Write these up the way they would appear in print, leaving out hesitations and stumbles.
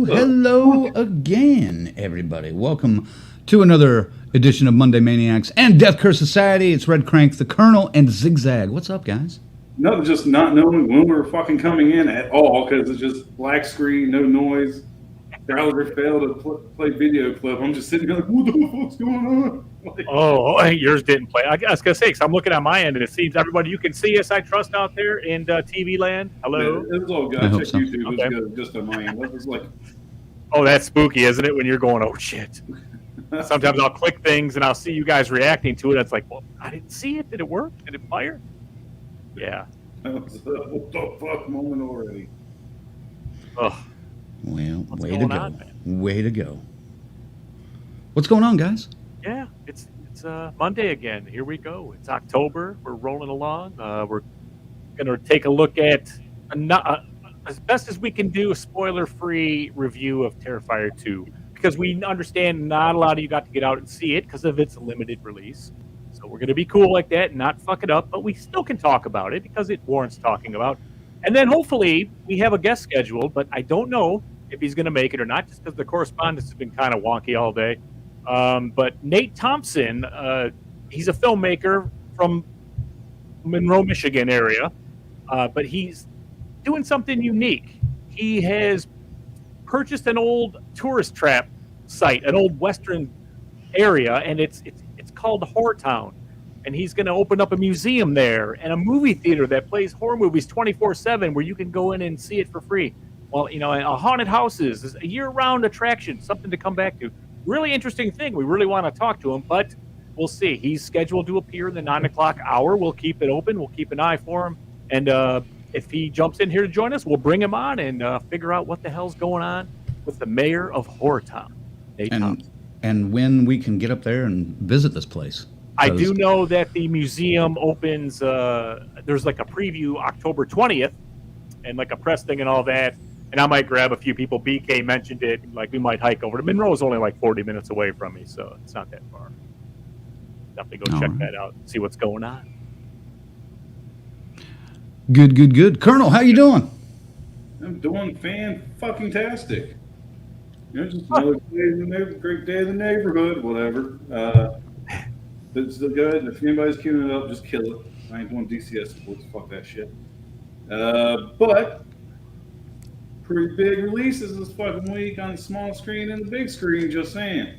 Hello again, everybody. Welcome to another edition of Monday Maniacs and Death Curse Society. It's Red Crank, the Colonel, and Zigzag. What's up, guys? No, just not knowing when we're fucking coming in at all because it's just black screen, no noise. Browser failed to play video clip. I'm just sitting here like, what the fuck's going on? Like, yours didn't play. I was going to say, because I'm looking at my end, and it seems everybody, you can see us, I trust, out there in TV land. Hello? Yeah, it was all good. I checked YouTube. Okay. It was good, just on my end. It was like... Oh, that's spooky, isn't it, when you're going, oh, shit. Sometimes I'll click things, and I'll see you guys reacting to it. It's like, well, I didn't see it. Did it work? Did it fire? Yeah. That was a what the fuck moment already. Oh. Well, way to go. Way to go. What's going on, guys? Yeah, it's Monday again. Here we go. It's October. We're rolling along. We're going to take a look at, as best as we can do, a spoiler-free review of Terrifier 2. Because we understand not a lot of you got to get out and see it because of its limited release. So we're going to be cool like that and not fuck it up. But we still can talk about it because it warrants talking about. And then hopefully we have a guest scheduled, but I don't know if he's going to make it or not, just because the correspondence has been kind of wonky all day. But Nate Thompson, he's a filmmaker from Monroe, Michigan area, but he's doing something unique. He has purchased an old tourist trap site, an old Western area, and it's called Horror Town. And he's going to open up a museum there and a movie theater that plays horror movies 24/7 where you can go in and see it for free. Well, you know, a haunted houses is a year-round attraction, something to come back to. Really interesting thing. We really want to talk to him, but we'll see. He's scheduled to appear in the 9 o'clock hour. We'll keep it open. We'll keep an eye for him. And if he jumps in here to join us, we'll bring him on and figure out what the hell's going on with the mayor of Horror Town, Nate Thompson. And when we can get up there and visit this place. I do know that the museum opens, there's like a preview October 20th and like a press thing and all that. And I might grab a few people. BK mentioned it. Like we might hike over to Monroe. Is only like 40 minutes away from me, so it's not that far. Definitely go check that out and see what's going on. Good. Colonel, how you doing? I'm doing fan-fucking-tastic. You know, just another great day in the neighborhood, whatever. It's still good. If anybody's queuing it up, just kill it. I ain't doing DCS sports. Fuck that shit. But pretty big releases this fucking week on the small screen and the big screen. Just saying.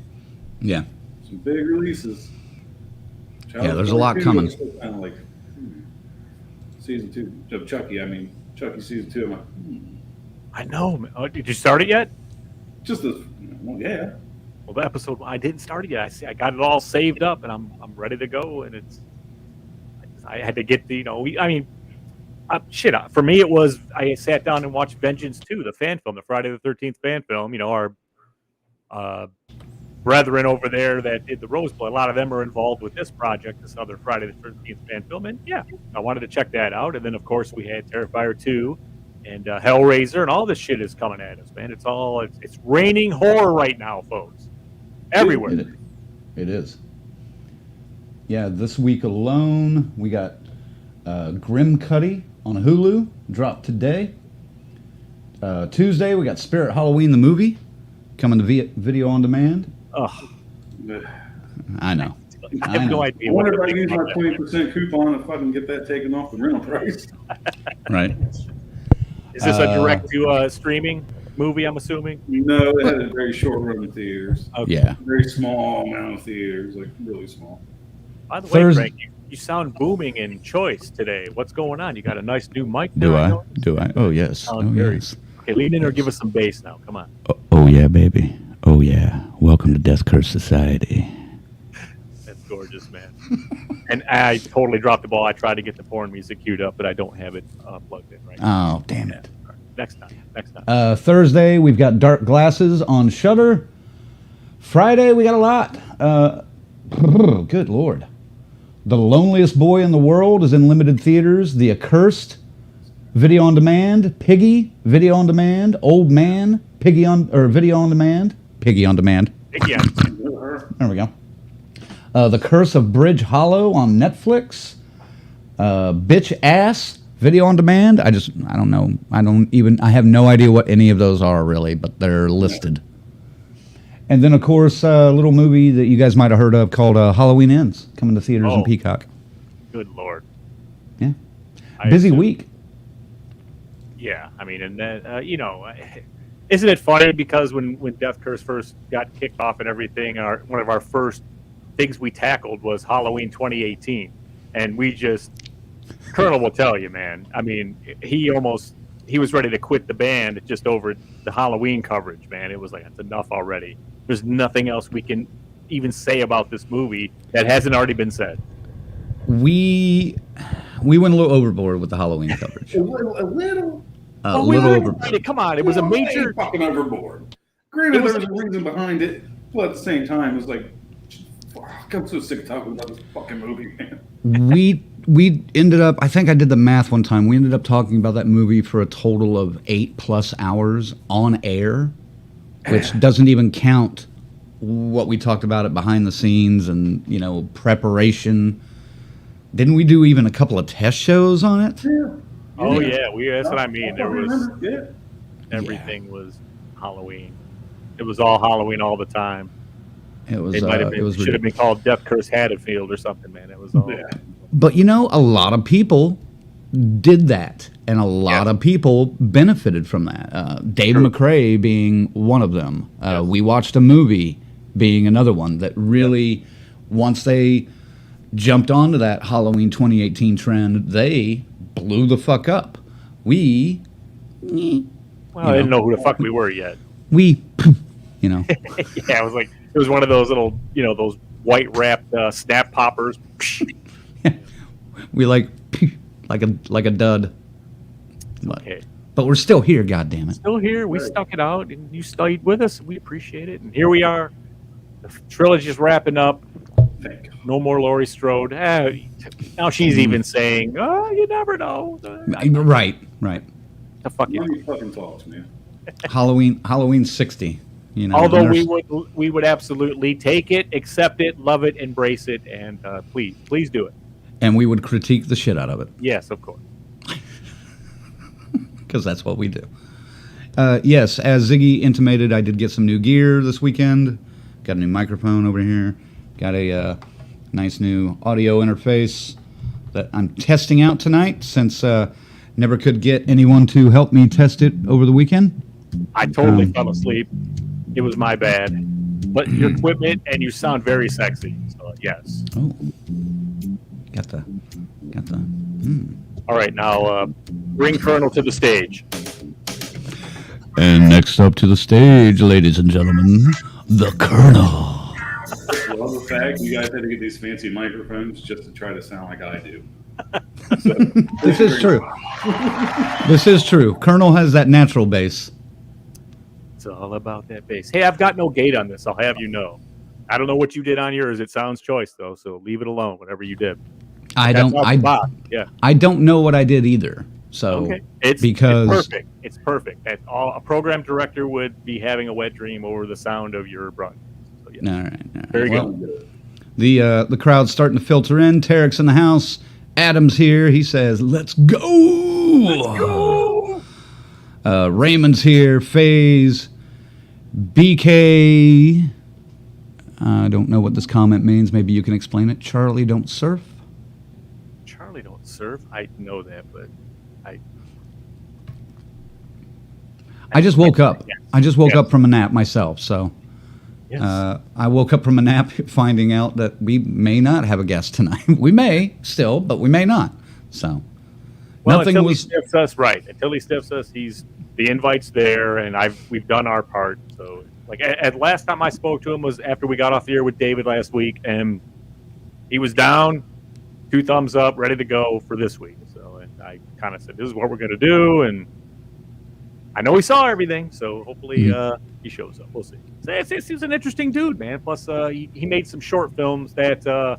Yeah. Some big releases. Yeah, there's a lot coming. Kind of like season 2 of Chucky. I mean, Chucky season 2. I'm like, I know. Did you start it yet? Just this. Well, yeah. Well, the episode I didn't start it yet. I got it all saved up, and I'm ready to go. And I had to get for me it was I sat down and watched Vengeance 2, the fan film, the Friday the 13th fan film. You know, our brethren over there that did the Rosebud, a lot of them are involved with this project, this other Friday the 13th fan film. And yeah, I wanted to check that out. And then of course we had Terrifier 2. And Hellraiser and all this shit is coming at us, man. It's raining horror right now, folks. Everywhere. It is. Yeah, this week alone, we got Grim Cuddy on Hulu, dropped today. Tuesday, we got Spirit Halloween the movie, coming to video on demand. Ugh. I know. I have no idea. I wonder if I use my 20% coupon and fucking get that taken off the rental price. Right. Is this a direct-to-streaming movie, I'm assuming? No, it had a very short run of theaters. Okay. Yeah. Very small amount of theaters, like really small. By the way, Frank, you sound booming in choice today. What's going on? You got a nice new mic now? Do I? Oh, yes. Yes. Okay, lean in or give us some bass now. Come on. Oh, yeah, baby. Oh, yeah. Welcome to Death Curse Society. That's gorgeous, man. And I totally dropped the ball. I tried to get the porn music queued up, but I don't have it plugged in right now. Oh, damn it. Next time. Thursday, we've got Dark Glasses on Shudder. Friday, we got a lot. Good Lord. The Loneliest Boy in the World is in limited theaters. The Accursed, video on demand. Piggy, video on demand. Old Man, video on demand. Piggy on demand. Piggy on demand. There we go. The Curse of Bridge Hollow on Netflix. Bitch Ass, Video on demand, I don't know. I have no idea what any of those are really, but they're listed. And then, of course, a little movie that you guys might have heard of called Halloween Ends, coming to theaters in Peacock. Good Lord. Yeah. Busy week. Yeah, I mean, and then, isn't it funny because when Death Curse first got kicked off and everything, one of our first things we tackled was Halloween 2018. And we just, Colonel will tell you, man, I mean, he was ready to quit the band just over the Halloween coverage, man. It was like, it's enough already. There's nothing else we can even say about this movie that hasn't already been said. We went a little overboard with the Halloween coverage. A little overboard. Come on, it was a major fucking overboard. Granted, there was a reason behind it, but at the same time, it was like, fuck, I'm so sick of talking about this fucking movie, man. We ended up, I think I did the math one time, we ended up talking about that movie for a total of 8+ hours on air, which doesn't even count what we talked about it behind the scenes and, preparation. Didn't we do even a couple of test shows on it? Yeah. Oh yeah, that's what I mean. There was Yeah. everything was Halloween. It was all Halloween all the time. It was. It should have been called Death Curse Haddonfield or something, man. It was all. Yeah. But a lot of people did that, and a lot of people benefited from that. Dave McRae being one of them. We watched a movie being another one that really, once they jumped onto that Halloween 2018 trend, they blew the fuck up. I didn't know who the fuck we were yet. Yeah, it was like it was one of those little, those white wrapped snap poppers. we like a dud. Okay. But we're still here, goddammit. Still here. We stuck it out, and you stayed with us. We appreciate it. And here we are. The trilogy's wrapping up. No more Laurie Strode. Now she's even saying, "Oh, you never know." Right. The fuck you. Money fucking talks, man. Halloween 60. Although we would absolutely take it, accept it, love it, embrace it, and please do it. And we would critique the shit out of it. Yes, of course. Because that's what we do. Yes, as Ziggy intimated, I did get some new gear this weekend. Got a new microphone over here. Got a nice new audio interface that I'm testing out tonight since never could get anyone to help me test it over the weekend. I totally fell asleep. It was my bad. But your equipment and you sound very sexy. So yes. Oh. Got the. All right, now bring Colonel to the stage. And next up to the stage, ladies and gentlemen, the Colonel. I love the fact you guys had to get these fancy microphones just to try to sound like I do. So, this is true. This is true. Colonel has that natural bass. It's all about that bass. Hey, I've got no gate on this. I'll have you know. I don't know what you did on yours. It sounds choice though, so leave it alone. Whatever you did. I don't know what I did either. So okay. It's perfect. It's perfect. That's all. A program director would be having a wet dream over the sound of your brother. So, yeah. All right. Very good. The crowd's starting to filter in. Tarek's in the house. Adam's here. He says, "Let's go." Let's go. Raymond's here. FaZe, BK. I don't know what this comment means. Maybe you can explain it. Charlie don't surf. Charlie don't surf. I know that, but I just woke up. I just woke up from a nap myself. So I woke up from a nap finding out that we may not have a guest tonight. We may still, but we may not. So until he stiffs us, right? Until he stiffs us, the invite's there, and we've done our part. So like at last time I spoke to him was after we got off the air with David last week, and he was down, 2 thumbs up, ready to go for this week. So and I kind of said, "This is what we're going to do," and I know he saw everything, so hopefully he shows up. We'll see. He's an interesting dude, man. Plus, he made some short films that a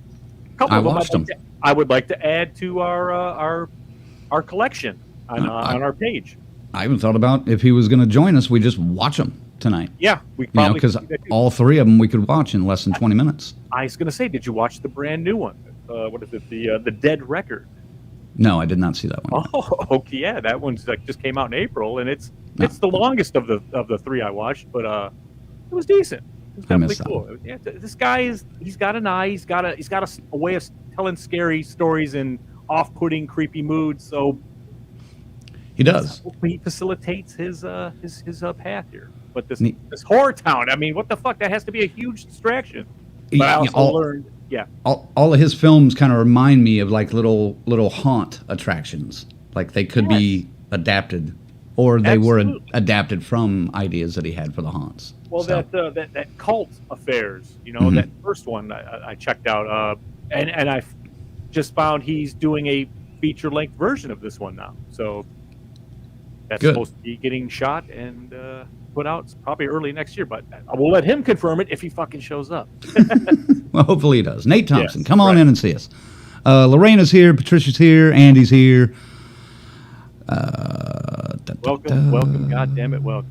couple of them watched them. I would like to add to our collection on our page. I even thought about if he was going to join us, we just watch them tonight. Yeah, we probably because all 3 of them we could watch in less than 20 minutes. I was going to say, did you watch the brand new one? What is it? The Dead Record. No, I did not see that one. Oh, okay, yeah, that one's like just came out in April, and it's the longest of the three I watched, but it was decent. It was definitely cool. Yeah, this guy he's got an eye. He's got a way of telling scary stories in off-putting, creepy moods. So he does. He facilitates his path here. But this horror town, I mean, what the fuck? That has to be a huge distraction. But I also learned, all of his films kind of remind me of like little haunt attractions. Like they could be adapted, or they were adapted from ideas that he had for the haunts. Well, that cult affairs, that first one I checked out, and I just found he's doing a feature-length version of this one now. So that's supposed to be getting shot and put out probably early next year. But I will let him confirm it if he fucking shows up. Well, hopefully he does. Nate Thompson, come on in and see us. Lorena's here. Patricia's here. Andy's here. Welcome, goddammit, welcome.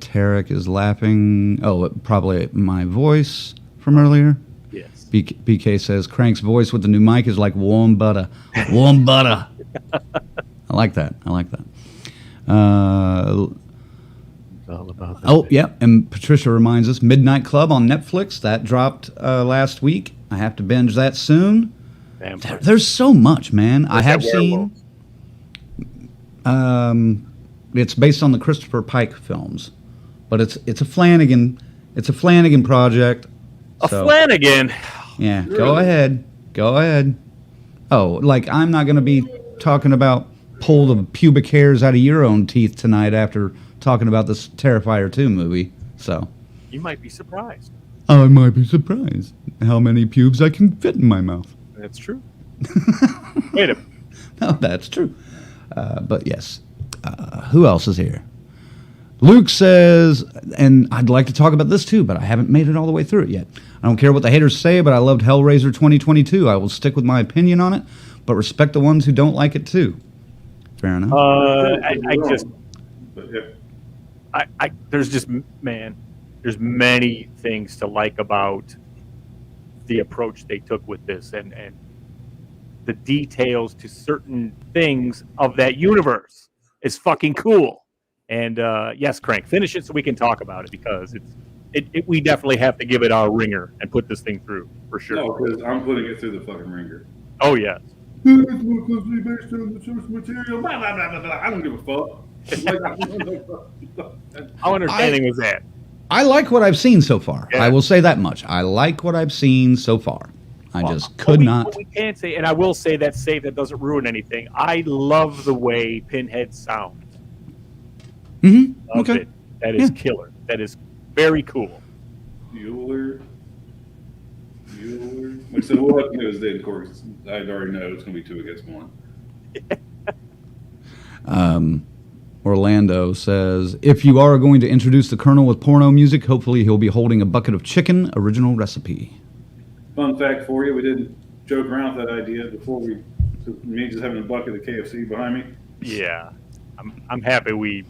Tarek is laughing. Oh, probably my voice from earlier. Yes. BK says Crank's voice with the new mic is like warm butter. Warm butter. I like that. All about that. Yeah. And Patricia reminds us Midnight Club on Netflix. That dropped last week. I have to binge that soon. There's so much, man. I have seen. It's based on the Christopher Pike films, but it's a Flanagan. It's a Flanagan project. Flanagan. Yeah. Go ahead. Oh, like I'm not going to be talking about pull the pubic hairs out of your own teeth tonight after talking about this Terrifier 2 movie. So you might be surprised. I might be surprised how many pubes I can fit in my mouth. That's true. Wait a minute. No, that's true. But yes. Who else is here? Luke says, and I'd like to talk about this too, but I haven't made it all the way through it yet. I don't care what the haters say, but I loved Hellraiser 2022. I will stick with my opinion on it, but respect the ones who don't like it too. Fair enough. There's many things to like about the approach they took with this and the details to certain things of that universe is fucking cool. And yes, Crank, finish it so we can talk about it because we definitely have to give it our ringer and put this thing through for sure. No, because I'm putting it through the fucking ringer. Oh yes. It's more closely based on the source material. Blah, blah, blah, blah, blah. I don't give a fuck. How entertaining was that? I like what I've seen so far. Yeah. I will say that much. I like what I've seen so far. I just could not. What we can say, and I will say that doesn't ruin anything. I love the way Pinhead sounds. Mm-hmm. Okay. That is killer. That is very cool. Bueller. Like I said, we'll have to do is then, of course. I already know it's going to be 2 against 1. Orlando says, if you are going to introduce the Colonel with porno music, hopefully he'll be holding a bucket of chicken, original recipe. Fun fact for you, we didn't joke around with that idea before me just having a bucket of KFC behind me. Yeah. I'm happy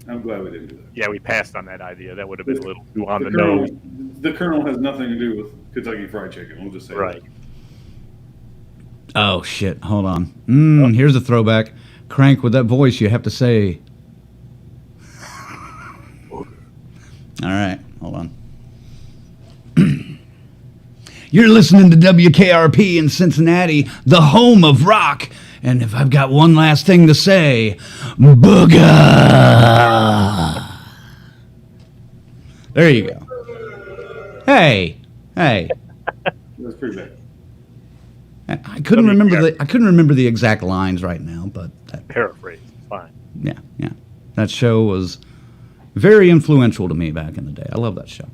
I'm glad we didn't do that. Yeah, we passed on that idea. That would have been a little too on the nose. The Colonel has nothing to do with Kentucky Fried Chicken. We'll just say right. That. Oh, shit. Hold on. Here's a throwback. Crank, with that voice, you have to say... All right. Hold on. You're listening to WKRP in Cincinnati, the home of rock. And if I've got one last thing to say, booga! There you go. Hey. That's pretty bad. I couldn't remember the exact lines right now, but paraphrase. It's fine. Yeah. That show was very influential to me back in the day. I love that show.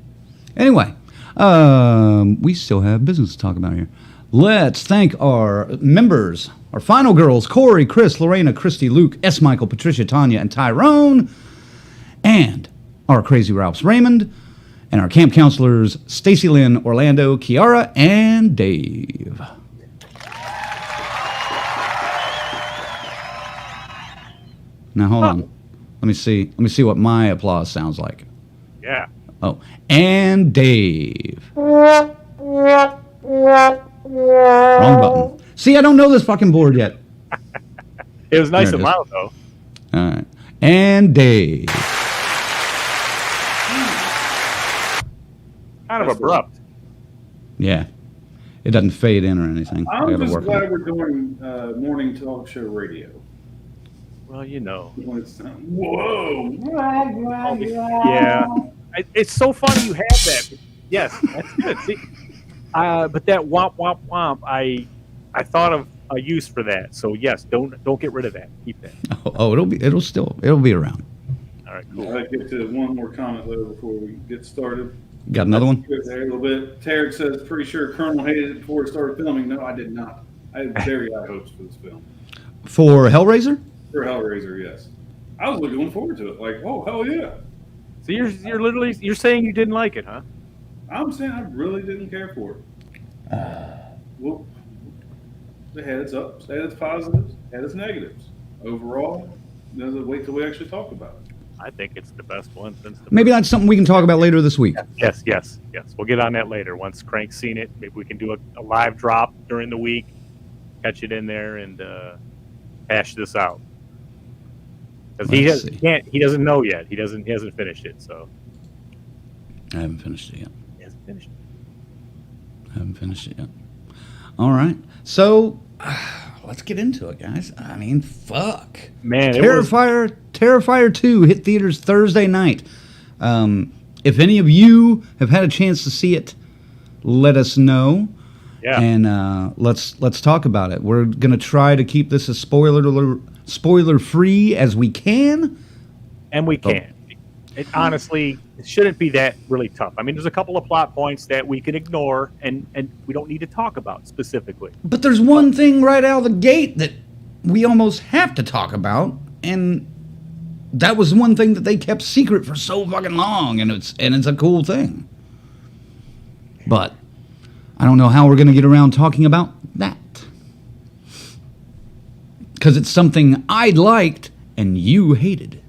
Anyway, we still have business to talk about here. Let's thank our members, our final girls, Corey, Chris, Lorena, Christy, Luke, S. Michael, Patricia, Tanya, and Tyrone, and our Crazy Ralphs, Raymond, and our camp counselors, Stacy Lynn, Orlando, Kiara, and Dave. Now, hold on. Let me see what my applause sounds like. Yeah. Oh, and Dave. Wrong button. See, I don't know this fucking board yet. It was nice There it and is. loud, though. All right. And Dave. Kind of abrupt. Yeah. It doesn't fade in or anything. I I'm gotta just work on glad it. we're doing morning talk show radio. Well, you know. When it's whoa. Yeah. It's so funny you have that. Yes, that's good. See, but that womp womp womp, I thought of a use for that. So yes, don't get rid of that. Keep that. Oh, it'll be around. All right, cool. I'll get to one more comment though before we get started. Got another one? There a little bit. Tarek says, pretty sure Colonel hated it before it started filming. No, I did not. I had very high hopes for this film. For Hellraiser? For Hellraiser, yes. I was looking forward to it. Like, oh, hell yeah. So you're literally saying you didn't like it, huh? I'm saying I really didn't care for it. Well, it had its ups, had its positives, had its negatives. Overall, wait till we actually talk about it. I think it's the best one since the Maybe that's something we can talk about later this week. Yes. We'll get on that later. Once Crank's seen it, maybe we can do a live drop during the week, catch it in there, and hash this out. Because he doesn't know yet. He hasn't finished it. So I haven't finished it yet. he hasn't finished it. All right. So let's get into it, guys. I mean, fuck. Man, Terrifier 2 hit theaters Thursday night. If any of you have had a chance to see it, let us know. Yeah. And let's talk about it. We're going to try to keep this as spoiler free as we can. And we can. It honestly shouldn't be that really tough. I mean, there's a couple of plot points that we can ignore and we don't need to talk about specifically. But there's one thing right out of the gate that we almost have to talk about, and that was one thing that they kept secret for so fucking long, and it's a cool thing. But I don't know how we're going to get around talking about that. Because it's something I liked and you hated.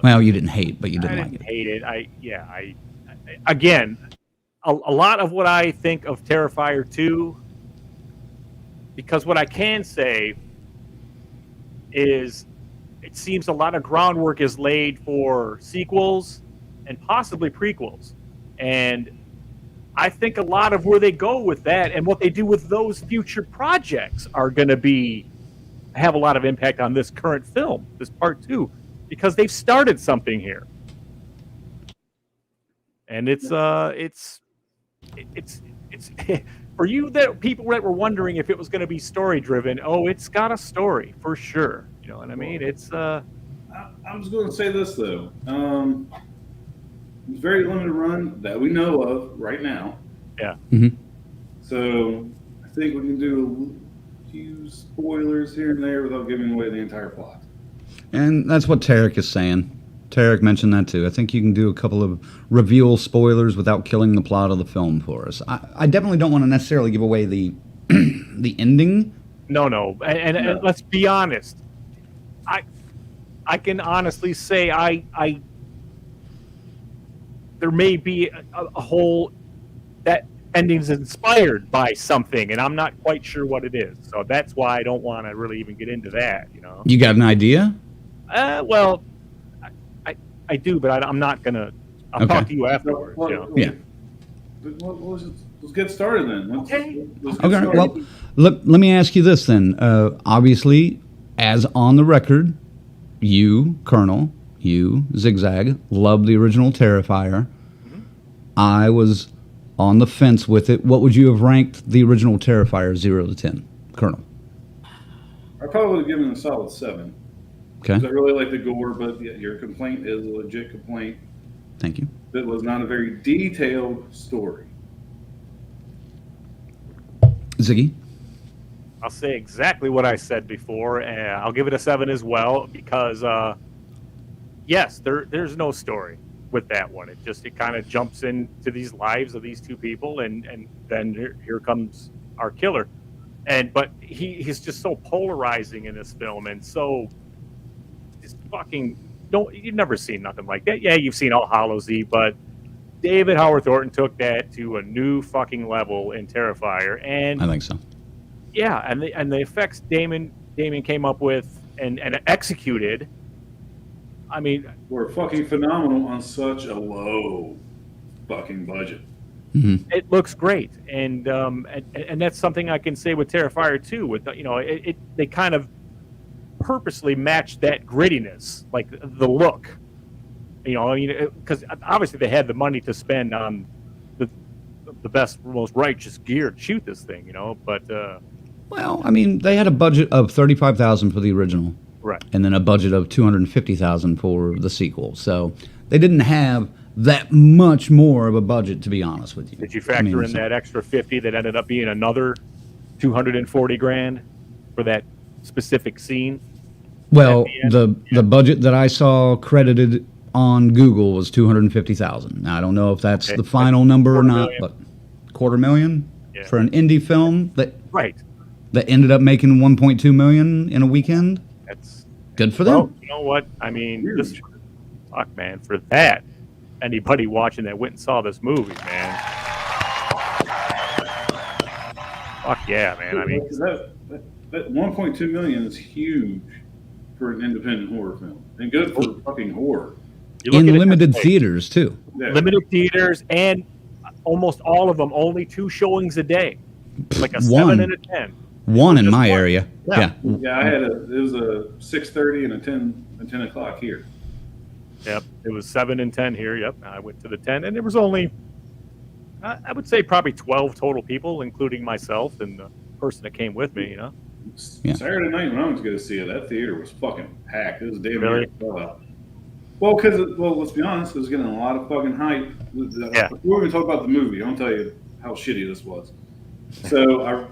Well, you didn't hate, but you didn't like it. Hate it. Again, a lot of what I think of Terrifier 2, because what I can say is it seems a lot of groundwork is laid for sequels and possibly prequels. And I think a lot of where they go with that and what they do with those future projects are going to have a lot of impact on this current film, this part 2. Because they've started something here, and it's for you that people that were wondering if it was going to be story driven. Oh, it's got a story for sure. You know what I mean? It's. I'm just going to say this though. It's very limited run that we know of right now. Yeah. Mm-hmm. So I think we can do a few spoilers here and there without giving away the entire plot. And that's what Tarek is saying. Tarek mentioned that too. I think you can do a couple of reveal spoilers without killing the plot of the film for us. I definitely don't want to necessarily give away the the ending. No. And let's be honest. I can honestly say there may be a whole that ending's inspired by something, and I'm not quite sure what it is. So that's why I don't want to really even get into that. You know. You got an idea? Well, I do, but I'm not gonna. I'll talk to you afterwards. Yeah. Let's get started then. Let's get started. Well, let me ask you this then. Obviously, as on the record, you, Colonel, you, Zigzag, loved the original Terrifier. Mm-hmm. I was on the fence with it. What would you have ranked the original Terrifier 0 to 10, Colonel? I probably would have given it a solid 7. Okay. I really like the gore, but your complaint is a legit complaint. Thank you. It was not a very detailed story. Ziggy? I'll say exactly what I said before, and I'll give it a 7 as well because, yes, there's no story with that one. It kind of jumps into these lives of these two people, and then here comes our killer, but he's just so polarizing in this film and so. Fucking you've never seen nothing like that. Yeah, you've seen All Hallows Eve, but David Howard Thornton took that to a new fucking level in Terrifier, and I think so. yeah, and the effects Damon came up with and executed. I mean, were fucking phenomenal on such a low fucking budget. Mm-hmm. it looks great, and that's something I can say with Terrifier too. With they kind of purposely matched that grittiness, like the look. Because obviously they had the money to spend on the best, most righteous gear to shoot this thing, But well, I mean, they had a budget of $35,000 for the original, right, and then a budget of $250,000 for the sequel. So they didn't have that much more of a budget, to be honest with you. Did you factor in that extra 50 that ended up being another $240,000 for that specific scene? Well, the budget that I saw credited on Google was $250,000. Now I don't know if that's the final number or not, but $250,000 for an indie film that ended up making $1.2 million in a weekend. That's good for them. Well, you know what? I mean, fuck, man, for that, anybody watching that went and saw this movie, man. Fuck yeah, man. I mean, that 1.2 million is huge for an independent horror film, and good for fucking horror. In limited theaters too. Yeah. Limited theaters, and almost all of them only 2 showings a day, like a 7 and a 10. One in my area. Yeah. I had it was a 6:30 and a 10 o'clock here. Yep, it was 7 and 10 here. Yep, I went to the 10, and there was only, I would say, probably 12 total people, including myself and the person that came with me. Yeah. Saturday night when I went to go see it, that theater was fucking packed. It was damn really? Well, let's be honest, it was getting a lot of fucking hype. Yeah. Before we even talk about the movie, I'll tell you how shitty this was. So I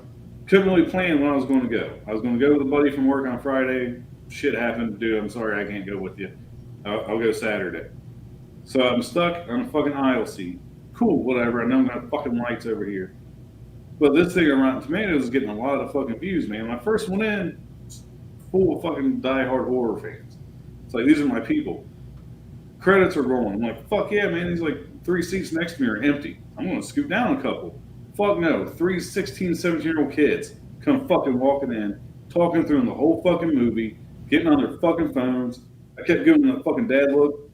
couldn't really plan when I was going to go. I was going to go with a buddy from work on Friday. Shit happened, dude. I'm sorry, I can't go with you. I'll go Saturday. So I'm stuck on a fucking aisle seat. Cool, whatever. I know I'm going to have fucking lights over here. But this thing on Rotten Tomatoes is getting a lot of fucking views, man. When I first went in, it's full of fucking diehard horror fans. It's like, these are my people. Credits are rolling. I'm like, fuck yeah, man. These like 3 seats next to me are empty. I'm going to scoot down a couple. Fuck no. 3 16, 17-year-old kids come fucking walking in, talking through the whole fucking movie, getting on their fucking phones. I kept giving them a fucking dad look.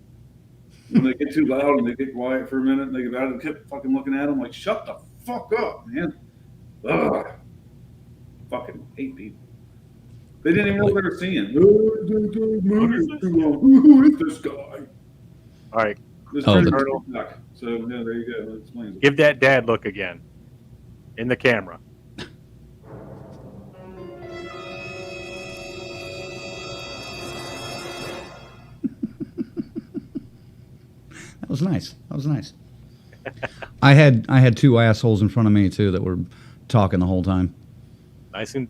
When they get too loud and they get quiet for a minute, and they get out and kept fucking looking at them like, shut the fuck up, man. Ugh. Fucking hate people. They didn't even know what they were seeing. Who is this guy? All right. So, yeah, there you go. That explains it. Give that dad look again in the camera. That was nice. I had 2 assholes in front of me too that were talking the whole time. Nice and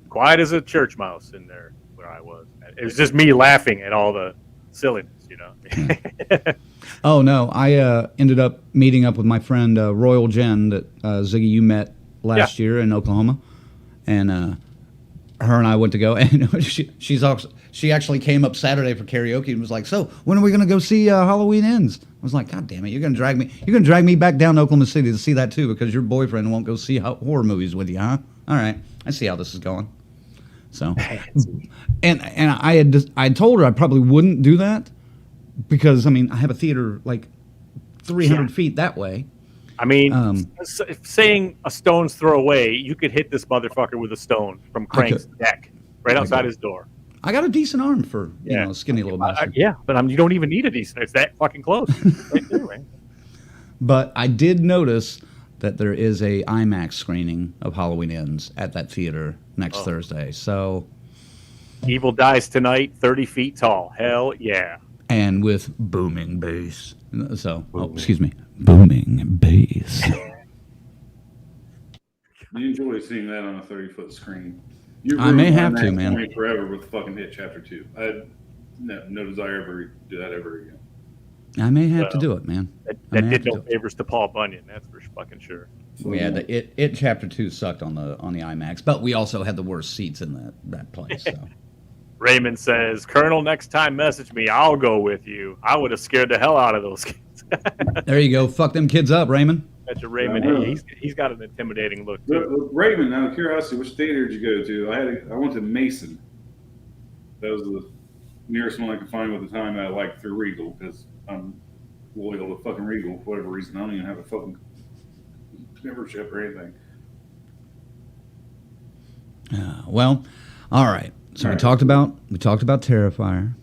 quiet as a church mouse in there where I was. It was just me laughing at all the silliness, Oh no, I ended up meeting up with my friend Royal Jen that Ziggy you met last year in Oklahoma, and her and I went to go, and she actually came up Saturday for karaoke and was like, "So when are we gonna go see Halloween Ends?" I was like, "God damn it, you're gonna drag me back down to Oklahoma City to see that too because your boyfriend won't go see horror movies with you, huh? All right, I see how this is going." So, and I told her I probably wouldn't do that because I mean I have a theater like 300 feet that way. I mean, saying a stone's throw away, you could hit this motherfucker with a stone from Crank's deck right outside his door. I got a decent arm for a skinny little bastard. But you don't even need a decent. It's that fucking close. Right there, right? But I did notice that there is a IMAX screening of Halloween Ends at that theater next Thursday. So, Evil Dies Tonight, 30 feet tall. Hell yeah. And with booming bass. So, booming bass. You enjoy seeing that on a 30-foot screen. I may have to, man. Forever with fucking It Chapter 2. I had no desire ever to do that ever again. I may have to do it, man. That did no favors to Paul Bunyan, that's for fucking sure. Yeah, It Chapter 2 sucked on the IMAX, but we also had the worst seats in that place. So. Raymond says, Colonel, next time message me, I'll go with you. I would have scared the hell out of those kids. There you go. Fuck them kids up, Raymond. That's a Raymond. He's got an intimidating look too. Look, Raymond, out of curiosity, which theater did you go to? I went to Mason. That was the nearest one I could find at the time that I liked through Regal, because I'm loyal to fucking Regal for whatever reason. I don't even have a fucking membership or anything. Well, all right. So we talked about Terrifier.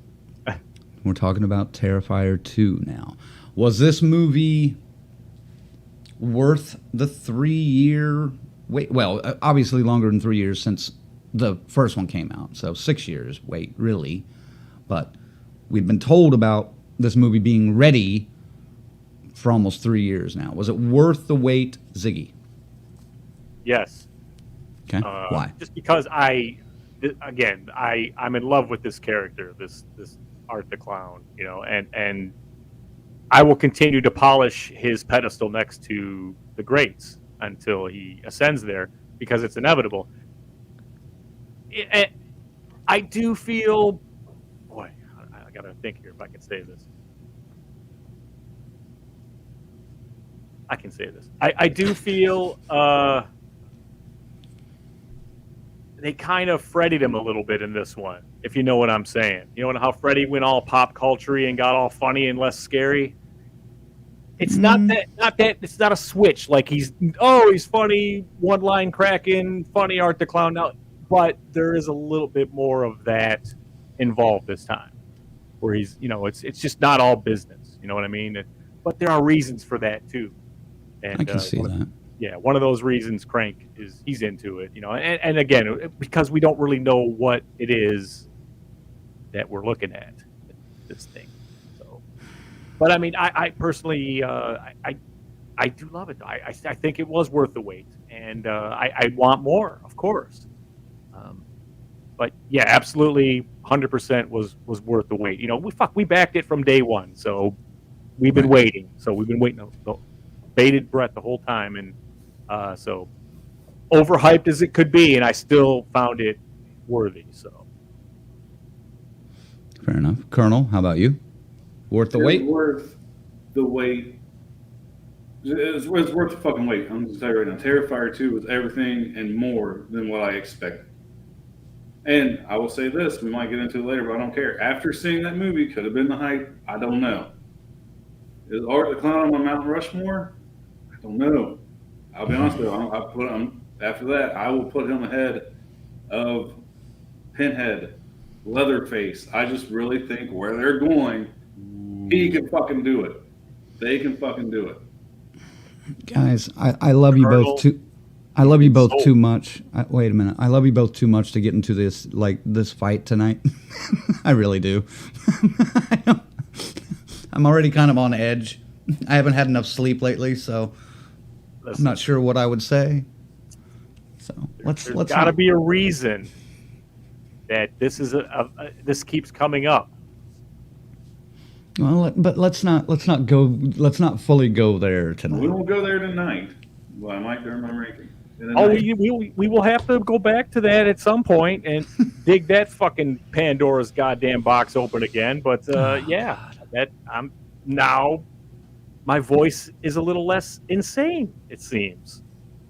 We're talking about Terrifier 2 now. Was this movie worth the 3-year wait? Well, obviously longer than 3 years since the first one came out. So 6 years wait, really. But we've been told about this movie being ready for almost 3 years now. Was it worth the wait, Ziggy? Yes. Okay. Why? Just because I'm in love with this character, this Art the Clown, you know, and I will continue to polish his pedestal next to the greats until he ascends there, because it's inevitable. I do feel, boy, I gotta think here if I can say this. I can say this. I do feel they kind of Freddied him a little bit in this one, if you know what I'm saying. You know how Freddy went all pop culture-y and got all funny and less scary? It's not that it's not a switch. Like he's funny, one line cracking, funny Art the Clown now, but there is a little bit more of that involved this time, where he's, you know, it's just not all business. You know what I mean? But there are reasons for that too. And I can see that. Yeah, one of those reasons Crank is he's into it, you know, and again, because we don't really know what it is that we're looking at, this thing. So, but I mean, I personally, I do love it. I think it was worth the wait, and I want more, of course. But yeah, absolutely, 100% was worth the wait. You know, we backed it from day one, so we've been waiting. So we've been waiting, bated breath the whole time, and so overhyped as it could be, and I still found it worthy. So fair enough. Colonel, how about you? Worth the wait? Worth the wait. It's worth the fucking wait. I'm just telling you right now. Terrifier 2 was everything and more than what I expected. And I will say this, we might get into it later, but I don't care. After seeing that movie, could have been the hype, I don't know. Is Art the Clown on my Mount Rushmore? I don't know. I'll be honest with you. After that, I will put him ahead of Pinhead, Leatherface. I just really think where they're going, he can fucking do it. They can fucking do it. Guys, I love you both too. I love you both too much. Wait a minute. I love you both too much to get into this fight tonight. I really do. I'm already kind of on edge. I haven't had enough sleep lately, so I'm not sure what I would say. So let's got to be a reason that this is this keeps coming up. Well, but let's not fully go there tonight. We won't go there tonight. Well, I might during my ranking. We will have to go back to that at some point and dig that fucking Pandora's goddamn box open again. But yeah, that I'm now. My voice is a little less insane, it seems.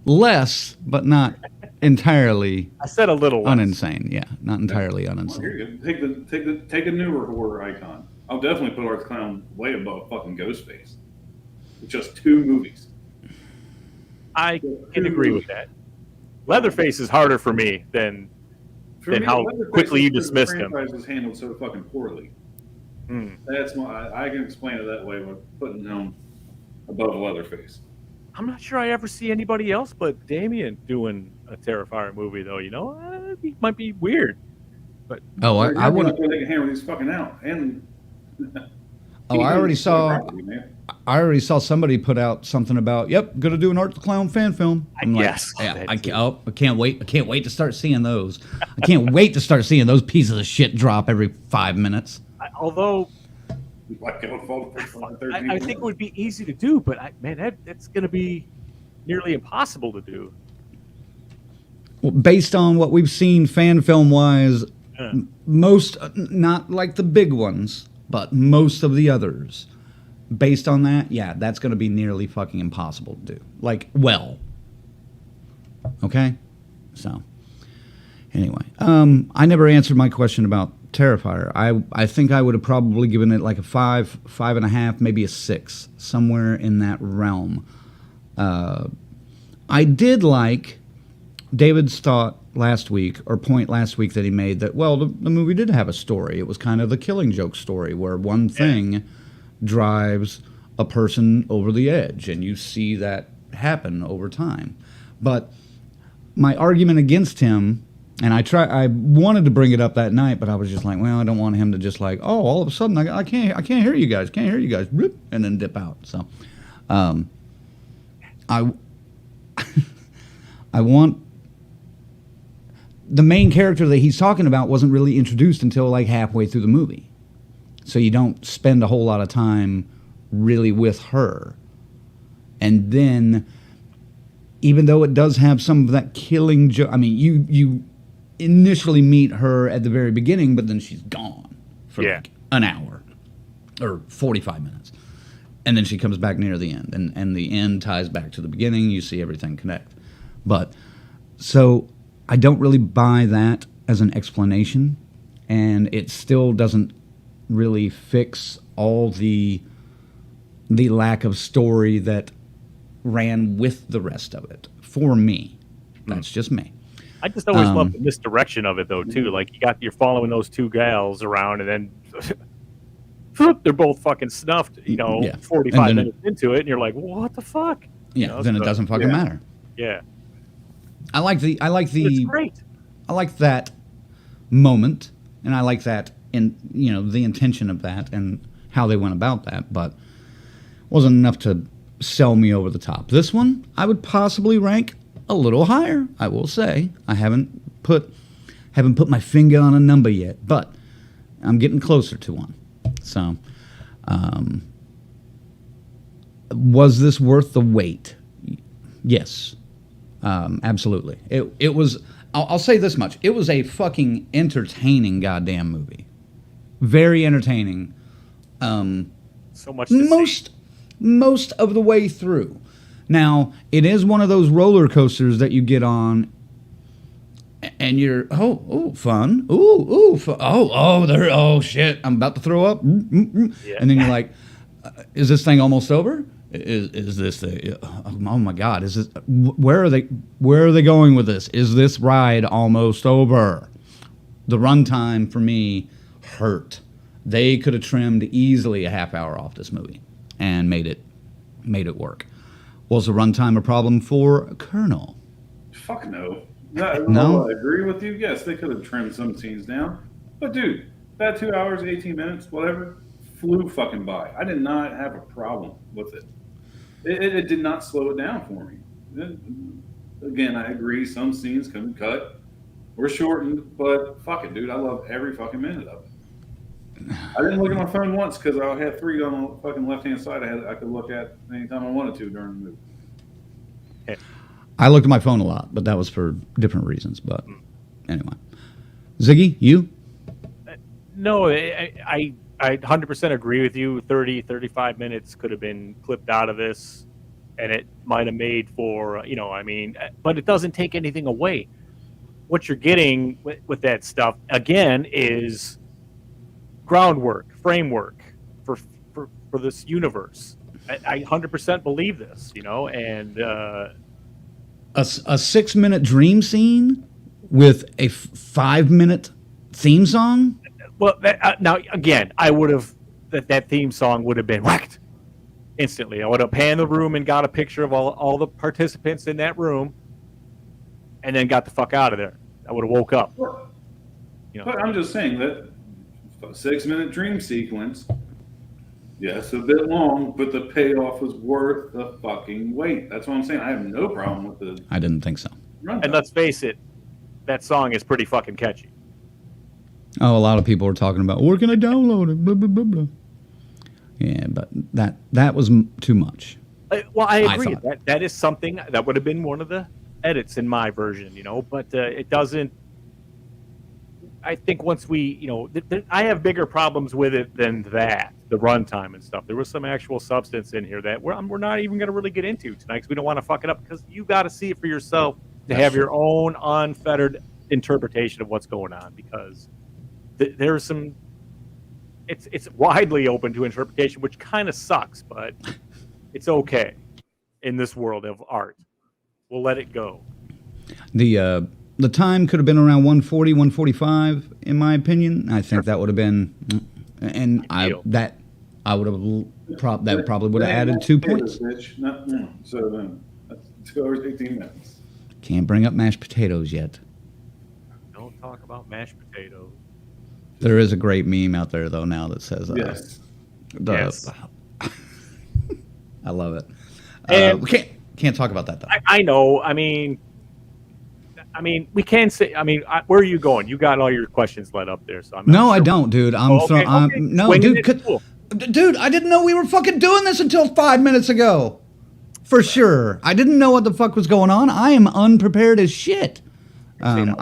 Less, but not entirely. I said a little less. Uninsane, yeah, not entirely uninsane. Well, take a newer horror icon. I'll definitely put Art the Clown way above fucking Ghostface. With just 2 movies. I can agree with that. Leatherface is harder for me than how quickly you dismissed him. The franchise was handled so fucking poorly. That's I can explain it that way with putting him above Leatherface. I'm not sure I ever see anybody else but Damien doing a Terrifier movie, though. You know, it might be weird. But I want to. They can hammer these fucking out. And I already saw. I already saw somebody put out something about, gonna do an Art the Clown fan film. I'm I can't wait. I can't wait to start seeing those. I can't wait to start seeing those pieces of shit drop every 5 minutes. Although, I think it would be easy to do, but that's going to be nearly impossible to do. Well, based on what we've seen fan film wise, most, not like the big ones, but most of the others based on that, yeah, that's going to be nearly fucking impossible to do. Like, well. Okay? So, anyway. I never answered my question about Terrifier. I think I would have probably given it like a 5, 5.5, maybe a 6. Somewhere in that realm. I did like David's thought last week, or point last week that he made that, well, the movie did have a story. It was kind of the Killing Joke story where one thing drives a person over the edge, and you see that happen over time. But my argument against him, and I wanted to bring it up that night, but I was just like, well, I don't want him to just like, oh, all of a sudden I can't hear you guys, and then dip out. So, I want the main character that he's talking about wasn't really introduced until like halfway through the movie. So you don't spend a whole lot of time really with her. And then, even though it does have some of that killing joke, I mean, you initially meet her at the very beginning, but then she's gone for like an hour or 45 minutes. And then she comes back near the end. And the end ties back to the beginning. You see everything connect. But, so I don't really buy that as an explanation. And it still doesn't really fix all the lack of story that ran with the rest of it. For me. That's just me. I just always love the misdirection of it, though, too. Like, you're following those two gals around, and then they're both fucking snuffed, 45 minutes into it, and you're like, what the fuck? Yeah, then it doesn't fucking matter. Yeah. I like It's great. I like that moment, and I like that the intention of that and how they went about that, but wasn't enough to sell me over the top. This one, I would possibly rank a little higher, I will say. I haven't put my finger on a number yet, but I'm getting closer to one. So, was this worth the wait? Yes, absolutely. It was. I'll say this much: it was a fucking entertaining goddamn movie. Very entertaining. So much to see. Most of the way through. Now, it is one of those roller coasters that you get on, and you're, fun. Fun. Shit, I'm about to throw up. Yeah. And then you're like, is this thing almost over? Is this the, oh my God, is this, where are they going with this? Is this ride almost over? The runtime for me hurt. They could have trimmed easily a half hour off this movie and made it work. Was the runtime a problem for Colonel? Fuck no. No, I agree with you. Yes, they could have trimmed some scenes down. But dude, that 2 hours, 18 minutes, whatever, flew fucking by. I did not have a problem with it. It did not slow it down for me. Again, I agree, some scenes can be cut or shortened, but fuck it, dude. I love every fucking minute of it. I didn't look at my phone once because I had 3 on the fucking left-hand side I could look at anytime I wanted to during the movie. Yeah. I looked at my phone a lot, but that was for different reasons. But anyway. Ziggy, you? No, I 100% agree with you. 30, 35 minutes could have been clipped out of this, and it might have made for, but it doesn't take anything away. What you're getting with that stuff, again, is groundwork, framework for this universe. I 100% believe this, and a 6-minute dream scene with a 5-minute theme song. Well, now again, I would have that theme song would have been whacked instantly. I would have panned the room and got a picture of all the participants in that room, and then got the fuck out of there. I would have woke up. But I'm just saying that. A 6-minute dream sequence. Yes, a bit long, but the payoff was worth the fucking wait. That's what I'm saying. I have no problem with the. I didn't think so. And let's face it, that song is pretty fucking catchy. Oh, a lot of people are talking about where can I download it? Blah blah blah blah. Yeah, but that was too much. Well, I agree. That is something that would have been one of the edits in my version, but it doesn't. I think once we, I have bigger problems with it than that, the runtime and stuff. There was some actual substance in here that we're not even going to really get into tonight because we don't want to fuck it up because you got to see it for yourself to have your own unfettered interpretation of what's going on because there's some, it's widely open to interpretation, which kind of sucks, but it's okay in this world of art. We'll let it go. The time could have been around 140, 145, in my opinion. I think that would have been, and that probably would have added 2 points. No. So that's 2 hours 18 minutes. Can't bring up mashed potatoes yet. Don't talk about mashed potatoes. There is a great meme out there though now that says, yes. Yes. I love it. And we can't talk about that though. I know. I mean, we can say. I mean, where are you going? You got all your questions let up there, so I'm. No, sure. I don't, dude. No, dude. Cool. Dude, I didn't know we were fucking doing this until 5 minutes ago. For sure, I didn't know what the fuck was going on. I am unprepared as shit. I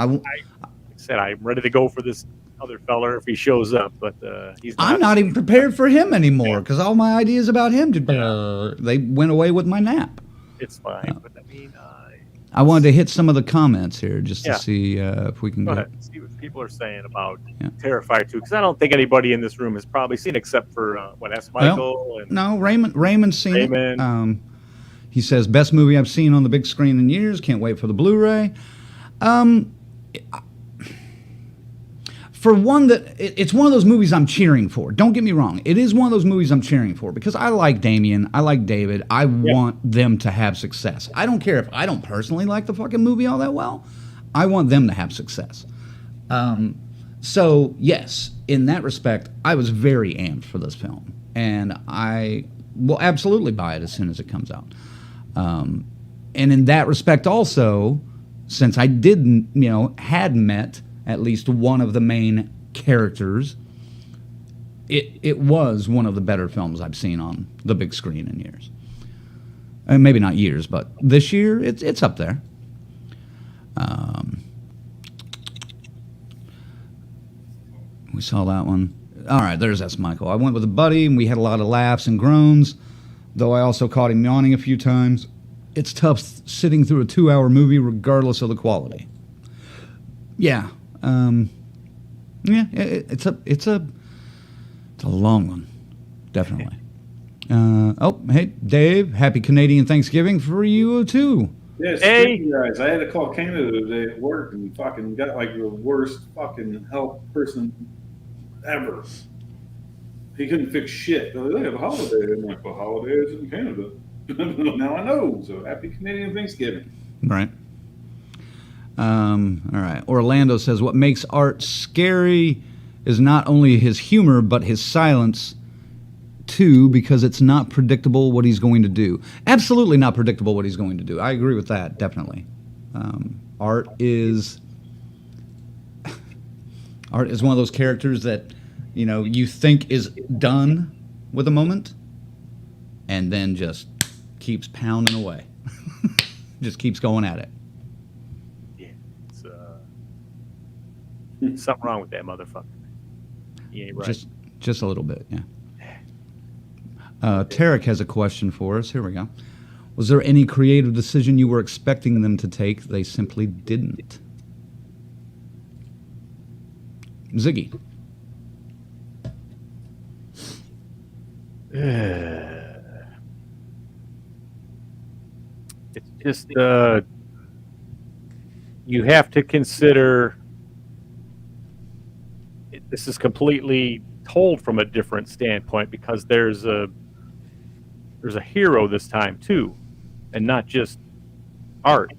said I'm ready to go for this other feller if he shows up, but he's not. I'm not even prepared for him anymore because all my ideas about him they went away with my nap. It's fine, but I mean. I wanted to hit some of the comments here just to see if we can go ahead. See what people are saying about Terrifier 2, because I don't think anybody in this room has probably seen it except for Michael. No, Raymond's seen it. He says, best movie I've seen on the big screen in years. Can't wait for the Blu-ray. For one, it's one of those movies I'm cheering for. Don't get me wrong. It is one of those movies I'm cheering for because I like Damien. I like David. I want them to have success. I don't care if I don't personally like the fucking movie all that well. I want them to have success. So, yes, in that respect, I was very amped for this film. And I will absolutely buy it as soon as it comes out. And in that respect also, since I had met at least one of the main characters, it was one of the better films I've seen on the big screen in years. And maybe not years, but this year it's up there. We saw that one. All right, there's S. Michael. I went with a buddy, and we had a lot of laughs and groans, though I also caught him yawning a few times. It's tough sitting through a 2-hour movie regardless of the quality. Yeah. It's a long one, definitely. Hey, Dave, happy Canadian Thanksgiving for you too. Yes, hey guys, I had to call Canada today at work and fucking got like the worst fucking health person ever. He couldn't fix shit. They have a holiday. I'm like, well, holiday is in Canada. Now I know. So happy Canadian Thanksgiving. Right. All right. Orlando says, what makes art scary is not only his humor, but his silence, too, because it's not predictable what he's going to do. Absolutely not predictable what he's going to do. I agree with that, definitely. Art is one of those characters that, you think is done with a moment, and then just keeps pounding away. Just keeps going at it. Something wrong with that motherfucker. He ain't right. Just a little bit, yeah. Tarek has a question for us. Here we go. Was there any creative decision you were expecting them to take they simply didn't? Ziggy. It's just you have to consider this is completely told from a different standpoint because there's a hero this time too, and not just art,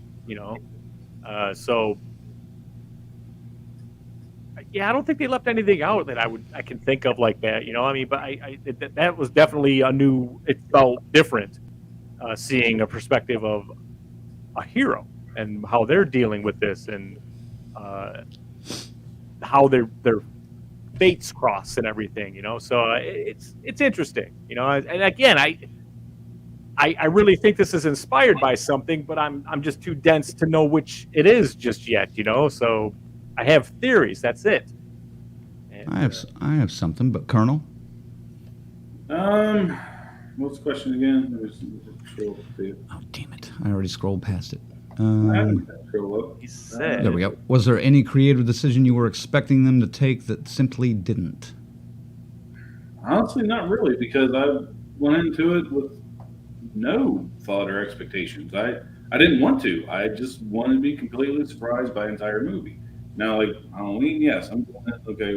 so yeah, I don't think they left anything out that I can think of like that, but that was definitely it felt different, seeing a perspective of a hero and how they're dealing with this and how their fates cross and everything, so it's interesting, and again, I really think this is inspired by something, but I'm just too dense to know which it is just yet, so I have theories. That's it. And, I have something, but Colonel. What's the question again? Let me scroll up to it. Oh, damn it! I already scrolled past it. I haven't scrolled up. he said, There we go. Was there any creative decision you were expecting them to take that simply didn't? Honestly, not really, because I went into it with no thought or expectations. I didn't want to. I just wanted to be completely surprised by the entire movie. Now, like Halloween, yes, I'm going in, okay.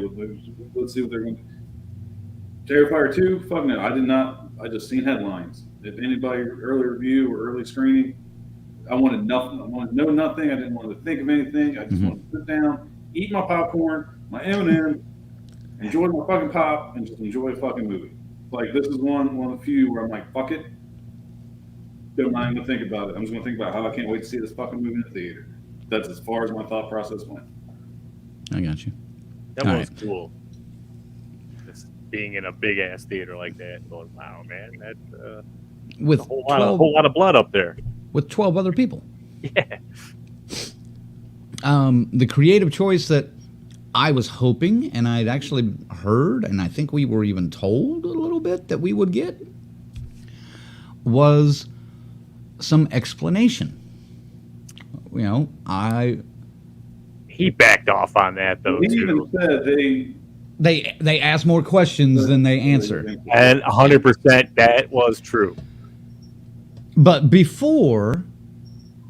Let's see what they're going to. Terrifier 2, fuck no. I did not. I just seen headlines. If anybody early review or early screening, I wanted nothing. I wanted to know nothing. I didn't want to think of anything. I just wanted to sit down, eat my popcorn, my M&M, enjoy my fucking pop, and just enjoy a fucking movie. Like, this is one of the few where I'm like, fuck it. Don't mind gonna think about it. I'm just gonna think about how I can't wait to see this fucking movie in the theater. That's as far as my thought process went. I got you. that All was cool. Just being in a big ass theater like that, and going, wow, man, that's With a whole 12, lot of blood up there. with 12 other people. Yeah. The creative choice that I was hoping, and I'd actually heard, and I think we were even told a little bit that we would get, was some explanation. You know, He backed off on that though He too, even said they ask more questions than they answer. and 100% that was true. But before,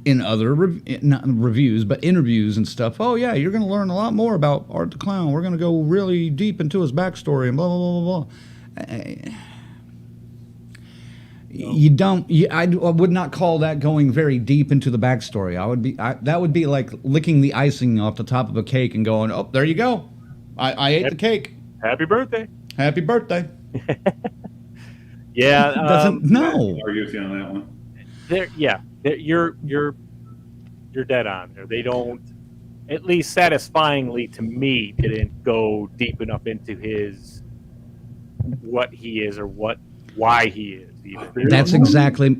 in other not reviews, but interviews and stuff, oh yeah, you're going to learn a lot more about Art the Clown. We're going to go really deep into his backstory and blah blah blah blah. You don't. I would not call that going very deep into the backstory. That would be like licking the icing off the top of a cake and going, oh, there you go. I ate the cake. Happy birthday. Happy birthday. Yeah. Doesn't no. Argue with you on that one. You're dead on there. They don't, at least satisfyingly to me, didn't go deep enough into his what he is or why he is. Even. That's exactly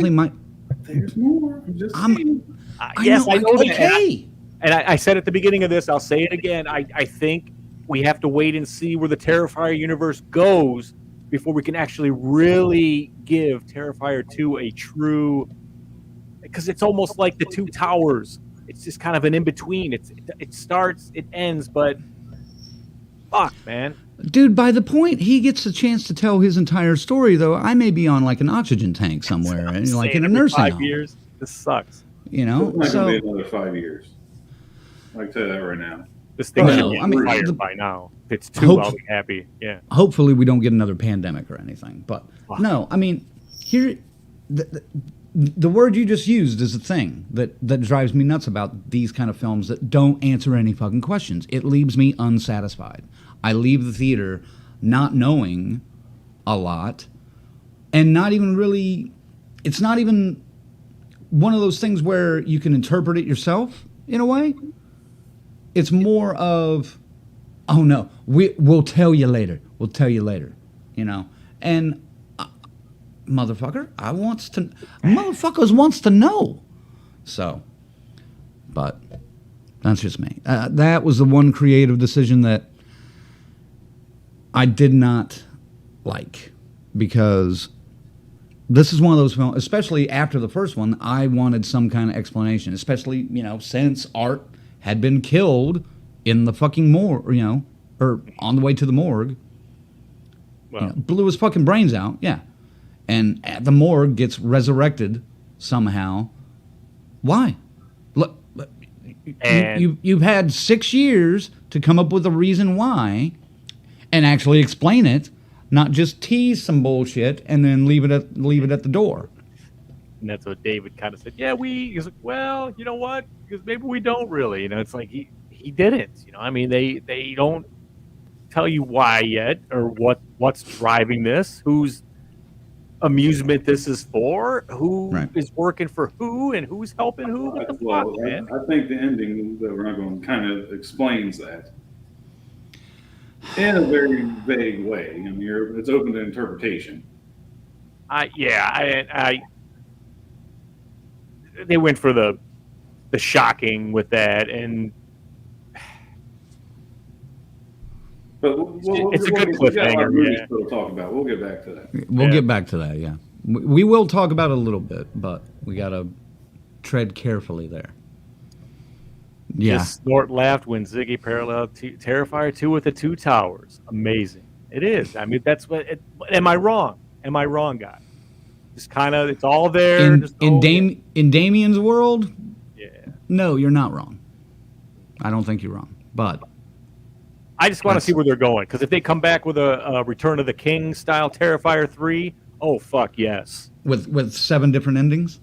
my. There's more. I'm just saying. Yes, I know that. Okay. And I said at the beginning of this, I'll say it again. I think we have to wait and see where the Terrifier universe goes before we can actually really give Terrifier 2 a true, because it's almost like the Two Towers. It's just kind of an in-between. It starts, it ends, but fuck, man. Dude, by the point he gets a chance to tell his entire story, though, I may be on like an oxygen tank somewhere, like in a nursing home. 5 years. This sucks. You know, It's not so going to be another 5 years. I can tell you that right now. This thing Well, should I be mean, fired by now. If it's 2, I'll be happy. Yeah. hopefully we don't get another pandemic or anything. But no, I mean, here, the word you just used is a thing that drives me nuts about these kind of films that don't answer any fucking questions. It leaves me unsatisfied. I leave the theater not knowing a lot and not even really, it's not even one of those things where you can interpret it yourself in a way. It's more of, oh no, we'll tell you later. We'll tell you later, you know. And motherfuckers wants to know. So, but that's just me. That was the one creative decision that I did not like, because this is one of those films, especially after the first one, I wanted some kind of explanation, especially, you know, since Art had been killed in the fucking morgue, you know, or on the way to the morgue. Well, You know, blew his fucking brains out, yeah. And at the morgue gets resurrected somehow. Why? Look, And- you've had 6 years to come up with a reason why and actually explain it, not just tease some bullshit and then leave it at the door. and that's what David kind of said. Yeah, he's like, well, you know what? Because maybe we don't really. You know, it's like he didn't. You know, I mean, they don't tell you why yet or what's driving this, whose amusement this is for, who Right. is working for who, and who's helping who. What the Well, fuck, man? I think the ending that we're not going kind of explains that in a very vague way. I mean, it's open to interpretation. They went for the shocking with that, and But It's a good we got a lot cliffhanger, of movies yeah. still to talk about. We'll get back to that. We'll Yeah. get back to that, yeah. We will talk about it a little bit, but we got to tread carefully there. Yeah. Just snort laughed when Ziggy paralleled Terrifier 2 with the two towers. Amazing. It is. I mean, that's what. Am I wrong? Am I wrong, guy? Just kind of, it's all there. In Damien's world, yeah. no, you're not wrong. I don't think you're wrong, but I just want to see where they're going, because if they come back with a Return of the King style Terrifier 3, oh fuck yes, with 7 different endings,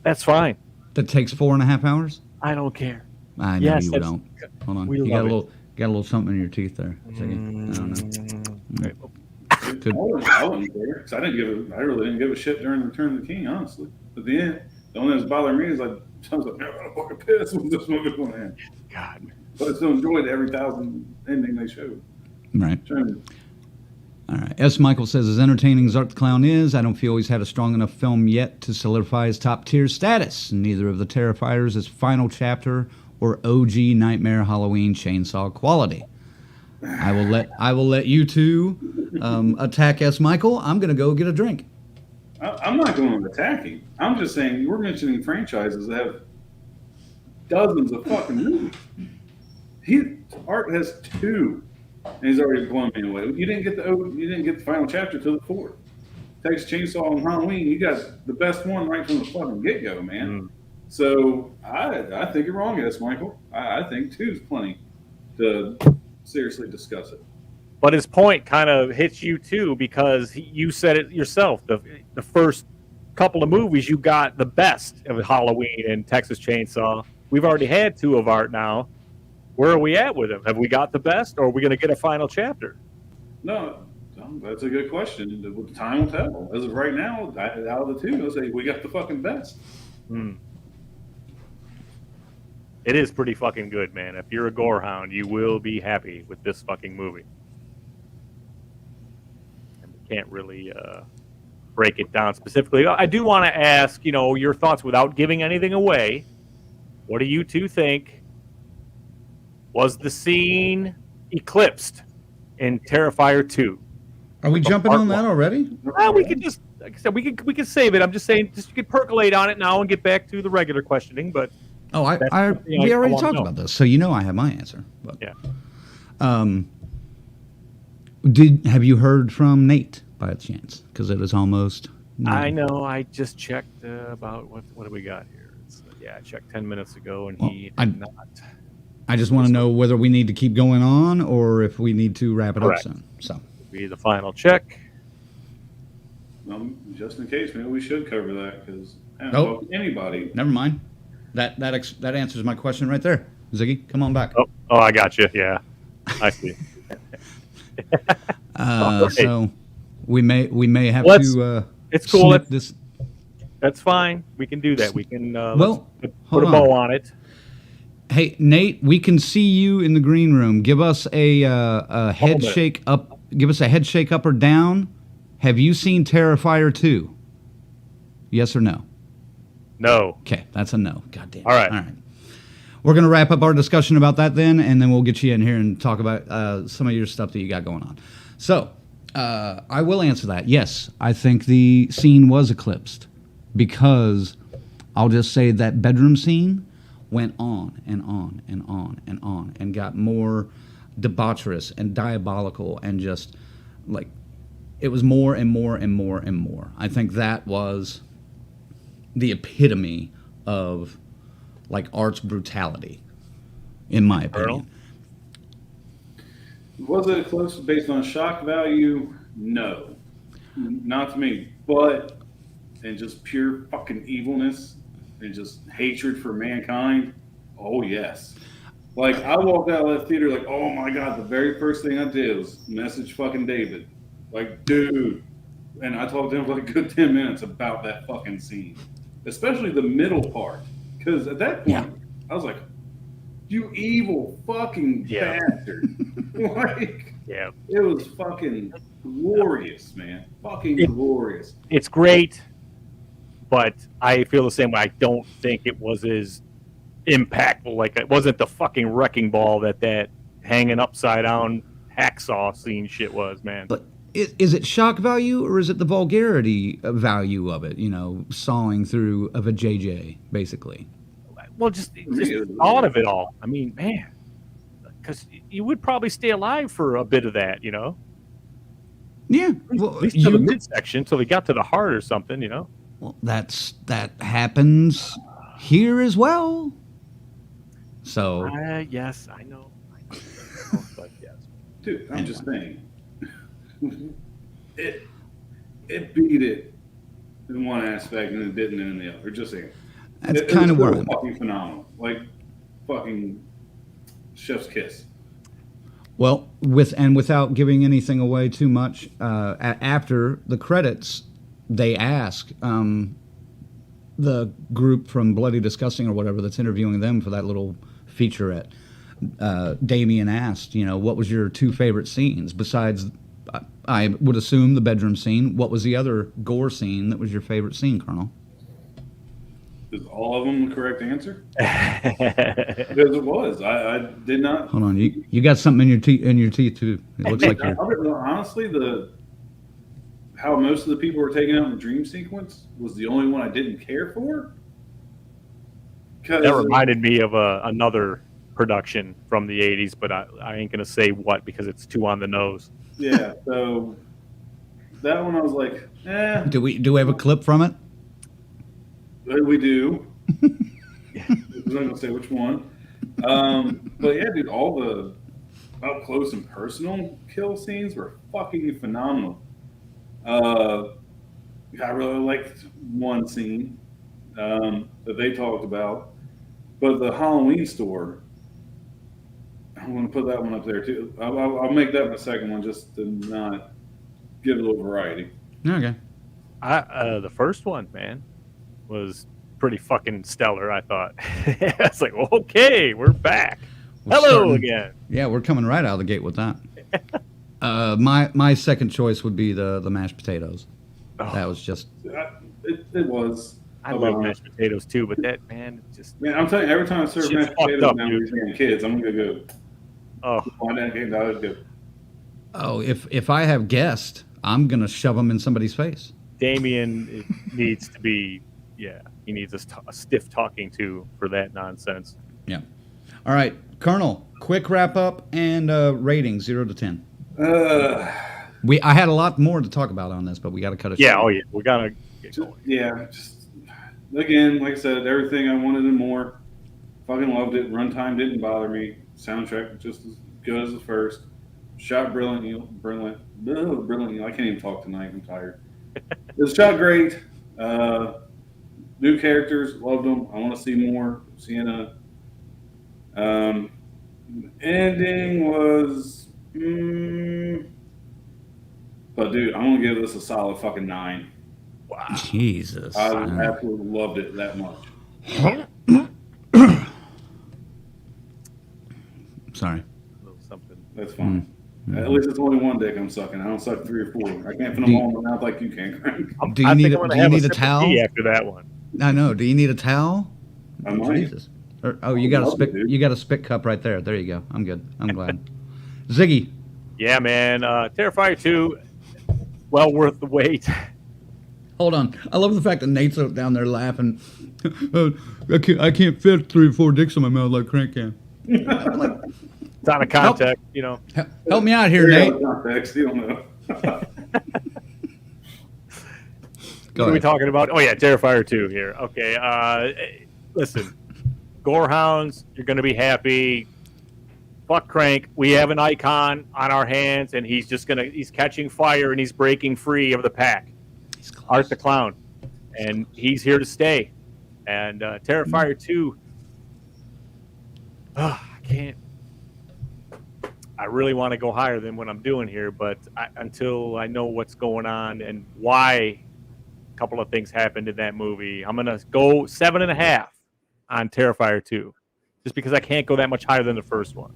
that's fine. that takes 4.5 hours. I don't care. I know Yes, you that's- don't. Hold on, we you got a love little something in your teeth there. Ziggy. I don't know. Good. I wouldn't care, 'cause I really didn't give a shit during Return of the King, honestly. At the end, the only thing that's bothering me is like, I was like, man, I'm fucking pissed with this movie going in. God, man. But I still enjoyed every 1,000 ending they showed. Right. Trying All right. S. Michael says, as entertaining as Art the Clown is, I don't feel he's had a strong enough film yet to solidify his top-tier status. Neither of the Terrifiers is final chapter or OG Nightmare Halloween chainsaw quality. I will let you two attack S. Michael. I'm going to go get a drink. I'm not going attacking. I'm just saying we're mentioning franchises that have dozens of fucking movies. Art has 2, and he's already blown me away. You didn't get the final chapter till the 4th. Texas Chainsaw on Halloween. You got the best one right from the fucking get go, man. So I think you're wrong, S. Michael. I think 2 is plenty to seriously discuss it. But his point kind of hits you too, because you said it yourself. The first couple of movies, you got the best of Halloween and Texas Chainsaw. We've already had 2 of Art now. Where are we at with him? Have we got the best, or are we going to get a final chapter? No, that's a good question. Time will tell. As of right now, out of the 2, I'll say we got the fucking best. It is pretty fucking good, man. If you're a gorehound, you will be happy with this fucking movie. And we can't really break it down specifically. I do want to ask, your thoughts without giving anything away. What do you two think? Was the scene eclipsed in Terrifier 2? Are we jumping on that already? We could just, like I said, we could save it. I'm just saying, you could percolate on it now and get back to the regular questioning. But Oh, we already talked about this, so I have my answer. But, yeah. Have you heard from Nate by chance? Because it is almost. I know. I just checked about what do we got here? I checked 10 minutes ago, and he did not. I just want to know whether we need to keep going on or if we need to wrap it up soon. So be the final check. Just in case, maybe we should cover that because anybody. Never mind. That answers my question right there. Ziggy, come on back. Oh, I got you. Yeah, I see. So we may have to. It's cool. This. That's fine. We can do that. We can put a bow on it. Hey, Nate, we can see you in the green room. Give us a head shake up. Give us a head shake up or down. Have you seen Terrifier 2? Yes or no? No. Okay, that's a no. God damn. All right. We're going to wrap up our discussion about that then, and then we'll get you in here and talk about some of your stuff that you got going on. So, I will answer that. Yes, I think the scene was eclipsed because I'll just say that bedroom scene went on and on and on and on and got more debaucherous and diabolical and just like it was more and more and more and more. I think that was the epitome of like Art's brutality, in my opinion. Was it close based on shock value? No, not to me. But and just pure fucking evilness and just hatred for mankind. Oh yes. Like I walked out of that theater like, oh my god, the very first thing I did was message fucking David. Like, dude. And I talked to him for like a good 10 minutes about that fucking scene. Especially the middle part. Because at that point, I was like, you evil fucking bastard. Like, it was fucking glorious, man. Glorious. It's great, but I feel the same way. I don't think it was as impactful. Like, it wasn't the fucking wrecking ball that hanging upside down hacksaw scene shit was, man. But is it shock value or is it the vulgarity value of it? Sawing through of a JJ, basically. Well, just the thought of it all. I mean, man, because you would probably stay alive for a bit of that, Yeah. Well, at least to the midsection until they got to the heart or something, Well, that happens here as well. So. Yes, I know. But yes. Dude, I'm just saying. It beat it in one aspect and it didn't in the other. Just saying. That's kind of where I'm fucking phenomenal. Like fucking chef's kiss. Well, without giving anything away too much, after the credits, they ask the group from Bloody Disgusting or whatever that's interviewing them for that little featurette. Damien asked, what was your 2 favorite scenes besides, I would assume, the bedroom scene. What was the other gore scene that was your favorite scene, Colonel? Is all of them the correct answer? Because it was. I did not. Hold on, you got something in your teeth too. It looks like you're. Honestly, how most of the people were taken out in the dream sequence was the only one I didn't care for. That reminded me of another production from the 80s, but I ain't gonna say what because it's too on the nose. Yeah, so that one I was like, eh. Do we have a clip from it? We do. I'm not gonna say which one. But yeah, dude, all the up close and personal kill scenes were fucking phenomenal. I really liked one scene that they talked about, but the Halloween store. I'm going to put that one up there too. I'll make that my second one just to not give a little variety. Okay. The first one, man, was pretty fucking stellar, I thought. It's like, okay, we're back. Hello again. Yeah, we're coming right out of the gate with that. My second choice would be the mashed potatoes. Oh. That was just... It was. I love mashed potatoes too, but that, man, just... Man, I'm telling you, every time I serve mashed potatoes now with these kids, I'm going to go... Oh. Oh, if I have guests, I'm going to shove them in somebody's face. Damien needs to be... Yeah, he needs a stiff talking to for that nonsense. Yeah. All right, Colonel, quick wrap up and rating 0 to 10. I had a lot more to talk about on this, but we got to cut it short. Oh yeah, we got to get going. Just again, like I said, everything I wanted and more. Fucking loved it. Runtime didn't bother me. Soundtrack just as good as the first. Shot brilliantly. I can't even talk tonight. I'm tired. It was shot great. New characters, loved them. I want to see more. Sienna. Ending was, but dude, I'm gonna give this a solid fucking 9. Wow, Jesus! I absolutely loved it that much. Sorry. Something. That's fine. At least it's only one dick I'm sucking. I don't suck 3 or 4. I can't put them all in my mouth like you can. Do you need a towel after that one? I know. Do you need a towel? I might. Jesus. You got a spit. You got a spit cup right there. There you go. I'm good. I'm glad. Ziggy. Yeah, man. Terrifier 2, well worth the wait. Hold on. I love the fact that Nate's down there laughing. I can't fit 3 or 4 dicks in my mouth like Crank can. Like, it's out of context, Help me out here, Nate. Context, you don't know. What are we talking about? Oh yeah, Terrifier 2 here. Okay. Listen. Gorehounds, you're going to be happy. Fuck Crank. We have an icon on our hands, and he's catching fire, and he's breaking free of the pack. Art the Clown. And he's here to stay. And Terrifier 2, I can't. I really want to go higher than what I'm doing here, but until I know what's going on and why a couple of things happened in that movie, I'm going to go 7.5. on Terrifier 2, just because I can't go that much higher than the first one.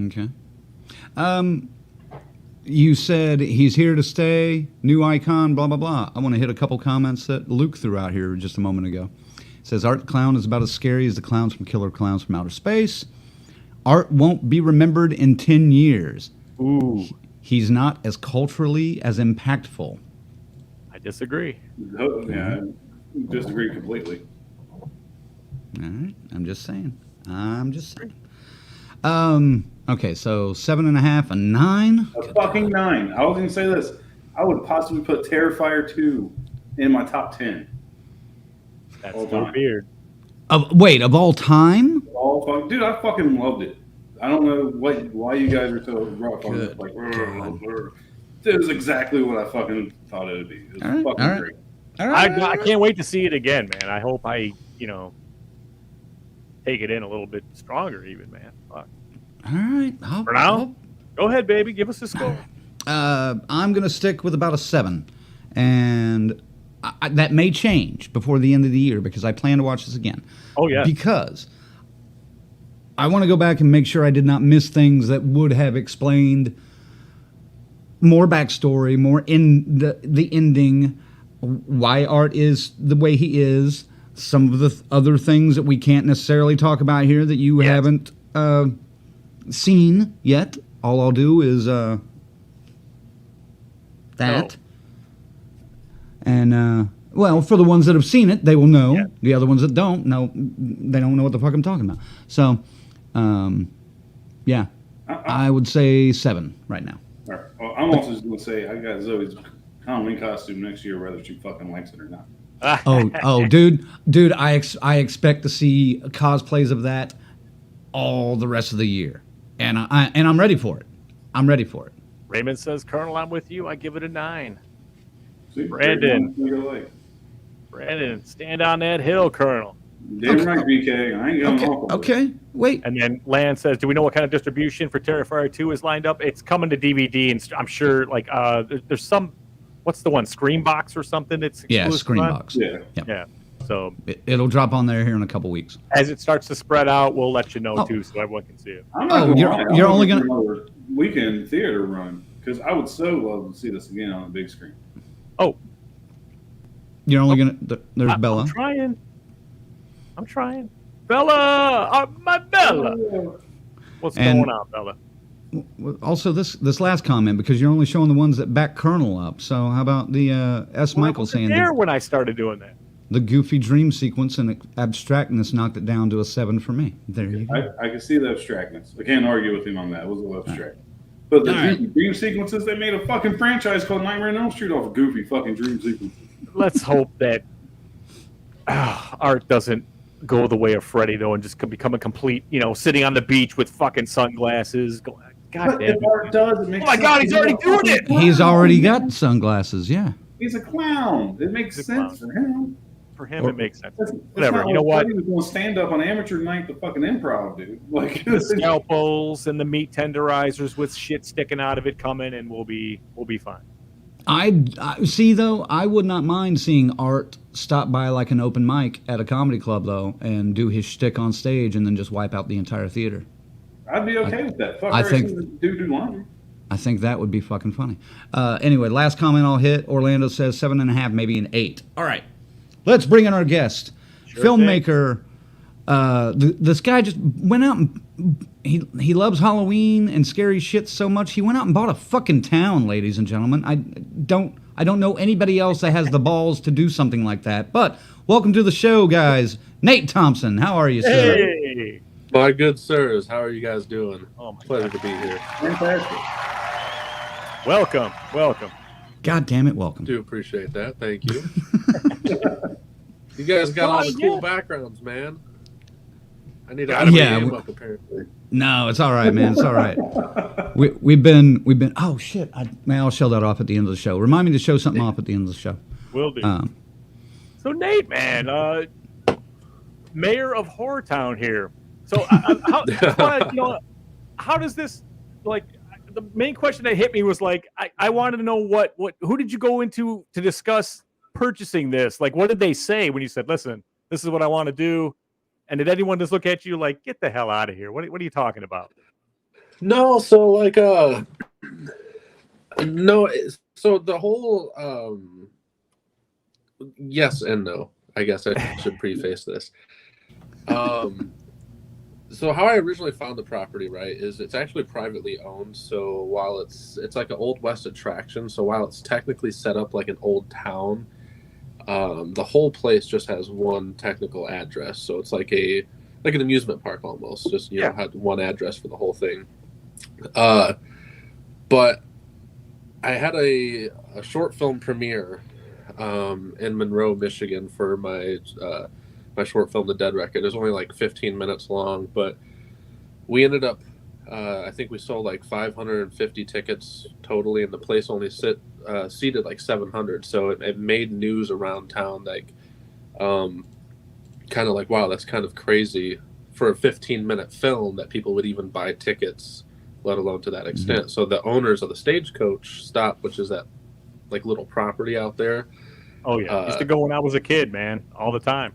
Okay. You said he's here to stay, new icon, blah, blah, blah. I want to hit a couple comments that Luke threw out here just a moment ago. It says, Art the Clown is about as scary as the clowns from Killer Clowns from Outer Space. Art won't be remembered in 10 years. Ooh, He's not as culturally as impactful. I disagree. Yeah, I disagree completely. All right, I'm just saying. Okay, so 7.5, a 9. A fucking 9. I was going to say this. I would possibly put Terrifier 2 in my top 10. That's All so time. weird. Wait, of all time? Dude, I fucking loved it. I don't know why you guys are so rough on it. Good Like, God. it was exactly what I fucking thought it would be. It was All right, fucking all right. great. All right. I can't wait to see it again, man. I hope I, take it in a little bit stronger, even, man. Fuck. All right. For now, go ahead, baby. Give us a score. I'm going to stick with about a 7. And that may change before the end of the year because I plan to watch this again. Oh, yeah. Because I want to go back and make sure I did not miss things that would have explained more backstory, more in the ending, why Art is the way he is, some of the other things that we can't necessarily talk about here that you haven't seen yet. All I'll do is that. No. And, well, for the ones that have seen it, they will know. Yeah. The other ones that don't know, they don't know what the fuck I'm talking about. So, yeah, I would say 7 right now. All right. Well, I'm also just going to say I got Zoe's Halloween costume next year, whether she fucking likes it or not. Dude, I expect to see cosplays of that all the rest of the year, and I'm ready for it. I'm ready for it. Raymond says, Colonel, I'm with you. I give it a 9. See, Brandon. like. Brandon, stand on that hill, Colonel. Damn right, BK. I ain't going off. Okay, wait. And then Lan says, do we know what kind of distribution for Terrifier 2 is lined up? It's coming to DVD, and I'm sure, like, there's some, what's the one, Screenbox or something that's exclusive on? Screenbox. Yeah. Yep. Yeah. So It'll drop on there here in a couple weeks. as it starts to spread out, we'll let you know, too, so everyone can see it. I'm not gonna lie, you're I'm only gonna gonna- do another weekend theater run because I would so love to see this again on the big screen. Oh, You're only gonna. There's Bella. I'm trying. Bella! My Bella! What's And- going on, Bella? Also, this last comment, because you're only showing the ones that back Colonel up. So how about the S. Michael saying there when I started doing that. the goofy dream sequence and abstractness knocked it down to a 7 for me. There you go. I can see the abstractness. I can't argue with him on that. It was a little abstract. But the dream sequences, they made a fucking franchise called Nightmare on Elm Street off of goofy fucking dream sequences. Let's hope that Art doesn't go the way of Freddy, though, and just become a complete, sitting on the beach with fucking sunglasses. God But damn if Art does, it makes Oh my sense. God, he's already doing it! He's already got sunglasses. Yeah. He's a clown. It makes He's a sense clown. for him. For him, it makes sense. That's Whatever. not You know what? He was going to stand up on amateur night to fucking improv, dude. Like The scalpels and the meat tenderizers with shit sticking out of it coming, and we'll be fine. I see though. I would not mind seeing Art stop by like an open mic at a comedy club though, and do his shtick on stage, and then just wipe out the entire theater. I'd be okay with that. Fuck, I I think- think dude do laundry. I think that would be fucking funny. Anyway, last comment I'll hit. Orlando says 7.5, maybe an 8. All right, let's bring in our guest, Sure filmmaker. This guy just went out and he loves Halloween and scary shit so much he went out and bought a fucking town, ladies and gentlemen. I don't know anybody else that has the balls to do something like that. But welcome to the show, guys. Nate Thompson, how are you, sir? Hey! My good sirs, how are you guys doing? Oh my Pleasure God. to be here. Fantastic. Welcome. God damn it, welcome. Do appreciate that. Thank you. You guys got all the cool backgrounds, man. I need to Gotta be Yeah, game we- up apparently. No, it's all right, man. It's all right. We've been. Oh shit! I'll show that off at the end of the show. Remind me to show something off at the end of the show. Will do. So Nate, man, mayor of Horrortown here. So how does this like? The main question that hit me was like, I wanted to know who did you go into to discuss purchasing this? Like, what did they say when you said, listen, this is what I want to do? And did anyone just look at you like, get the hell out of here? What are you talking about? No, so like no, so the whole yes and no. I guess I should preface this. So how I originally found the property, right, is it's actually privately owned. So while it's like an Old West attraction, so while it's technically set up like an old town, the whole place just has one technical address. So it's like an amusement park almost. Just had one address for the whole thing. But I had a short film premiere in Monroe, Michigan for my short film, The Dead Record. It was only like 15 minutes long, but we ended up, I think we sold like 550 tickets totally, and the place only seated like 700. So it made news around town, like kind of like, wow, that's kind of crazy for a 15-minute film that people would even buy tickets, let alone to that extent. Mm-hmm. So the owners of the Stagecoach Stop, which is that like little property out there. Oh yeah, used to go when I was a kid, man, all the time.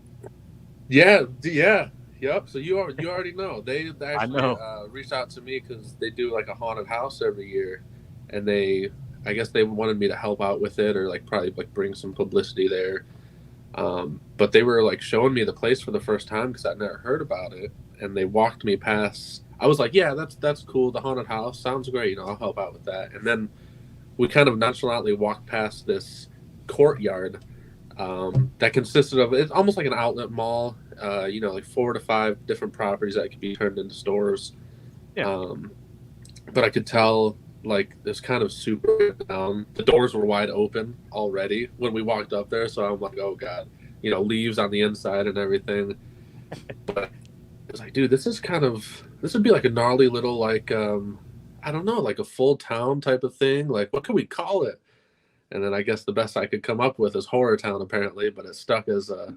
Yeah, yep. So you already know. They actually reached out to me because they do like a haunted house every year, and I guess they wanted me to help out with it, or like probably like bring some publicity there. But they were like showing me the place for the first time because I'd never heard about it, and they walked me past. I was like, yeah, that's cool. The haunted house sounds great. I'll help out with that. And then we kind of nonchalantly walked past this courtyard that consisted of, it's almost like an outlet mall, like 4 to 5 different properties that could be turned into stores. Yeah. But I could tell like this kind of super down. The doors were wide open already when we walked up there. So I'm like, oh God, leaves on the inside and everything. But it was like, dude, this would be like a gnarly little, like, I don't know, like a full town type of thing. Like, what could we call it? And then I guess the best I could come up with is Horror Town, apparently, but it stuck as a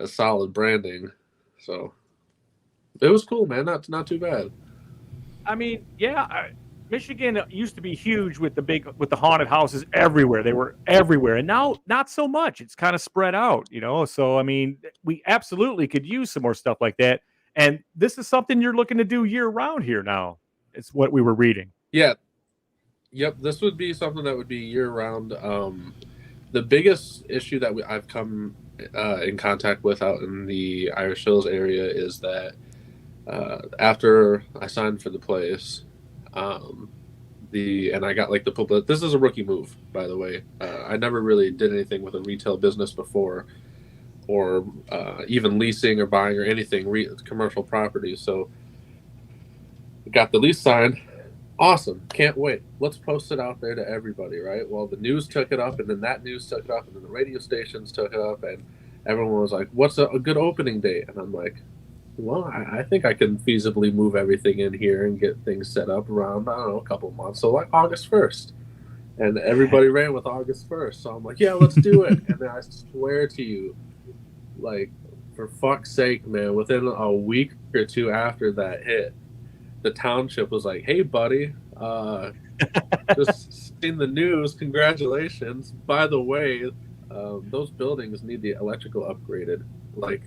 solid branding. So it was cool, man. Not too bad. I mean, yeah, Michigan used to be huge with the haunted houses everywhere. They were everywhere, and now not so much. It's kind of spread out, So I mean, we absolutely could use some more stuff like that. And this is something you're looking to do year round here now. It's what we were reading. Yeah. Yep, this would be something that would be year-round. The biggest issue that I've come in contact with out in the Irish Hills area is that after I signed for the place, and I got like the public. This is a rookie move, by the way. I never really did anything with a retail business before, or even leasing or buying or anything commercial property. So, got the lease signed. Awesome. Can't wait. Let's post it out there to everybody, right? Well, the news took it up, and then that news took it up, and then the radio stations took it up, and everyone was like, what's a good opening date? And I'm like, well, I think I can feasibly move everything in here and get things set up around, I don't know, a couple months. So like August 1st. And everybody ran with August 1st. So I'm like, yeah, let's do it. And then I swear to you, like, for fuck's sake, man, within a week or two after that hit, the township was like, hey, buddy, just seen the news. Congratulations. By the way, those buildings need the electrical upgraded. Like,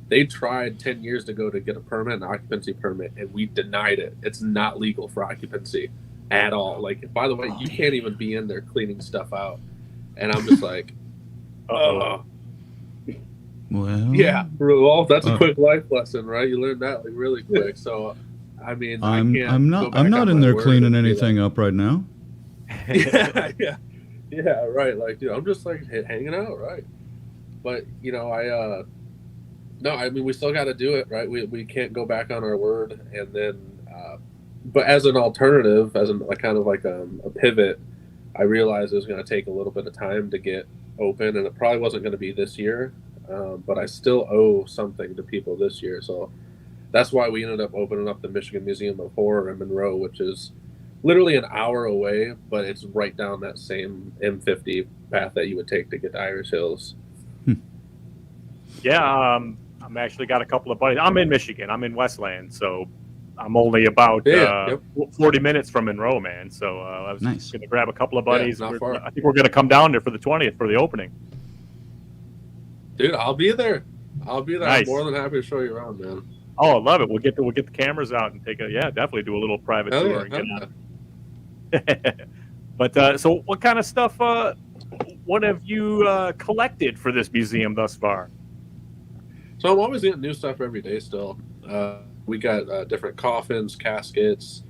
they tried 10 years ago to get a permit, an occupancy permit, and we denied it. It's not legal for occupancy at all. Like, by the way, you can't even be in there cleaning stuff out. And I'm just like, well, yeah, well, that's a quick life lesson, right? You learn that like really quick. So, I mean, I'm not in there cleaning anything up right now. yeah, right. Like, dude, I'm just like hanging out, right? But no, I mean, we still got to do it, right? We can't go back on our word, and then, but as an alternative, as a pivot, I realized it was going to take a little bit of time to get open, and it probably wasn't going to be this year, but I still owe something to people this year, so. That's why we ended up opening up the Michigan Museum of Horror in Monroe, which is literally an hour away, but it's right down that same M50 path that you would take to get to Irish Hills. Yeah, I'm actually got a couple of buddies. I'm in Michigan. I'm in Westland, so I'm only about 40 minutes from Monroe, man. So I was just going to grab a couple of buddies. I think we're going to come down there for the 20th for the opening. Dude, I'll be there. Nice. I'm more than happy to show you around, man. Oh, I love it. We'll get the cameras out and definitely do a little private tour. But so what kind of stuff, what have you collected for this museum thus far? So I'm always getting new stuff every day still. we got different coffins, caskets.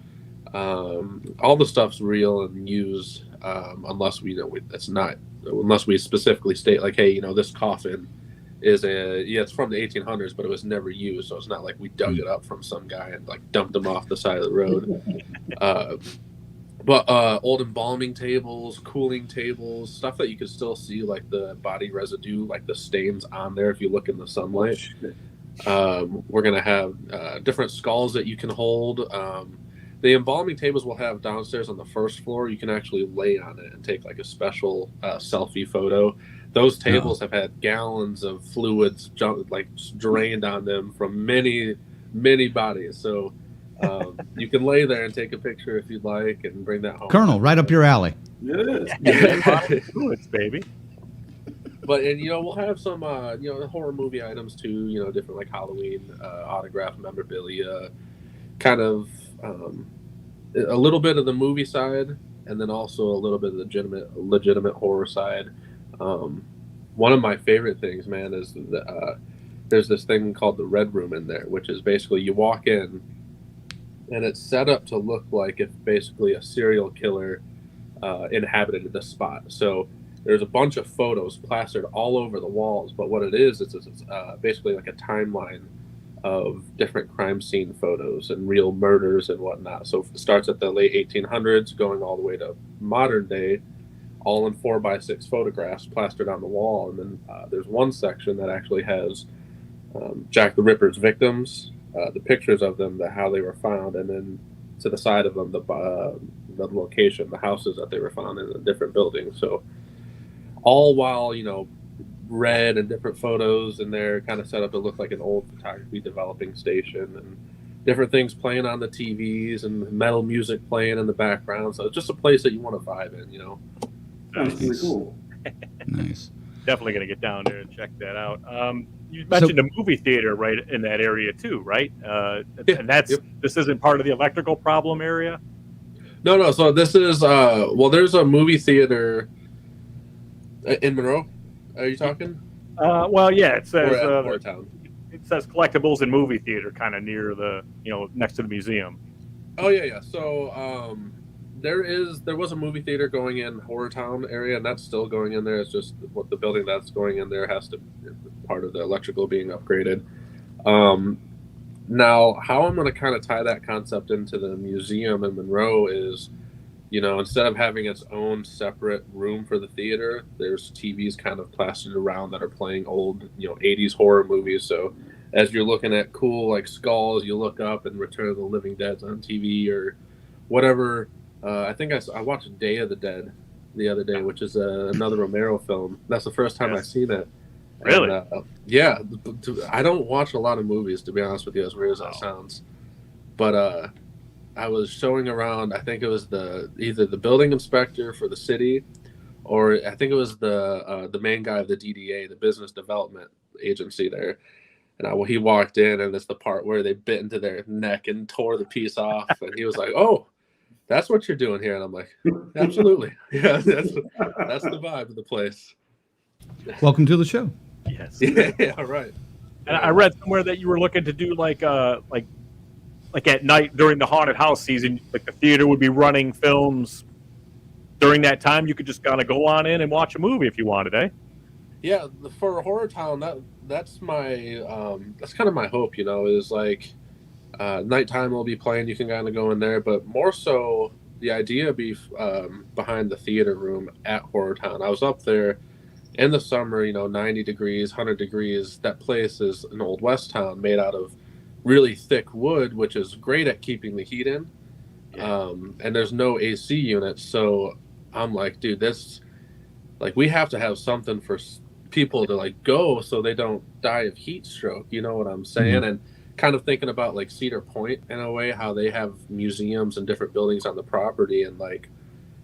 All the stuff's real and used, unless unless we specifically state like, hey, this coffin is it's from the 1800s, but it was never used, so it's not like we dug it up from some guy and like dumped him off the side of the road. But old embalming tables, cooling tables, stuff that you can still see like the body residue, like the stains on there if you look in the sunlight. We're gonna have different skulls that you can hold. The embalming tables we'll have downstairs on the first floor. You can actually lay on it and take like a special selfie photo. Those tables have had gallons of fluids drained on them from many, many bodies. So you can lay there and take a picture if you'd like and bring that home. Colonel, right up your alley. It is. Fluids, baby. But we'll have some horror movie items too. Different like Halloween autograph memorabilia, kind of a little bit of the movie side, and then also a little bit of the legitimate horror side. One of my favorite things, man, is there's this thing called the Red Room in there, which is basically you walk in, and it's set up to look like if basically a serial killer inhabited the spot. So there's a bunch of photos plastered all over the walls, but what it is it's basically like a timeline of different crime scene photos and real murders and whatnot. So it starts at the late 1800s, going all the way to modern day, all in 4x6 photographs plastered on the wall. And then there's one section that actually has Jack the Ripper's victims, the pictures of them, how they were found, and then to the side of them, the location, the houses that they were found in, the different buildings. So all while, red and different photos, and they're kind of set up to look like an old photography developing station, and different things playing on the TVs and metal music playing in the background. So it's just a place that you want to vibe in, Sounds pretty cool. Nice. Definitely going to get down there and check that out. You mentioned a movie theater right in that area too, right? And this isn't part of the electrical problem area? No. So this is, there's a movie theater in Monroe. Are you talking? Yeah, it says Town. It says collectibles and movie theater, kind of near the next to the museum. Oh yeah. So there was a movie theater going in Horror Town area, and that's still going in there. It's just what the building that's going in there has to part of the electrical being upgraded. Now, how I'm going to kind of tie that concept into the museum in Monroe is, instead of having its own separate room for the theater, there's TVs kind of plastered around that are playing old, 80s horror movies. So as you're looking at cool like skulls, you look up and Return of the Living Dead's on TV or whatever. I think I watched Day of the Dead the other day, which is another Romero film. That's the first time I've seen it. Really? And, yeah. I don't watch a lot of movies, to be honest with you, as weird as that sounds. But I was showing around, I think it was either the building inspector for the city, or I think it was the main guy of the DDA, the business development agency there. And he walked in, and it's the part where they bit into their neck and tore the piece off. And he was like, "Oh, that's what you're doing here." And I'm like, "Absolutely, yeah, that's the vibe of the place." Welcome to the show. Yes. Yeah, right. And I read somewhere that you were looking to do like at night during the haunted house season, like the theater would be running films during that time. You could just kind of go on in and watch a movie if you wanted, eh? Yeah, for Horror Town, that's my that's kind of my hope, is like nighttime will be playing. You can kind of go in there, but more so the idea be behind the theater room at Horror Town. I was up there in the summer, 90 degrees, 100 degrees. That place is an old West town made out of really thick wood, which is great at keeping the heat in. Yeah. And there's no AC units, so I'm like, dude, we have to have something for people to go so they don't die of heat stroke. You know what I'm saying? Mm-hmm. And kind of thinking about Cedar Point in a way, how they have museums and different buildings on the property, and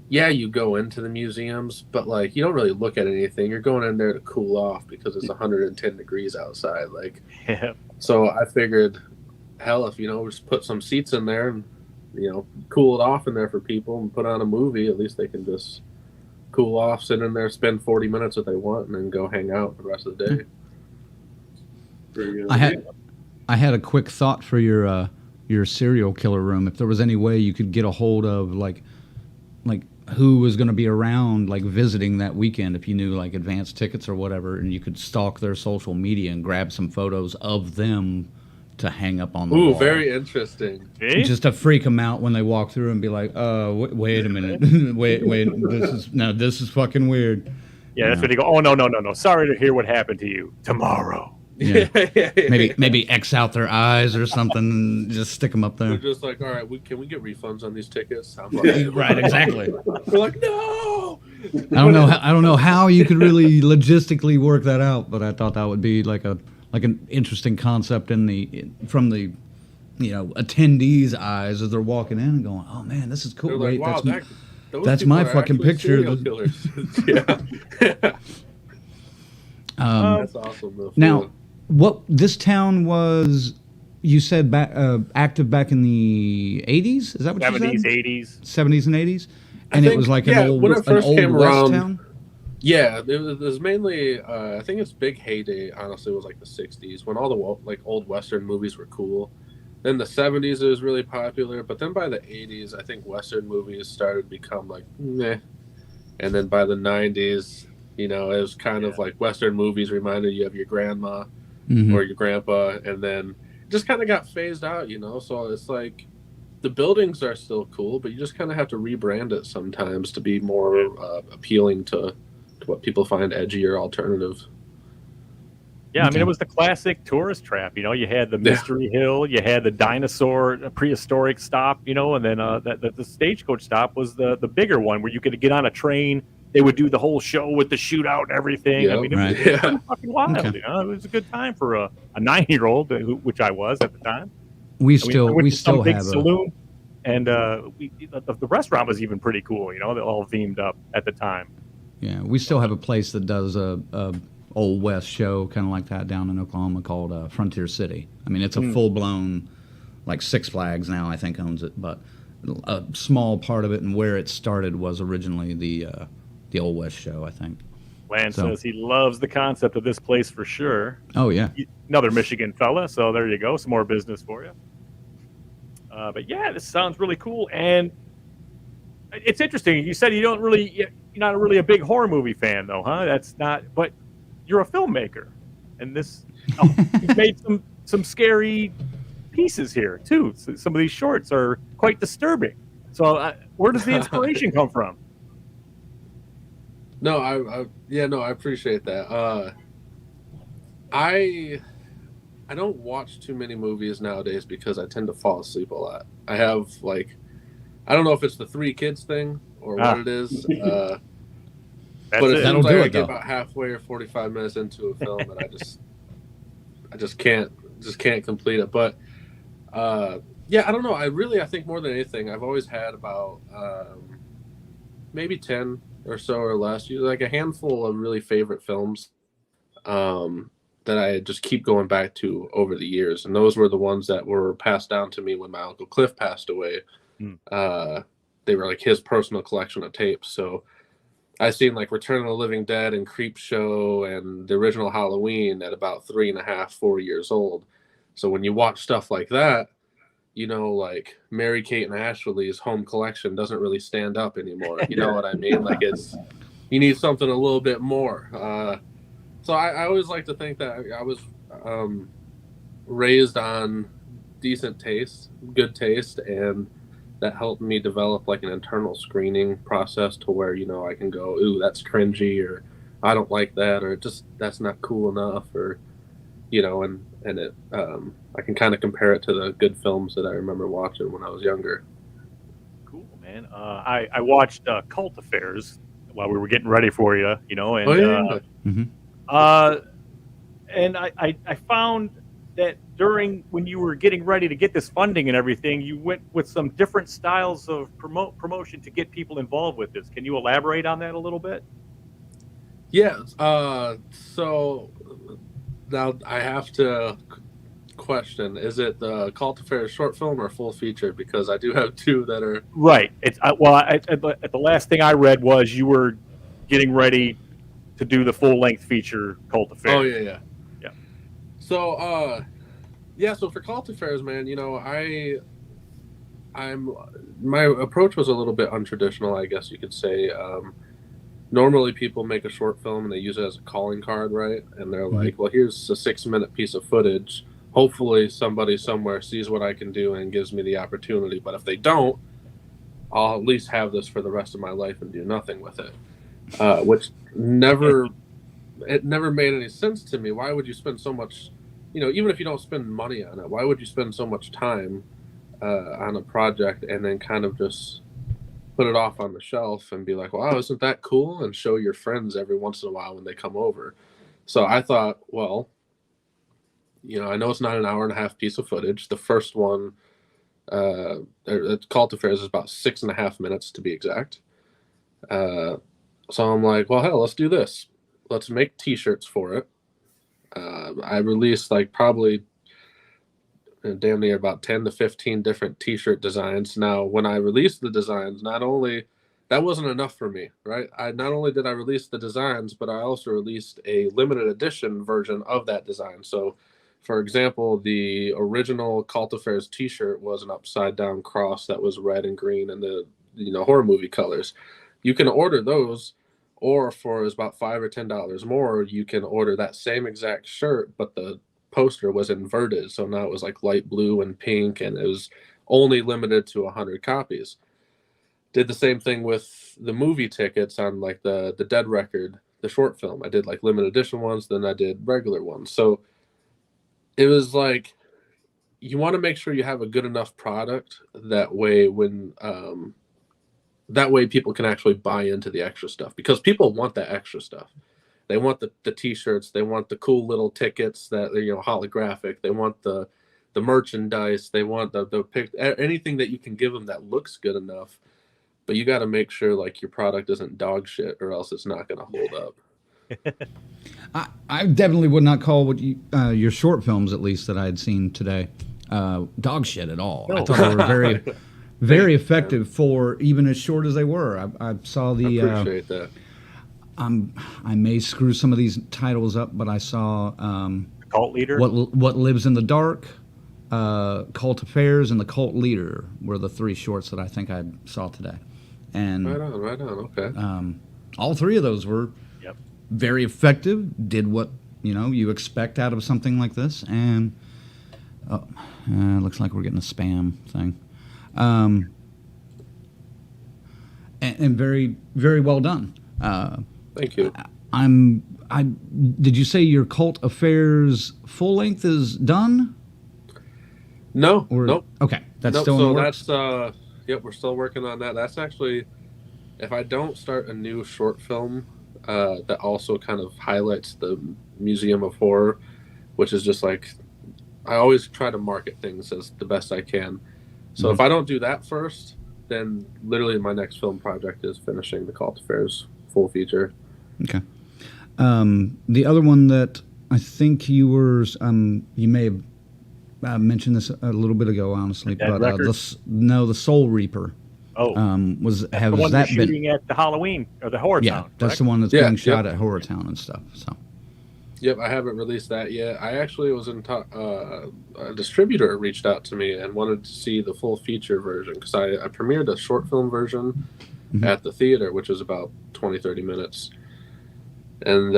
you go into the museums, but you don't really look at anything. You're going in there to cool off because it's 110 degrees outside. Yeah. So I figured, hell, if just put some seats in there and cool it off in there for people and put on a movie, at least they can just cool off, sit in there, spend 40 minutes if they want, and then go hang out the rest of the day. I I had a quick thought for your serial killer room. If there was any way you could get a hold of like who was going to be around like visiting that weekend, if you knew like advance tickets or whatever, and you could stalk their social media and grab some photos of them to hang up on the wall. Ooh, very interesting. Just to freak them out when they walk through and be like, wait a minute, wait, this is fucking weird. Yeah, that's when they go, oh no, sorry to hear what happened to you. Tomorrow. Yeah. Maybe X out their eyes or something and just stick them up there. They're just like, all right, can we get refunds on these tickets? I'm like, right, exactly. We're like, no. I don't know how you could really logistically work that out, but I thought that would be like an interesting concept from the attendees' eyes as they're walking in and going, oh man, this is cool. They're Wait, like, wow, that's my fucking picture. Yeah. That's awesome. Though. Now, what this town was, you said active back in the 80s? Is that what 70s, you said? 80s. 70s and 80s? And it was like an old West town? Yeah, it was mainly, I think its big heyday, honestly, was like the 60s, when all the like old Western movies were cool. Then the 70s, it was really popular. But then by the 80s, I think Western movies started to become like, meh. And then by the 90s, it was kind of like Western movies reminded you of your grandma or your grandpa, and then it just kind of got phased out, So it's like the buildings are still cool, but you just kind of have to rebrand it sometimes to be more appealing to what people find edgy or alternative. Yeah, I mean, it was the classic tourist trap. You had the Mystery Hill, you had the dinosaur prehistoric stop, and then the stagecoach stop was the bigger one where you could get on a train. They would do the whole show with the shootout and everything. Yep, I mean, it was fucking wild. Okay. It was a good time for a 9-year-old, which I was at the time. We still big have saloon, and the restaurant was even pretty cool. They're all themed up at the time. Yeah, we still have a place that does a Old West show kind of like that down in Oklahoma called Frontier City. I mean, it's a full-blown, like Six Flags now I think owns it, but a small part of it and where it started was originally the Old West show, I think. Lance says he loves the concept of this place for sure. Oh, yeah. Another Michigan fella, so there you go. Some more business for you. But yeah, this sounds really cool. And it's interesting. You said you're not really a big horror movie fan, though, huh? That's not, but you're a filmmaker. And you've made some scary pieces here, too. So some of these shorts are quite disturbing. So where does the inspiration come from? No, I appreciate that. I don't watch too many movies nowadays because I tend to fall asleep a lot. I have I don't know if it's the 3 kids thing or what it is. But it seems like I get about halfway or 45 minutes into a film and I just can't complete it. But I don't know. I think more than anything, I've always had about maybe 10 or so or less, like a handful of really favorite films that I just keep going back to over the years. And those were the ones that were passed down to me when my Uncle Cliff passed away. They were like his personal collection of tapes. So I seen like Return of the Living Dead and Creepshow and the original Halloween at about 3.5, 4 years old. So when you watch stuff like that, like Mary Kate and Ashley's home collection doesn't really stand up anymore. You know what I mean? Like you need something a little bit more. So I always like to think that I was raised on decent taste, good taste, and that helped me develop like an internal screening process to where, I can go, ooh, that's cringy, or I don't like that, or just that's not cool enough, or, and it, I can kind of compare it to the good films that I remember watching when I was younger. Cool, man. I watched Cult Affairs while we were getting ready for you, and and I found that when you were getting ready to get this funding and everything, you went with some different styles of promotion to get people involved with this. Can you elaborate on that a little bit? Yeah. So now I have to question: is it the Cult Affairs short film or full feature? Because I do have 2 that are right. It's at the last thing I read was you were getting ready to do the full length feature Cult Affairs. Oh yeah. So Yeah, so for cult affairs, man, my approach was a little bit untraditional, I guess you could say. Normally, people make a short film and they use it as a calling card, right? And they're like, "Well, here's a 6-minute piece of footage. Hopefully, somebody somewhere sees what I can do and gives me the opportunity. But if they don't, I'll at least have this for the rest of my life and do nothing with it." Which never made any sense to me. Why would you spend so much, even if you don't spend money on it, why would you spend so much time on a project and then kind of just put it off on the shelf and be like, wow, isn't that cool? And show your friends every once in a while when they come over. So I thought, well, I know it's not an hour and a half piece of footage. The first one, Cult Affairs, is about 6.5 minutes to be exact. So I'm like, well, hell, let's do this. Let's make t-shirts for it. I released probably damn near about 10 to 15 different t-shirt designs. Now, when I released the designs, that wasn't enough for me, right? Not only did I release the designs, but I also released a limited edition version of that design. So, for example, the original Cult Affairs t-shirt was an upside down cross that was red and green and the horror movie colors. You can order those, or for about $5 or $10 more, you can order that same exact shirt, but the poster was inverted, so now it was light blue and pink, and it was only limited to 100 copies. Did the same thing with the movie tickets on the Dead Record, the short film. I did limited edition ones, then I did regular ones. So it was you want to make sure you have a good enough product that way people can actually buy into the extra stuff, because people want that extra stuff. They want the t-shirts. They want the cool little tickets that holographic. They want the merchandise. They want the anything that you can give them that looks good enough. But you got to make sure your product isn't dog shit, or else it's not going to hold up. I definitely would not call what your short films, at least that I had seen today, dog shit at all. No. I thought they were very, very effective for even as short as they were. I saw the. I appreciate that. I may screw some of these titles up, but I saw Cult Leader. What Lives in the Dark, Cult Affairs, and The Cult Leader were the 3 shorts that I think I saw today. And right on, okay. All 3 of those were very effective. Did what you expect out of something like this, and it looks like we're getting a spam thing. And very, very well done. Thank you. Did you say your Cult Affairs full length is done? No. Nope. Okay, that's still in the works? That's we're still working on that. That's actually, if I don't start a new short film that also kind of highlights the Museum of Horror, which is just I always try to market things as the best I can. So if I don't do that first, then literally my next film project is finishing the Cult Affairs full feature. Okay. The other one that I think you may have mentioned this a little bit ago, honestly, but the Soul Reaper. Oh, has the one that been shooting at the Halloween or the Horror Town? Yeah, that's the one that's being shot at Horror Town and stuff. So. Yep, I haven't released that yet. I actually was in a distributor reached out to me and wanted to see the full feature version, because I premiered a short film version at the theater, which was about 20-30 minutes. And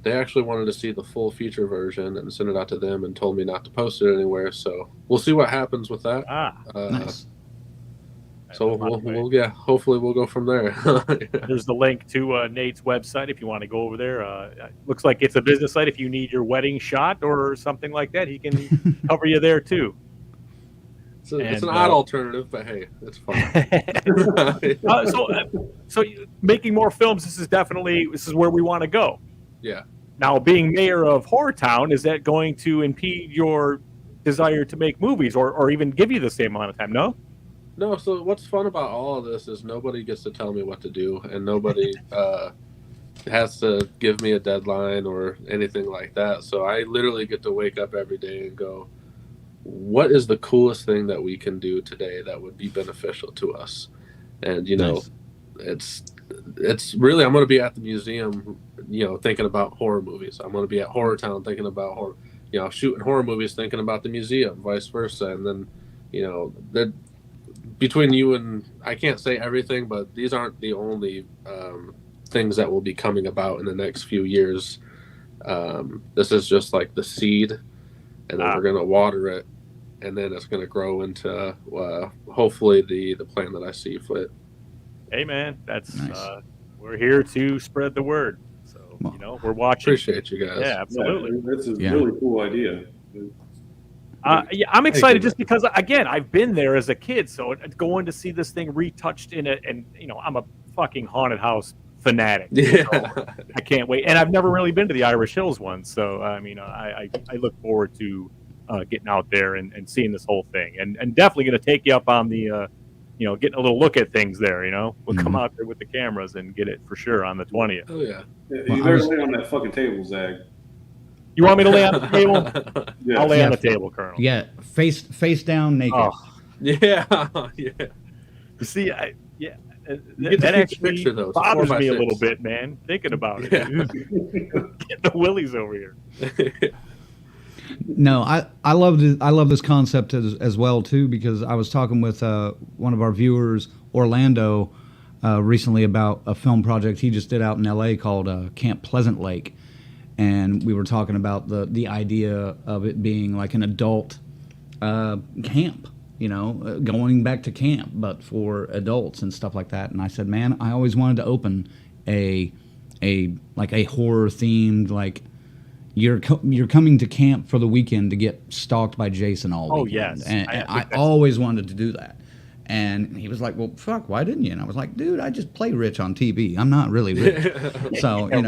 they actually wanted to see the full feature version and send it out to them, and told me not to post it anywhere. So we'll see what happens with that. Nice. So hopefully we'll go from there. There's the link to Nate's website if you want to go over there. Looks like it's a business site. If you need your wedding shot or something like that, he can cover you there too. It's an odd alternative, but hey, it's fun. So making more films, this is where we want to go. Yeah. Now, being mayor of Horror Town, is that going to impede your desire to make movies, or even give you the same amount of time? No. No, so what's fun about all of this is nobody gets to tell me what to do, and nobody has to give me a deadline or anything like that. So I literally get to wake up every day and go, what is the coolest thing that we can do today that would be beneficial to us? And, Nice. it's really, I'm going to be at the museum, thinking about horror movies. I'm going to be at Horror Town thinking about horror. shooting horror movies, thinking about the museum, vice versa. And then, that between you and I can't say everything, but these aren't the only things that will be coming about in the next few years. This is just like the seed, and then we're going to water it, and then it's going to grow into hopefully the plan that I see fit. Hey man, that's nice. We're here to spread the word. So we're watching. Appreciate you guys. Yeah, absolutely. That's a really cool idea. I'm excited just because, again, I've been there as a kid, so going to see this thing retouched in it, and I'm a fucking haunted house fanatic. Yeah, so I can't wait, and I've never really been to the Irish Hills one, so I look forward to getting out there and seeing this whole thing, and definitely going to take you up on the getting a little look at things there. We'll come out there with the cameras and get it for sure on the 20th. Oh yeah. You better lay on that fucking table, Zach. You want me to lay on the table? Yeah. I'll lay on the table, Colonel. Yeah, face down, naked. Oh. Yeah. See, that actually picture, though. bothers me a little bit, man. Thinking about it, get the willies over here. No, I love this concept as well too, because I was talking with one of our viewers, Orlando, recently about a film project he just did out in L.A. called Camp Pleasant Lake. And we were talking about the idea of it being like an adult camp, going back to camp, but for adults and stuff like that. And I said, man, I always wanted to open a horror themed, like you're coming to camp for the weekend to get stalked by Jason all weekend. Yes, and I always wanted to do that. And he was like, well, fuck, why didn't you? And I was like, dude, I just play rich on TV. I'm not really rich. So, I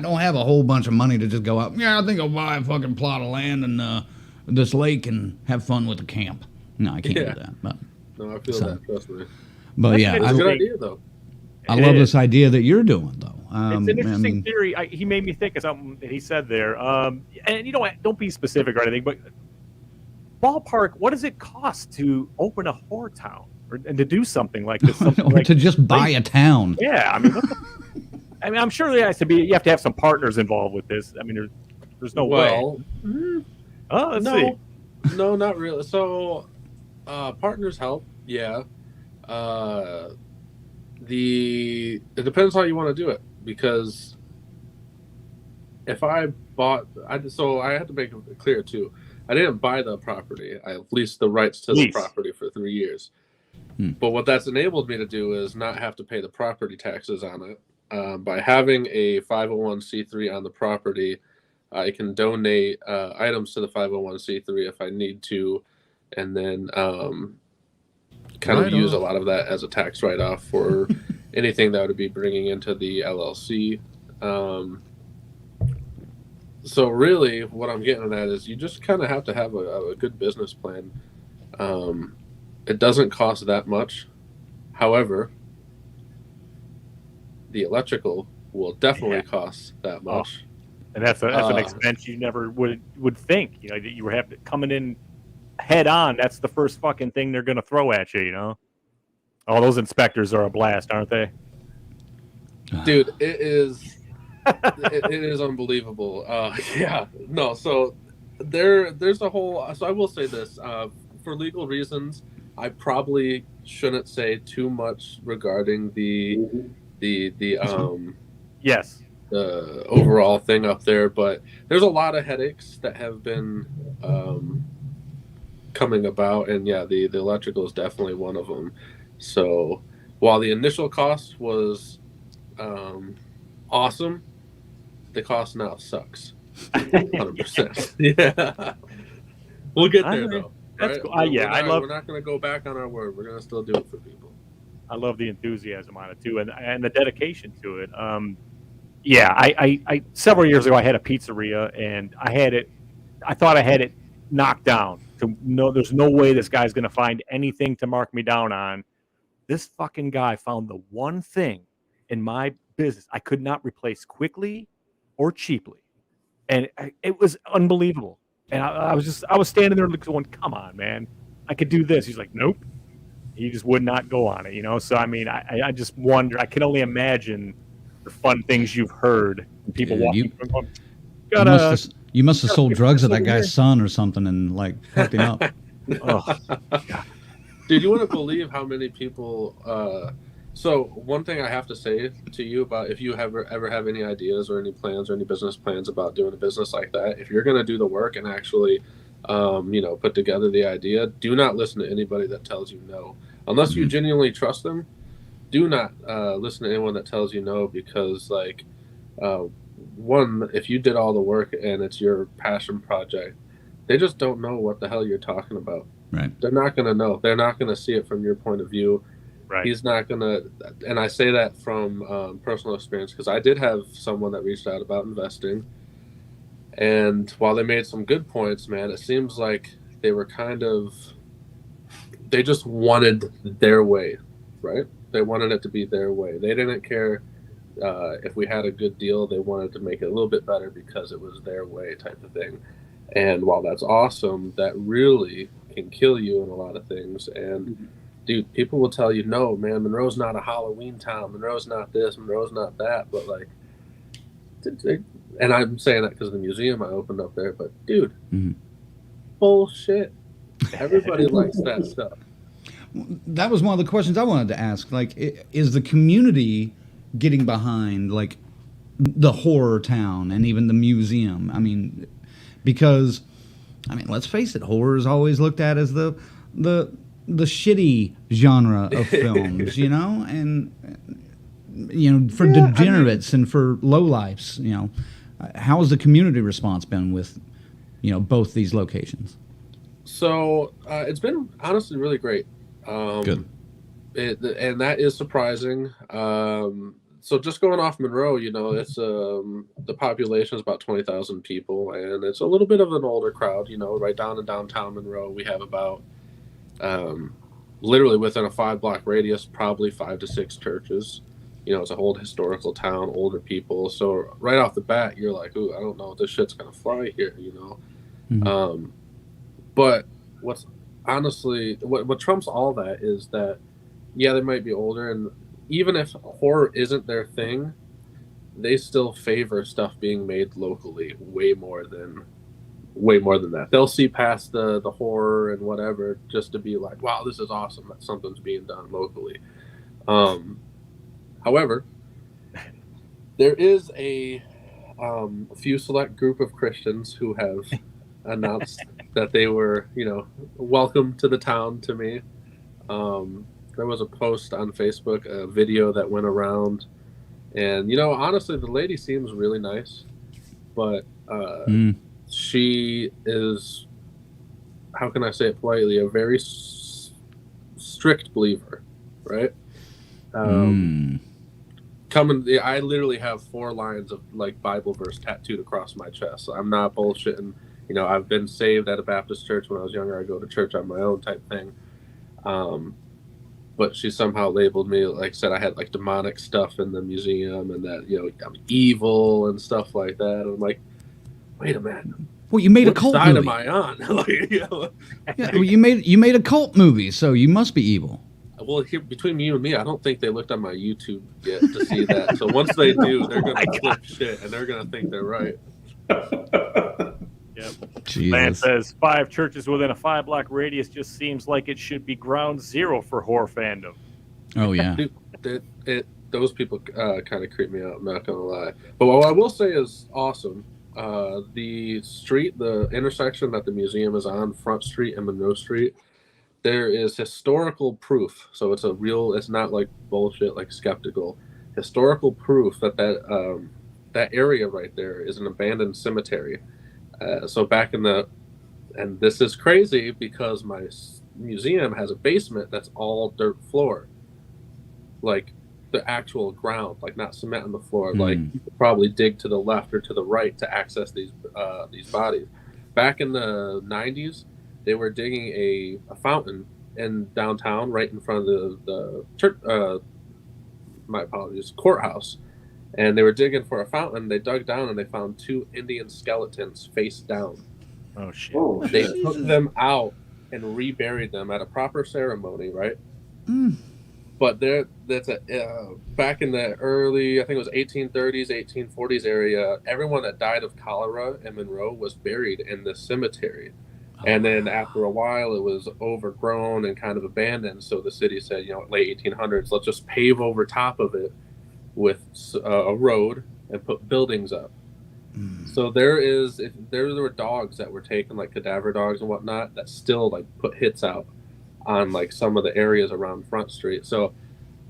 don't have a whole bunch of money to just go out. Yeah, I think I'll buy a fucking plot of land and this lake and have fun with the camp. No, I can't do that. But, no, I feel that, trust me. But yeah, it's a good idea, though. I love this idea that you're doing, though. It's an interesting theory. He made me think of something that he said there. And don't be specific or anything, but ballpark, what does it cost to open a horror town and to do something like this? Or to just buy a town? Yeah, I'm sure there has to be. You have to have some partners involved with this. I mean, there's no way. Let's see. No, not really. So, partners help. Yeah. It depends how you want to do it, because if I bought, so I had to make it clear too. I didn't buy the property. I leased the rights to the property for 3 years. But what that's enabled me to do is not have to pay the property taxes on it. By having a 501c3 on the property, I can donate items to the 501c3 if I need to, and then use a lot of that as a tax write-off for anything that would be bringing into the LLC. So really, what I'm getting at is you just kind of have to have a good business plan. It doesn't cost that much. However, the electrical will definitely cost that much. And that's an expense you never would think. That you would have to coming in head on. That's the first fucking thing they're going to throw at you. All those inspectors are a blast, aren't they? Dude, it is. it is unbelievable. Yeah, no. So there's a whole. So I will say this. For legal reasons, I probably shouldn't say too much regarding the overall thing up there. But there's a lot of headaches that have been coming about, and yeah, the electrical is definitely one of them. So while the initial cost was awesome, the cost now sucks. 100%. Yeah. We'll get there though. That's right? cool. We're not going to go back on our word. We're going to still do it for people. I love the enthusiasm on it too, and the dedication to it. I several years ago I had a pizzeria, and I thought I had it knocked down. There's no way this guy's going to find anything to mark me down on. This fucking guy found the one thing in my business I could not replace quickly or cheaply, and it was unbelievable. And I was standing there going, "Come on, man, I could do this." He's like, "Nope." He just would not go on it, So I mean, I just wonder. I can only imagine the fun things you've heard from people walking. You must have sold drugs to that guy's son or something and like hooked him up. Oh, Dude, you wouldn't believe how many people. So one thing I have to say to you about if you ever have any ideas or any plans or any business plans about doing a business like that, if you're going to do the work and actually, put together the idea, do not listen to anybody that tells you no, unless you genuinely trust them. Do not listen to anyone that tells you no, because like, one, if you did all the work and it's your passion project, they just don't know what the hell you're talking about. Right. They're not going to know. They're not going to see it from your point of view. right. He's not going to, and I say that from personal experience, because I did have someone that reached out about investing. And while they made some good points, man, it seems like they were they just wanted their way, right? They wanted it to be their way. They didn't care if we had a good deal. They wanted to make it a little bit better because it was their way, type of thing. And while that's awesome, that really can kill you in a lot of things. And dude, people will tell you, no, man, Monroe's not a Halloween town. Monroe's not this. Monroe's not that. But like, and I'm saying that because of the museum I opened up there. But dude, bullshit. Everybody likes that stuff. That was one of the questions I wanted to ask. Like, is the community getting behind like the horror town and even the museum? I mean, because let's face it, horror is always looked at as the shitty genre of films, you know, and for degenerates and for lowlifes, how has the community response been with, both these locations? So it's been honestly really great. Good. And that is surprising. So just going off Monroe, it's the population is about 20,000 people, and it's a little bit of an older crowd. Right down in downtown Monroe, we have about literally within a 5-block radius, probably 5 to 6 churches. It's a whole historical town, older people. So right off the bat, you're like, ooh, I don't know if this shit's gonna fly here, But what's honestly what trumps all that is that, yeah, they might be older, and even if horror isn't their thing, they still favor stuff being made locally way more than that. They'll see past the horror and whatever just to be like, wow, this is awesome that something's being done locally. However, there is a few select group of Christians who have announced that they were, welcome to the town to me. There was a post on Facebook, a video that went around, and honestly, the lady seems really nice, but she is, how can I say it politely, a very strict believer, right? I literally have 4 lines of like Bible verse tattooed across my chest. So I'm not bullshitting. I've been saved at a Baptist church when I was younger. I go to church on my own type thing. But she somehow labeled me, like said I had like demonic stuff in the museum and that, I'm evil and stuff like that. And I'm like, wait a minute. Well, you made a cult movie. What side am I on? Well, you made a cult movie, so you must be evil. Well, here, between you and me, I don't think they looked on my YouTube yet to see that. So once they do, they're going to flip shit, and they're going to think they're right. Yep. Jesus. Man says 5 churches within a 5-block radius just seems like it should be ground zero for horror fandom. Oh, yeah. Dude, those people kind of creep me out, I'm not going to lie. But what I will say is awesome. The intersection that the museum is on, Front Street and Monroe Street, there is historical proof. So it's not like bullshit, like skeptical. Historical proof that area right there is an abandoned cemetery. So back and this is crazy because my museum has a basement that's all dirt floor. Like the actual ground, like not cement on the floor. Like you could probably dig to the left or to the right to access these bodies. Back in the 90s, they were digging a fountain in downtown, right in front of the church. My apologies, courthouse. And they were digging for a fountain. They dug down and they found 2 Indian skeletons face down. Oh shit! They took them out and reburied them at a proper ceremony, right? But that's back in the early, I think it was 1830s, 1840s area. Everyone that died of cholera in Monroe was buried in this cemetery. And then after a while, it was overgrown and kind of abandoned. So the city said, late 1800s, let's just pave over top of it with a road and put buildings up. So there were dogs that were taken, like cadaver dogs and whatnot, that still like put hits out on like some of the areas around Front Street. So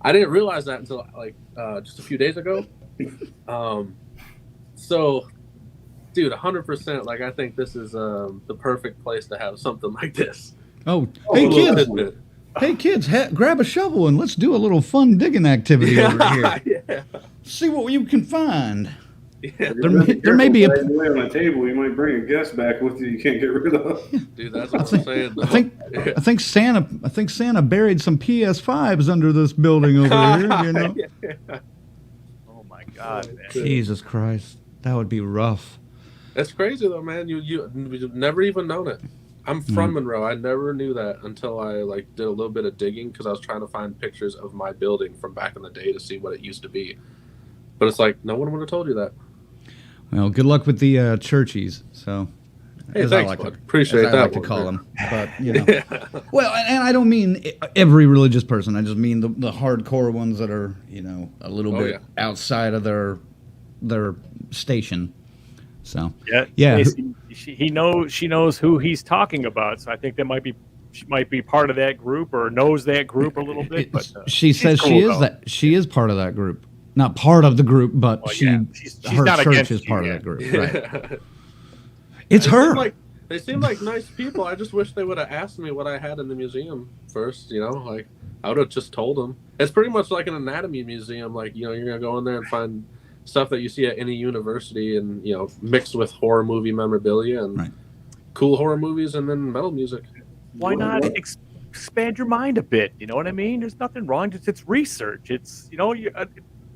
I didn't realize that until like just a few days ago. So, dude, 100%. Like, I think this is the perfect place to have something like this. Oh, hey kids! Hey kids, grab a shovel and let's do a little fun digging activity over here. Yeah. See what you can find. Yeah. There may be a on the table. You might bring a guest back with you. You can't get rid of. Dude, that's what I'm saying. I think Santa buried some PS5s under this building over here. Yeah. Oh my God, man. Jesus Christ, that would be rough. It's crazy though, man. You've never even known it. I'm from Monroe. I never knew that until I like did a little bit of digging because I was trying to find pictures of my building from back in the day to see what it used to be. But it's like no one would have told you that. Well, good luck with the churchies. So, hey, thanks, bud. Appreciate that. I like to call them, but Well, and I don't mean every religious person. I just mean the hardcore ones that are a little bit outside of their station. So yeah. She knows who he's talking about. So I think she might be part of that group or knows that group a little bit. But she says she is part of that group. Not part of the group, but she's her not church is part of that group. Right? It's her. They seem like nice people. I just wish they would have asked me what I had in the museum first. Like I would have just told them. It's pretty much like an anatomy museum. Like you're gonna go in there and find stuff that you see at any university, and mixed with horror movie memorabilia and cool horror movies, and then metal music. Why not expand your mind a bit? You know what I mean? There's nothing wrong. It's research. It's you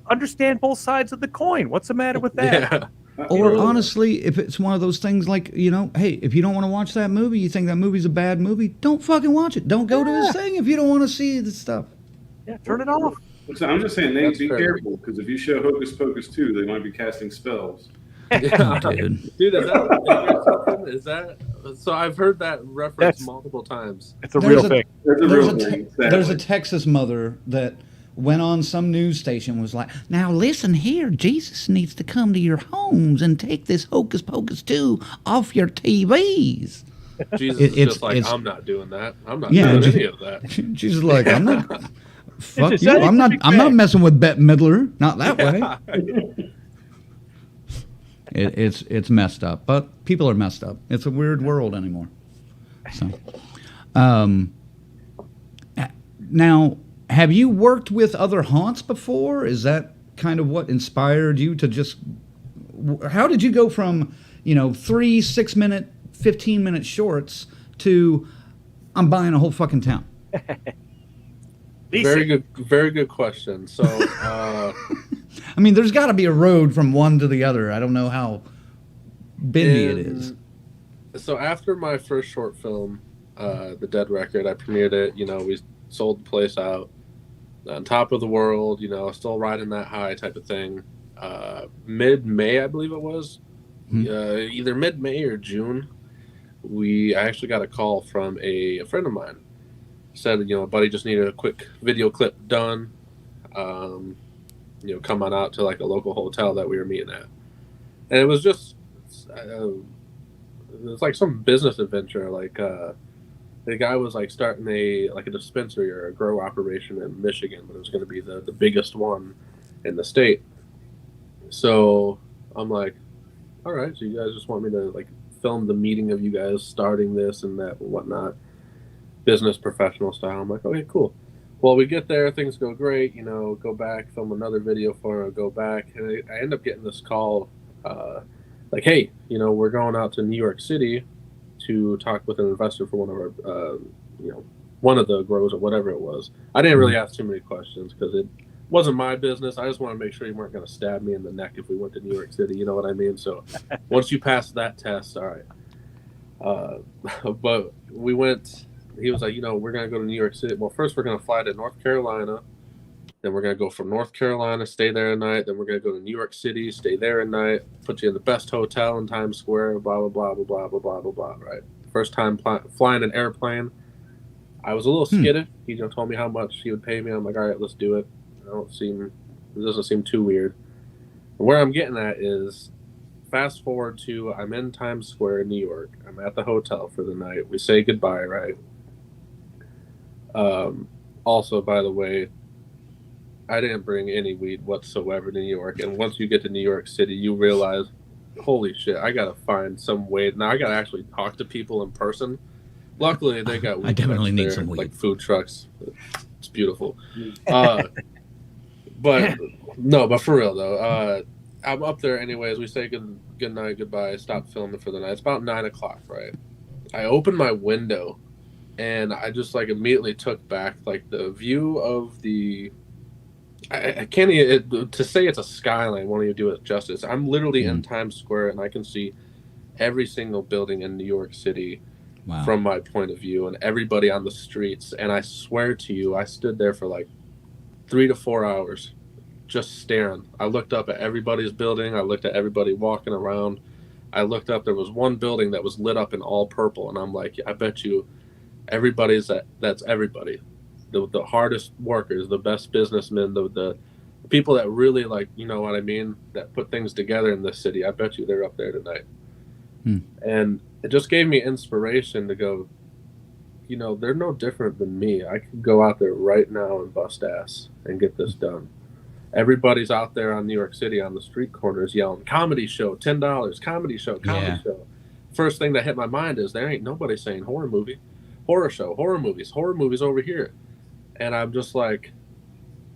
understand both sides of the coin. What's the matter with that? Yeah. Or honestly, if it's one of those things like, hey, if you don't want to watch that movie, you think that movie's a bad movie, don't fucking watch it. Don't go to his thing if you don't want to see the stuff. Yeah, turn it off. So I'm just saying, Nate, be careful, because if you show Hocus Pocus 2, they might be casting spells. Yeah, dude. Dude, is that so? I've heard that reference multiple times. It's a real thing. There's a Texas mother that went on some news station, was like, now listen here, Jesus needs to come to your homes and take this Hocus Pocus 2 off your TVs. Jesus is just like, I'm not doing that. I'm not doing any of that. Jesus is like, I'm not. Fuck you. I'm not messing with Bette Midler. Not that way. It's messed up, but people are messed up. It's a weird world anymore. So, now, have you worked with other haunts before? Is that kind of what inspired you to just? How did you go from 3 6-minute, 15-minute shorts to I'm buying a whole fucking town? Very good question. So, I mean, there's got to be a road from one to the other. I don't know how bendy it is. So after my first short film, The Dead Record, I premiered it. We sold the place out on top of the world. Still riding that high type of thing. Mid-May, I believe it was, either mid-May or June. I actually got a call from a friend of mine. Said, buddy just needed a quick video clip done. Come on out to like a local hotel that we were meeting at. And it was just, it was like some business adventure. Like, the guy was like starting a dispensary or a grow operation in Michigan, but it was going to be the biggest one in the state. So I'm like, all right, so you guys just want me to like film the meeting of you guys starting this and that and whatnot. Business professional style. I'm like, okay, cool. Well, we get there, things go great, go back, film another video for her, go back. And I end up getting this call, like, hey, we're going out to New York City to talk with an investor for one of our, one of the grows or whatever it was. I didn't really ask too many questions because it wasn't my business. I just wanted to make sure you weren't going to stab me in the neck if we went to New York City, you know what I mean? So once you pass that test, all right. But we went... He was like, we're going to go to New York City. Well, first we're going to fly to North Carolina, Then we're going to go from North Carolina, stay there a night. Then we're going to go to New York City, stay there a night, put you in the best hotel in Times Square, blah, blah, blah, blah, blah, blah, blah, blah, blah, right? First time flying an airplane. I was a little skittish. He told me how much he would pay me. I'm like, all right, let's do it. It doesn't seem too weird. Where I'm getting at is, fast forward to, I'm in Times Square in New York. I'm at the hotel for the night. We say goodbye, right? Also, by the way, I didn't bring any weed whatsoever to New York. And once you get to New York City, you realize, holy shit, I got to find some way. Now I got to actually talk to people in person. Luckily, they got weed. I definitely need there, some weed. like food trucks. It's beautiful. But no, but for real though, I'm up there anyways. We say good night, goodbye. Stop filming for the night. It's about 9 o'clock, right? I opened my window, and I just like immediately took back like the view of the. I can't even to say it's a skyline. Won't even do it justice. I'm literally in Times Square, and I can see every single building in New York City from my point of view, and everybody on the streets. And I swear to you, I stood there for like 3 to 4 hours just staring. I looked up at everybody's building. I looked at everybody walking around. I looked up. There was one building that was lit up in all purple, and I'm like, I bet you that's everybody. The hardest workers, the best businessmen, the people that really, like, you know what I mean, that put things together in this city. I bet you they're up there tonight. And it just gave me inspiration to go, you know, they're no different than me. I could go out there right now and bust ass and get this done. Everybody's out there on New York City on the street corners yelling, comedy show, $10, comedy show, comedy show. First thing that hit my mind is there ain't nobody saying horror movie, horror show, horror movies over here. And I'm just like,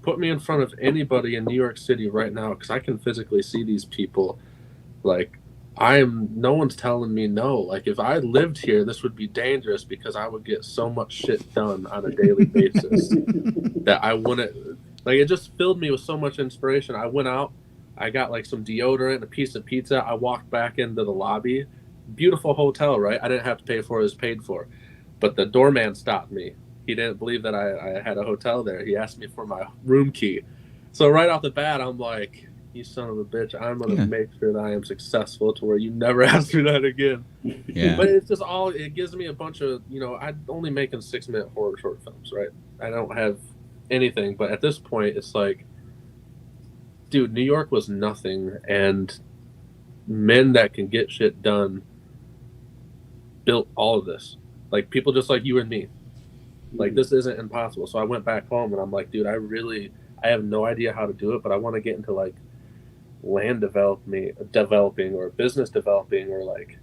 put me in front of anybody in New York City right now, because I can physically see these people. Like, no one's telling me no. Like, if I lived here, this would be dangerous because I would get so much shit done on a daily basis that I wouldn't. Like, it just filled me with so much inspiration. I went out, I got like some deodorant and a piece of pizza. I walked back into the lobby. Beautiful hotel, right? I didn't have to pay for it, it was paid for. But the doorman stopped me. He didn't believe that I had a hotel there. He asked me for my room key. So right off the bat, I'm like, you son of a bitch, I'm going to make sure that I am successful to where you never ask me that again. Yeah. But it's just it gives me a bunch of, you know, I'm only making 6-minute horror short films, right? I don't have anything. But at this point, it's like, dude, New York was nothing. And men that can get shit done built all of this. Like, people just like you and me. Like, this isn't impossible. So I went back home and I'm like, dude, I have no idea how to do it, but I want to get into like land developing or business developing, or like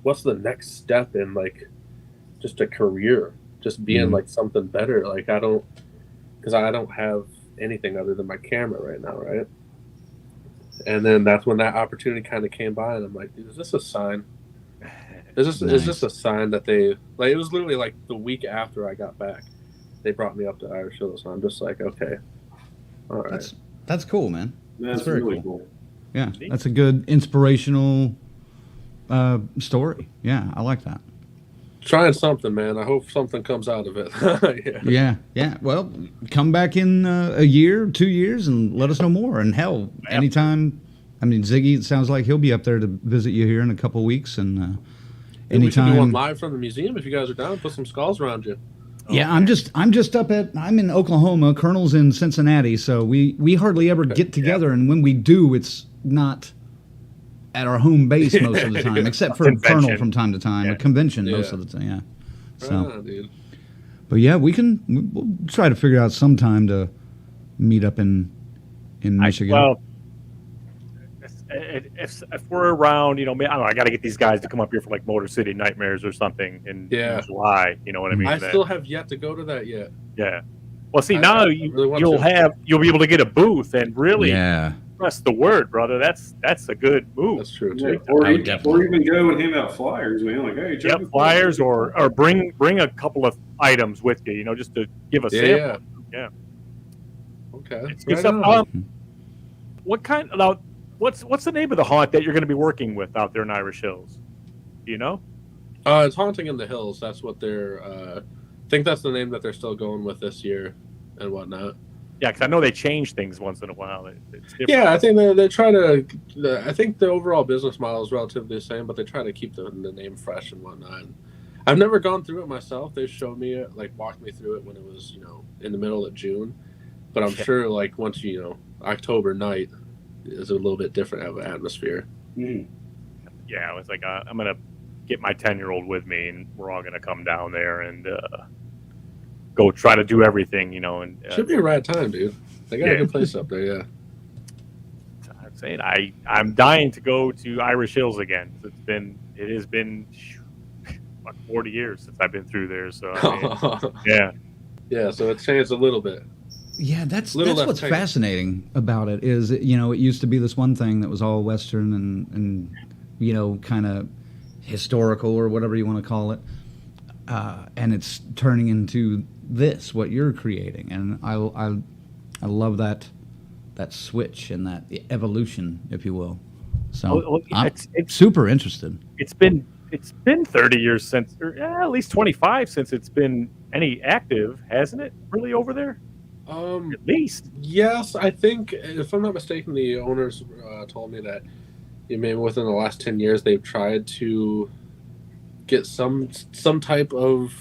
what's the next step in like just a career, just being like something better. Like, because I don't have anything other than my camera right now, right? And then that's when that opportunity kind of came by, and I'm like, dude, is this a sign? Is this a sign that they, like, it was literally like the week after I got back, they brought me up to Irish Hills, and I'm just like, okay, all right. That's cool, man. That's very really cool. Yeah, that's a good inspirational story. Yeah, I like that. Trying something, man. I hope something comes out of it. Yeah. Well, come back in a year, 2 years, and let us know more. And hell, anytime. I mean, Ziggy, it sounds like he'll be up there to visit you here in a couple of weeks, and anytime. We should do one live from the museum if you guys are down. Put some skulls around you. Yeah, I'm in Oklahoma. Colonel's in Cincinnati, so we hardly ever get together, and when we do, it's not at our home base most of the time, except for Colonel from time to time, a convention most of the time. Yeah. So, dude. But yeah, we'll try to figure out some time to meet up in Michigan. Well, if we're around, you know, I don't know, I got to get these guys to come up here for like Motor City Nightmares or something in July. You know what I mean? I still have yet to go to that yet. Yeah. Well, see, now you'll be able to get a booth and really press the word, brother. That's a good move. That's true too. Or even go and hand out flyers, man. Like, hey, check flyers, or bring a couple of items with you, you know, just to give a sample. Yeah. Okay. What kind of what's the name of the haunt that you're going to be working with out there in Irish Hills? Do you know? It's Haunting in the Hills. That's what they're. I think that's the name that they're still going with this year and whatnot. Yeah, because I know they change things once in a while. It's different. Yeah, I think they try to. I think the overall business model is relatively the same, but they try to keep the name fresh and whatnot. I've never gone through it myself. They showed me it, like walked me through it when it was, in the middle of June. But I'm sure, like once October night is a little bit different of an atmosphere. Mm. Yeah, I was like, I'm gonna get my 10-year-old with me, and we're all gonna come down there and go try to do everything, and Should be a rad time, dude. They got a good place up there, yeah. I'm saying I'm dying to go to Irish Hills again. It has been like 40 years since I've been through there. So yeah. So it's changed a little bit. Yeah, that's what's fascinating about it is, it used to be this one thing that was all Western and kind of historical or whatever you want to call it. And it's turning into this, what you're creating. And I love that switch and that evolution, if you will. So it's super interested. It's been 30 years since, or at least 25 since it's been any active, hasn't it? Really over there? At least. Yes, I think, if I'm not mistaken, the owners told me that maybe within the last 10 years they've tried to get some type of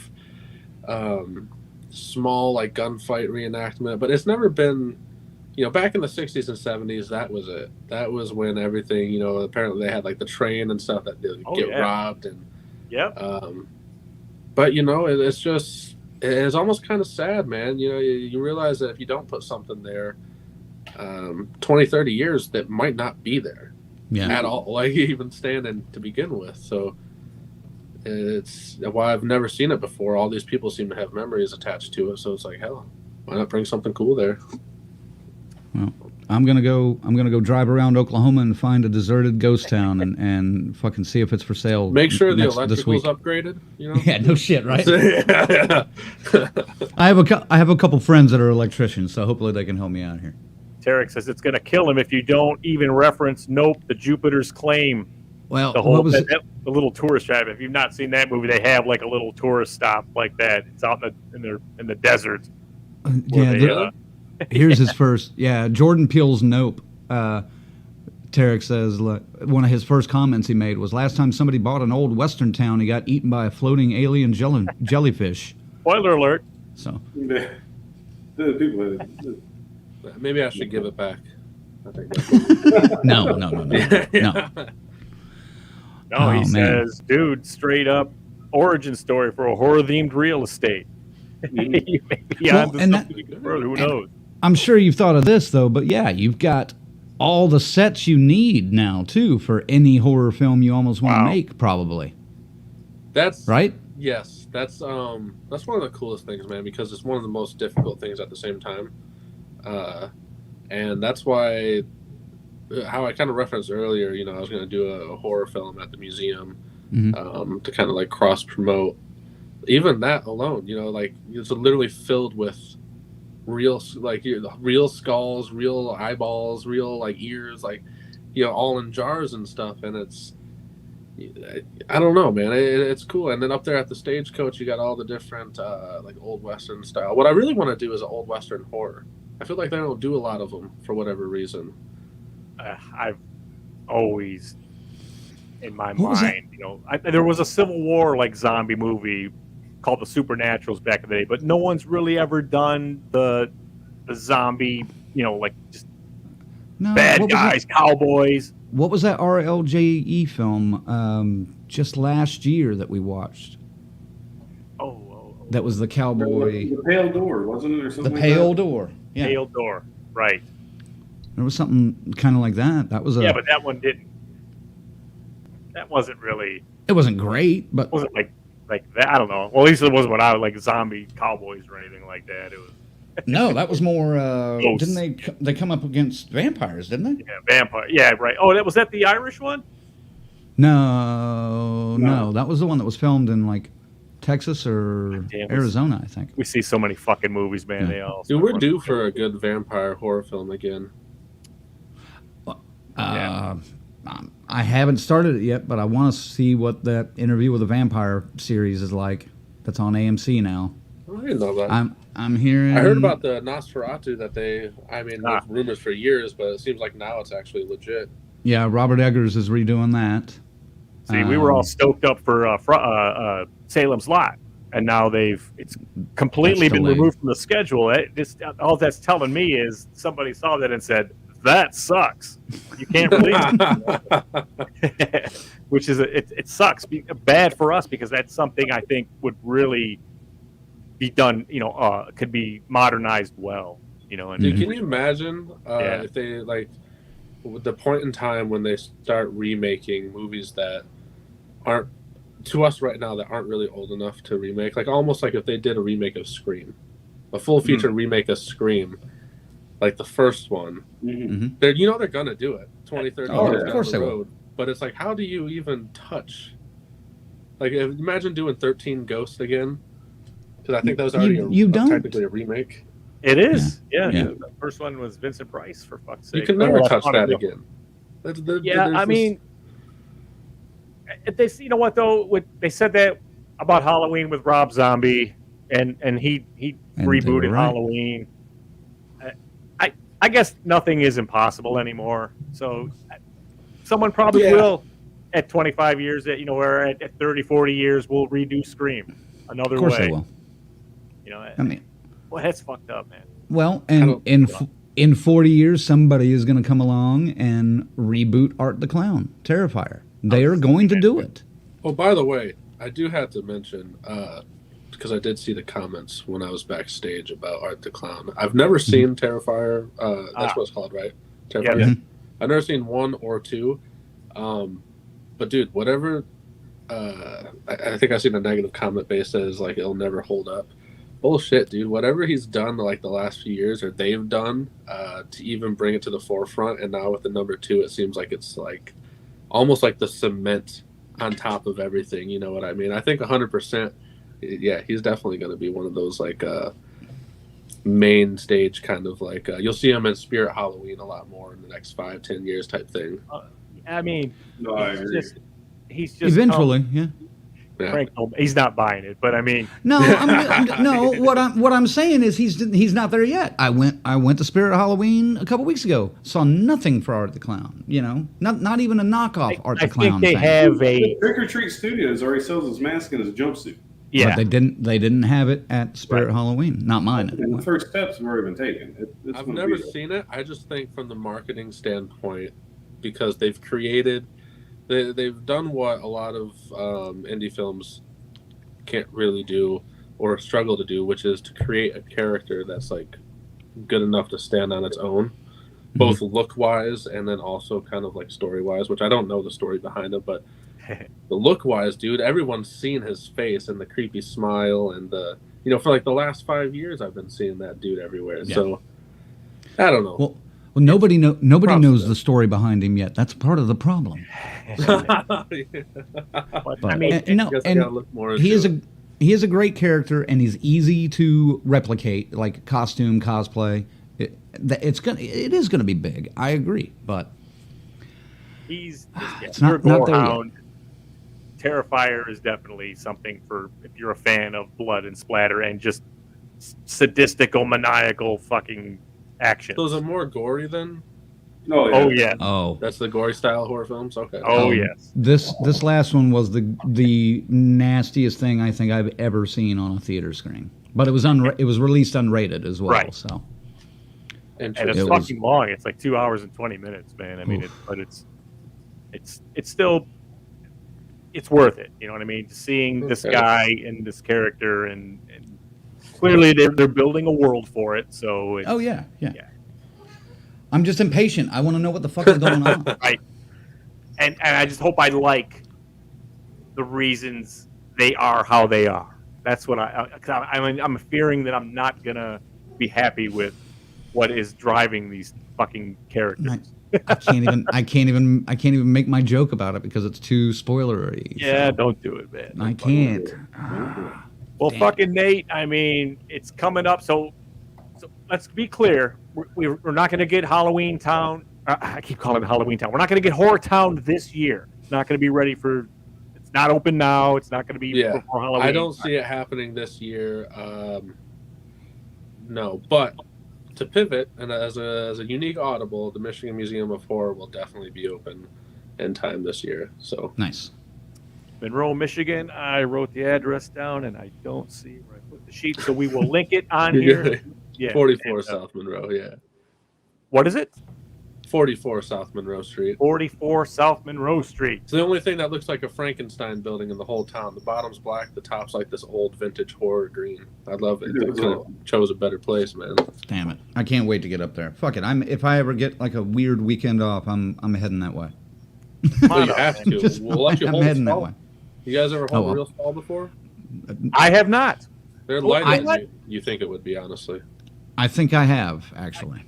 small like gunfight reenactment, but it's never been. Back in the 60s and 70s, that was it. That was when everything, apparently they had like the train and stuff that did get robbed and. Yep. But it's almost kind of sad, man. You realize that if you don't put something there, 20, 30 years, that might not be there at all, like even standing to begin with. So it's why I've never seen it before. All these people seem to have memories attached to it. So it's like, hell, why not bring something cool there? Well, I'm gonna go drive around Oklahoma and find a deserted ghost town and fucking see if it's for sale. Make sure the electrical's upgraded. Yeah, no shit, right? I have a couple friends that are electricians, so hopefully they can help me out here. Tarek says it's gonna kill him if you don't even reference Nope, the Jupiter's Claim. Well, the little tourist trap. If you've not seen that movie, they have like a little tourist stop like that. It's out in the desert. Here's his first. Yeah, Jordan Peele's Nope. Tarek says one of his first comments he made was, last time somebody bought an old Western town, he got eaten by a floating alien jellyfish. Spoiler alert. So. Maybe I should give it back. I think No. No, he says, dude, straight up origin story for a horror-themed real estate. You may be onto something further, who knows? I'm sure you've thought of this, though, but yeah, you've got all the sets you need now, too, for any horror film you almost want to make, probably. That's right? Yes. That's one of the coolest things, man, because it's one of the most difficult things at the same time. And that's why, how I kind of referenced earlier, I was going to do a horror film at the museum to kind of like cross-promote. Even that alone, like it's literally filled with real skulls, real eyeballs, real like ears, like all in jars and stuff. And it's, I don't know, man, it's cool. And then up there at the Stagecoach, you got all the different like old Western style. What I really want to do is an old Western horror. I feel like they don't do a lot of them for whatever reason. I've always, in my mind, there was a Civil War like zombie movie called The Supernaturals back in the day, but no one's really ever done the zombie, like just bad guys, cowboys. What was that RLJE film just last year that we watched? That was the cowboy. The Pale Door, wasn't it, or something? The Pale Door. Yeah. Pale Door, right. There was something kind of like that. That was yeah, but that one didn't. That wasn't really. It wasn't great, but it wasn't like that. I don't know. Well, at least it wasn't when I was like zombie cowboys or anything like that. It was. No, that was more. Didn't they come up against vampires? Didn't they? Yeah, vampire. Yeah, right. Oh, was that the Irish one? No, that was the one that was filmed in like Texas or Arizona, I think. We see so many fucking movies, man. Yeah. They all. Dude, we're due for a good vampire horror film again. I haven't started it yet, but I want to see what that Interview with a Vampire series is like. That's on AMC now. Oh didn't know that. I'm hearing. I heard about the Nosferatu that there's rumors for years, but it seems like now it's actually legit. Yeah, Robert Eggers is redoing that. See, we were all stoked up for Salem's Lot, and now it's completely been removed from the schedule. All that's telling me is somebody saw that and said, that sucks. You can't release it. Which is, it sucks. Bad for us because that's something I think would really be done, could be modernized well. And Dude, can you imagine if they, like, with the point in time when they start remaking movies that aren't, to us right now, that aren't really old enough to remake, like almost like if they did a remake of Scream, a full feature remake of Scream, like the first one, they're gonna do it 20, 30 years down the road. But it's like, how do you even touch? Like, imagine doing 13 Ghosts again, because I think that was already technically a remake. It is, yeah. The first one was Vincent Price, for fuck's sake. You can never touch that again. I mean, you know what though? They said that about Halloween with Rob Zombie, and he rebooted Halloween. I guess nothing is impossible anymore. So someone probably will at 25 years, or at 30, 40 years, will redo Scream another way. Of course they will. Well, that's fucked up, man. Well, and in 40 years, somebody is going to come along and reboot Art the Clown, Terrifier. They are going to do it. Oh, by the way, I do have to mention, because I did see the comments when I was backstage about Art the Clown. I've never seen Terrifier. That's what it's called, right? Terrifier. Yeah. I've never seen 1 or 2. But dude, whatever. I think I've seen a negative comment base that is like it'll never hold up. Bullshit, dude. Whatever he's done like the last few years, or they've done, to even bring it to the forefront, and now with the number 2, it seems like it's like almost like the cement on top of everything. You know what I mean? I think 100%. Yeah, he's definitely going to be one of those like main stage kind of like you'll see him in Spirit Halloween a lot more in the next 5-10 years type thing. I mean, no, I agree. He's just eventually, Frank, he's not buying it, but I mean, no. No. What I'm saying is he's not there yet. I went to Spirit Halloween a couple weeks ago. Saw nothing for Art the Clown. Not even a knockoff Art the Clown. I think they have a Trick or Treat Studios already sells his mask and his jumpsuit. Yeah, but they didn't have it at Spirit Halloween. Not mine. And the first steps have already been taken. I've never seen it. I just think from the marketing standpoint, because they've done what a lot of indie films can't really do or struggle to do, which is to create a character that's like good enough to stand on its own, both look wise and then also kind of like story wise, which I don't know the story behind it, but the look wise, dude, everyone's seen his face and the creepy smile and the for like the last 5 years I've been seeing that dude everywhere. Yeah. So I don't know. Well, nobody knows the story behind him yet. That's part of the problem. I mean, he is a great character, and he's easy to replicate, like costume, cosplay. It is gonna be big. I agree, but it's not there yet. Terrifier is definitely something for if you're a fan of blood and splatter and just sadistical, maniacal fucking action. So is it more gory then? Oh yeah. Oh, that's the gory style horror films. Okay. Oh yes. This last one was the nastiest thing I think I've ever seen on a theater screen. But it was released unrated as well. Right. So. And it's fucking long. It's like 2 hours and 20 minutes, man. I mean, it's still. It's worth it, you know what I mean? Seeing this guy and this character, and clearly they're building a world for it. So yeah. I'm just impatient. I want to know what the fuck is going on. Right, and I just hope I like the reasons they are how they are. That's what I'm fearing that I'm not gonna be happy with what is driving these fucking characters. I can't even make my joke about it because it's too spoilery. Yeah, so. Don't do it, man. I can't. Well, fucking Nate, I mean, it's coming up. So let's be clear. We're not going to get Halloween Town. I keep calling it Halloween Town. We're not going to get Horror Town this year. It's not going to be ready for. It's not open now. It's not going to be before Halloween. I don't see it happening this year. No, but to pivot, and as a unique audible, the Michigan Museum of Horror will definitely be open in time this year. So nice. Monroe, Michigan. I wrote the address down, and I don't see where I put the sheet, so we will link it on here. Yeah, 44 South Monroe. Yeah. What is it? 44 South Monroe Street. 44 South Monroe Street. It's the only thing that looks like a Frankenstein building in the whole town. The bottom's black, the top's like this old vintage horror green. I love it. I could have chose a better place, man. Damn it! I can't wait to get up there. Fuck it. If I ever get like a weird weekend off, I'm heading that way. Well, you have to. We'll let you hold heading that way. You guys ever hold a real stall before? I have not. They're lighter than you think it would be, honestly. I think I have, actually.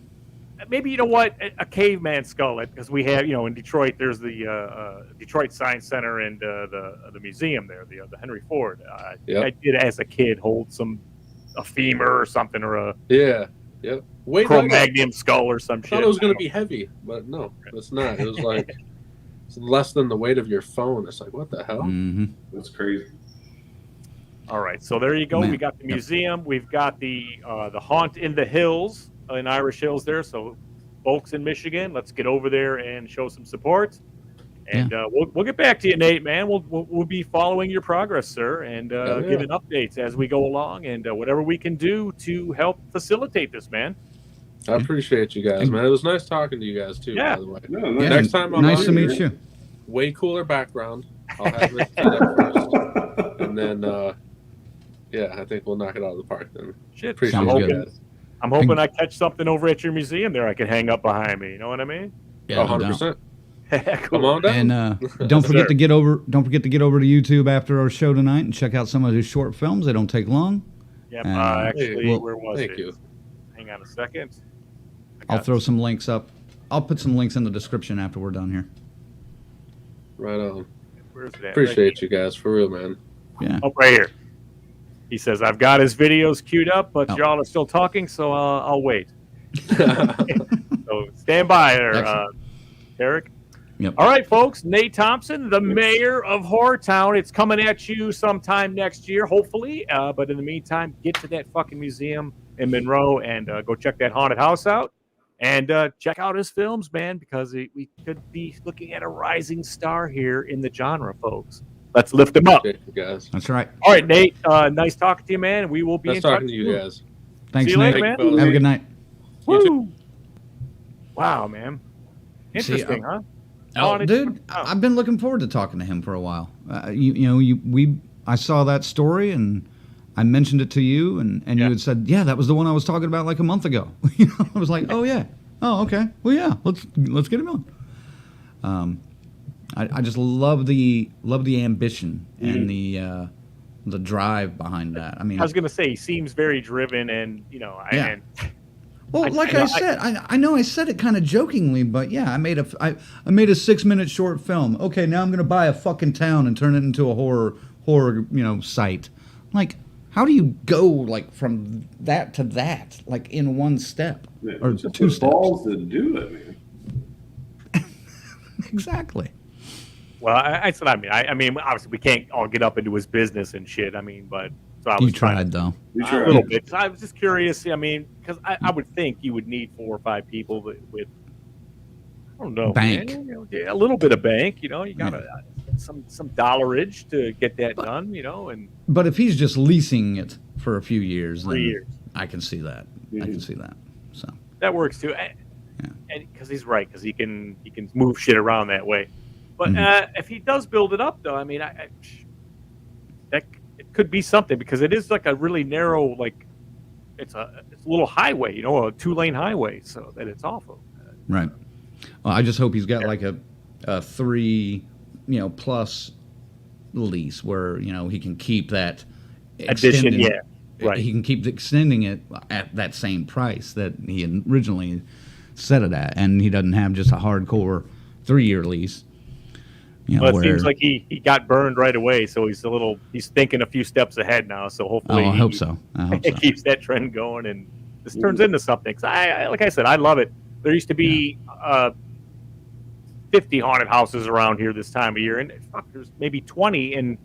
Maybe, you know what, a caveman skull, because we have, in Detroit, there's the Detroit Science Center and the museum there, the Henry Ford. I did, as a kid, hold a femur or something, or a Cro-Magnon skull or some shit. I thought it was going to be heavy, but no, it's not. It was like it's less than the weight of your phone. It's like, what the hell? Mm-hmm. That's crazy. All right, so there you go. Man. We got the museum. We've got the Haunt in the Hills. In Irish Hills there, so folks in Michigan, let's get over there and show some support, and we'll get back to you, Nate, man. We'll be following your progress, sir, and giving updates as we go along, and whatever we can do to help facilitate this, man. I appreciate you guys, man. It was nice talking to you guys too, by the way. Next time I'm nice to meet you. Way cooler background. I'll have it set up first, and then I think we'll knock it out of the park then. Shit, appreciate you guys. I'm hoping I catch something over at your museum there I can hang up behind me. You know what I mean? Yeah, 100%. Cool. Come on down. And don't forget to get over to YouTube after our show tonight and check out some of his short films. They don't take long. Yep. Actually, where was it? Thank you. Hang on a second. I'll throw some links up. I'll put some links in the description after we're done here. Right on. Where's that? Appreciate you guys, for real, man. Yeah. Oh, right here. He says, I've got his videos queued up, but y'all are still talking, so I'll wait. So stand by there, Eric. Yep. All right, folks. Nate Thompson, the mayor of Whoretown. It's coming at you sometime next year, hopefully. But in the meantime, get to that fucking museum in Monroe and go check that haunted house out. And check out his films, man, because we could be looking at a rising star here in the genre, folks. Let's lift him up. You guys. That's right. All right, Nate. Nice talking to you, man. We will be in touch. Nice talking to you guys. Thanks, See you Nate. later, man. Have a good night. Woo! Wow, man. Interesting, huh? Dude, I've been looking forward to talking to him for a while. I saw that story and I mentioned it to you, and you had said, yeah, that was the one I was talking about like a month ago. I was like, oh yeah, oh okay, well yeah, let's get him on. I just love the ambition and the drive behind that. I mean, I was gonna say he seems very driven, and I said, I know I said it kind of jokingly, but yeah, I made a 6-minute short film. Okay, now I'm gonna buy a fucking town and turn it into a horror site. Like, how do you go like from that to that like in one step or just 2 steps? Balls to do it, man. Exactly. Well, I mean, obviously we can't all get up into his business and shit. I mean, but so I was You tried though. You a tried. little bit. So I was just curious. I mean, because I would think you would need 4 or 5 people with I don't know, bank. Man, a little bit of bank. You got some dollarage to get that done. And But if he's just leasing it for a few years, 3 then years, I can see that. I can see that. So that works too. And because he's right, because he can move shit around that way. But if he does build it up, though, I mean, that it could be something, because it is like a really narrow, like it's a little highway, a 2-lane highway, so that it's off of. right. Well, I just hope he's got like a 3, plus lease where he can keep that addition. Yeah, right. He can keep extending it at that same price that he originally set it at, and he doesn't have just a hardcore 3-year lease. Well, it seems like he got burned right away, so he's thinking a few steps ahead now. So hopefully, I hope so. It keeps that trend going, and this turns into something. 'Cause like I said, I love it. There used to be 50 haunted houses around here this time of year, and fuck, there's maybe 20, and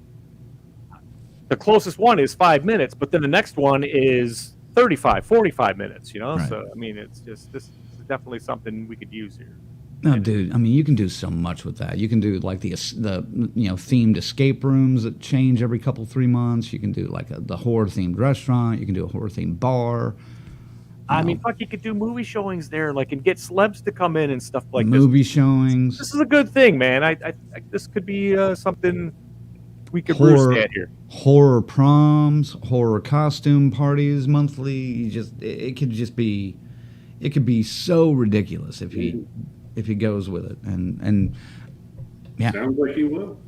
the closest one is 5 minutes, but then the next one is 35, 45 minutes, you know? Right. So, I mean, it's just, this is definitely something we could use here. No, dude. I mean, you can do so much with that. You can do like the themed escape rooms that change every 3 months. You can do like the horror themed restaurant. You can do a horror themed bar. I mean, fuck, you could do movie showings there, like, and get celebs to come in and stuff like movie showings. This is a good thing, man. I this could be something we could roost at here. Horror proms, horror costume parties monthly. It could be so ridiculous if he goes with it, and yeah. Sounds like he will.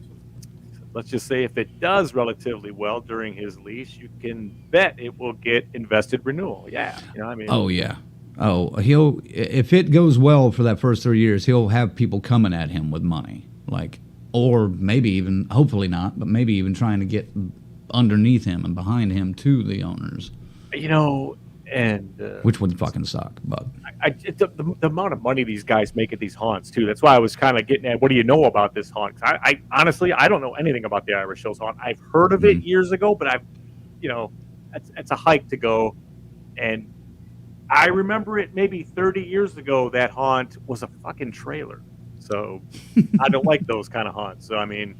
Let's just say if it does relatively well during his lease, you can bet it will get invested renewal. Yeah, you know what I mean? Oh yeah. Oh, if it goes well for that first 3 years, he'll have people coming at him with money, like, or maybe even, hopefully not, but maybe even trying to get underneath him and behind him to the owners. You know, and which would fucking suck, but the amount of money these guys make at these haunts too. That's why I was kind of getting at, what do you know about this haunt? I honestly, I don't know anything about the Irish Hills haunt. I've heard of it years ago, but it's a hike to go, and I remember it maybe 30 years ago. That haunt was a fucking trailer, so I don't like those kind of haunts. So I mean,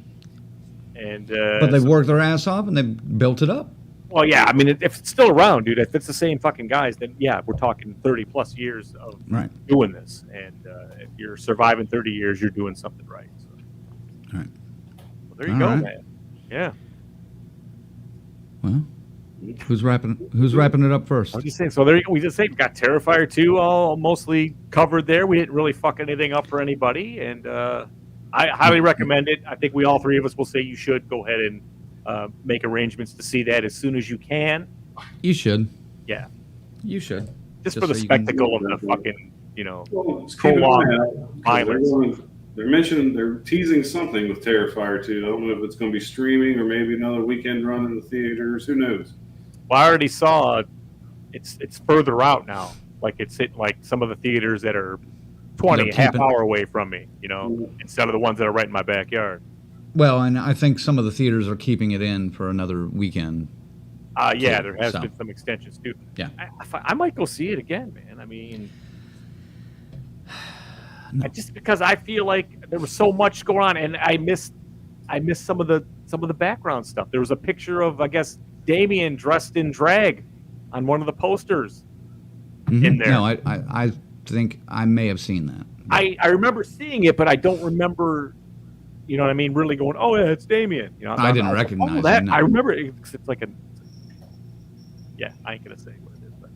and but they worked their ass off and they built it up. Well, yeah, I mean, if it's still around, dude, if it's the same fucking guys, then yeah, we're talking 30 plus years of doing this. And if you're surviving 30 years, you're doing something right. So. All right. Well, there you go, man. Yeah. Well, who's wrapping it up first? I'm just saying, so there you go. We just say we got Terrifier 2 all mostly covered there. We didn't really fuck anything up for anybody. And I highly recommend it. I think we all three of us will say you should go ahead and make arrangements to see that as soon as you can. You should. Yeah. You should. Just for the spectacle of the fucking, prolonged violence. They're teasing something with Terrifier 2. I don't know if it's going to be streaming or maybe another weekend run in the theaters. Who knows? Well, I already saw it's further out now. Like it's hitting like some of the theaters that are 20, half hour away from me, instead of the ones that are right in my backyard. Well, and I think some of the theaters are keeping it in for another weekend. Yeah, there has been some extensions too. Yeah, I might go see it again, man. I mean, just because I feel like there was so much going on, and I missed some of the background stuff. There was a picture of, I guess, Damien dressed in drag on one of the posters in there. No, I think I may have seen that. I remember seeing it, but I don't remember. You know what I mean? Really going, oh yeah, it's Damien. I didn't recognize that. No. I remember it. It's like yeah. I ain't gonna say what it is, but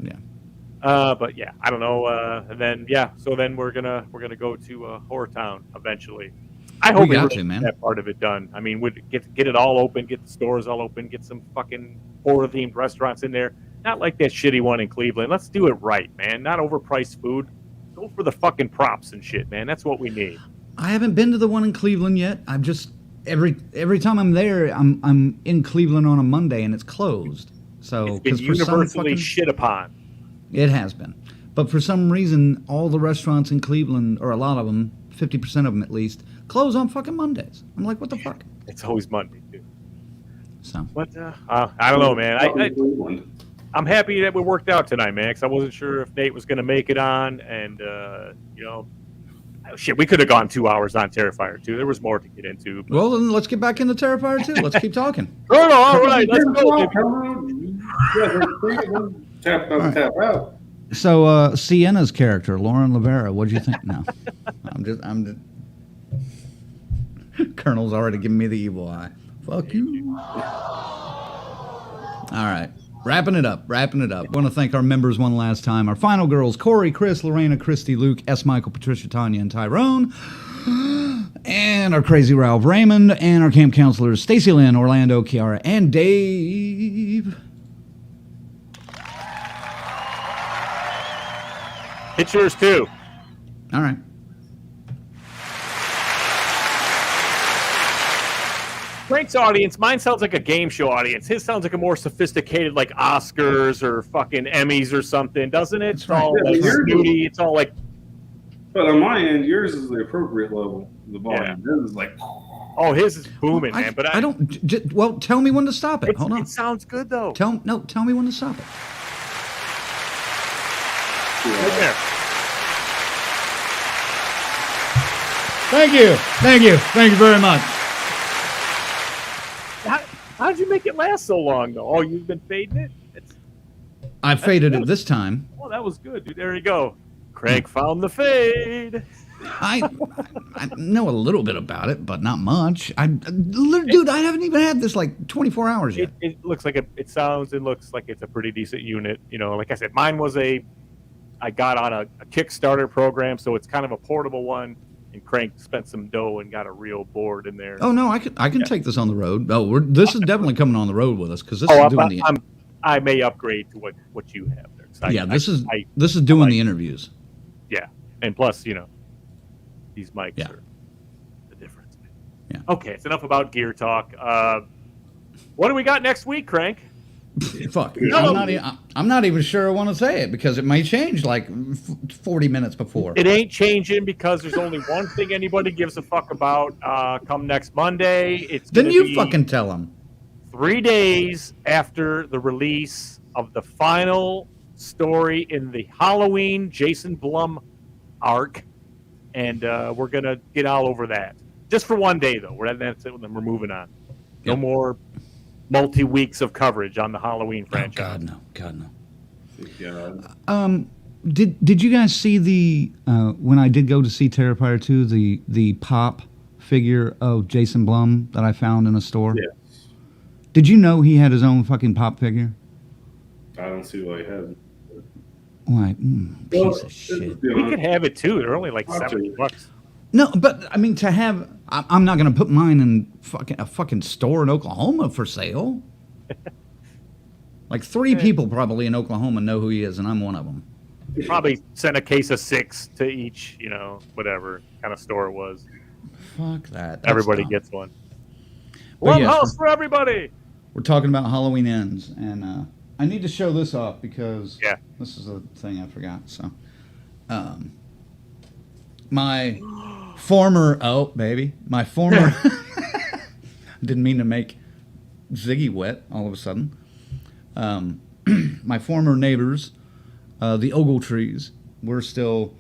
yeah. But yeah, I don't know. And then so then we're gonna go to Horror Town eventually. I hope we get that part of it done. I mean, would get it all open, get the stores all open, get some fucking horror themed restaurants in there. Not like that shitty one in Cleveland. Let's do it right, man. Not overpriced food. Go for the fucking props and shit, man. That's what we need. I haven't been to the one in Cleveland yet. I'm just every time I'm there, I'm in Cleveland on a Monday and it's closed. So it's been universally shit upon. It has been, but for some reason, all the restaurants in Cleveland, or a lot of them, 50% of them at least, close on fucking Mondays. I'm like, what the fuck? It's always Monday, too. So, but I don't know, man. I'm happy that we worked out tonight, man. Because I wasn't sure if Nate was going to make it on, and shit, we could have gone 2 hours on Terrifier 2. There was more to get into. But... Well, then let's get back into Terrifier 2. Let's keep talking. No, all right, let's go. Tap out. So, Sienna's character, Lauren Rivera, what'd you think? No, I'm just. Colonel's already giving me the evil eye. Fuck you. All right. Wrapping it up. Want to thank our members one last time. Our final girls, Corey, Chris, Lorena, Christy, Luke, S. Michael, Patricia, Tanya, and Tyrone. And our crazy Ralph Raymond. And our camp counselors, Stacy Lynn, Orlando, Kiara, and Dave. It's yours, too. All right. Frank's audience, mine sounds like a game show audience. His sounds like a more sophisticated, like Oscars or fucking Emmys or something, doesn't it? It's all like snooty. It's all like But on my end, yours is the appropriate level. The volume. This is like. Oh, his is booming, man. But I don't. Well, tell me when to stop it. Hold on. It sounds good though. Tell me when to stop it. Right there. Thank you very much. How did you make it last so long though? Oh, you've been fading it. I faded it this time. Oh, that was good, dude. There you go. Craig found the fade. I know a little bit about it, but not much. Dude, I haven't even had this like 24 hours yet. It looks like it sounds and looks like it's a pretty decent unit. You know, like I said, mine was I got on a Kickstarter program, so it's kind of a portable one. And Crank spent some dough and got a real board in there. Oh no, I can take this on the road. Oh, this is definitely coming on the road with us because this is doing I may upgrade to what you have there. This is doing the interviews. Yeah, and plus, you know, these mics are the difference. Yeah. Okay, it's enough about gear talk. What do we got next week, Crank? Fuck. I'm not even sure I want to say it because it may change like 40 minutes before. It ain't changing because there's only one thing anybody gives a fuck about come next Monday. Then you fucking tell them. 3 days after the release of the final story in the Halloween Jason Blum arc, and we're going to get all over that. Just for 1 day, though. That's it, and we're moving on. No more multi-weeks of coverage on the Halloween franchise. Oh, God, no. Did you guys see the when I did go to see Terrifier 2, the pop figure of Jason Blum that I found in a store? Yes. Did you know he had his own fucking pop figure? I don't see why he hasn't. Why? Piece of shit. We could have it too. They're only like $70. No, but I mean to have. I'm not going to put mine in a fucking store in Oklahoma for sale. Like 3 people probably in Oklahoma know who he is, and I'm one of them. Probably sent a case of 6 to each, you know, whatever kind of store it was. Fuck that. Everybody gets one. One house for everybody. We're talking about Halloween Ends, and I need to show this off because this is a thing I forgot. So, my former didn't mean to make Ziggy wet all of a sudden. My former neighbors, the Ogletrees, we're still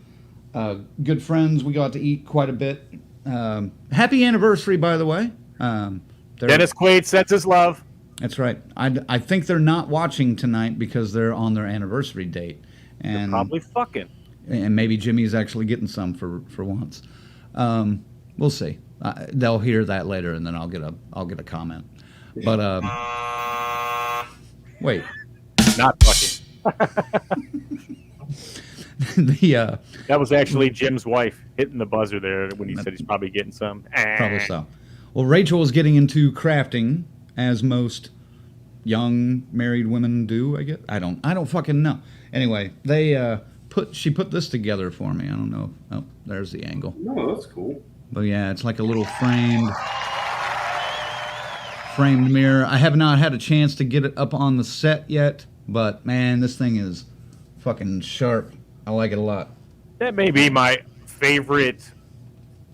good friends. We got to eat quite a bit. Happy anniversary, by the way. Dennis Quaid sends his love. That's right. I think they're not watching tonight because they're on their anniversary date. And they're probably fucking. And maybe Jimmy's actually getting some for once. We'll see. They'll hear that later, and then I'll get a comment. But wait, not fucking. That was actually Jim's wife hitting the buzzer there when he said he's probably getting some. Probably so. Well, Rachel is getting into crafting, as most young married women do. I guess I don't fucking know. Anyway, she put this together for me. I don't know. Oh, there's the angle. No, that's cool. But yeah, it's like a little framed mirror. I have not had a chance to get it up on the set yet, but man, this thing is fucking sharp. I like it a lot. That may be my favorite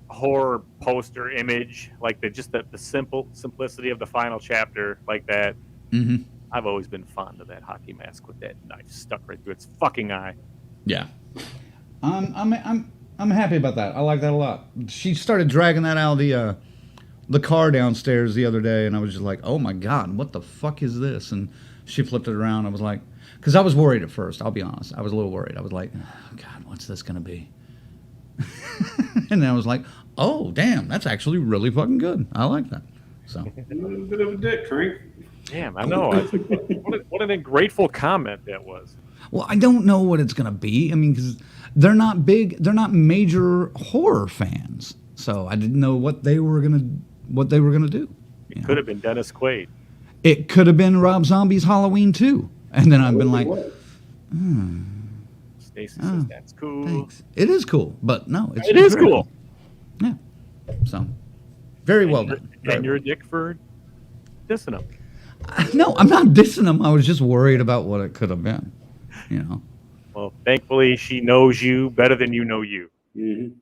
horror poster image, like the simplicity of the final chapter, like that. Mm-hmm. I've always been fond of that hockey mask with that knife stuck right through its fucking eye. Yeah, I'm happy about that. I like that a lot. She started dragging that out of the car downstairs the other day, and I was just like, oh my God, what the fuck is this? And she flipped it around. I was like, because I was worried at first, I'll be honest. I was a little worried. I was like, oh God, what's this going to be? And then I was like, oh, damn, that's actually really fucking good. I like that. So a little bit of a dick, Frank. Damn, I know. What an ungrateful comment that was. Well, I don't know what it's going to be. I mean, because they're not major horror fans. So I didn't know what they were going to do. It could have been Dennis Quaid. It could have been Rob Zombie's Halloween 2. And then I've been like, Stacy says that's cool. Thanks. It is cool, but no, it is cool. Yeah. So, very well done. And you're a dick for dissing him. No, I'm not dissing him. I was just worried about what it could have been. You know. Well, thankfully, she knows you better than you know you. Mm-hmm.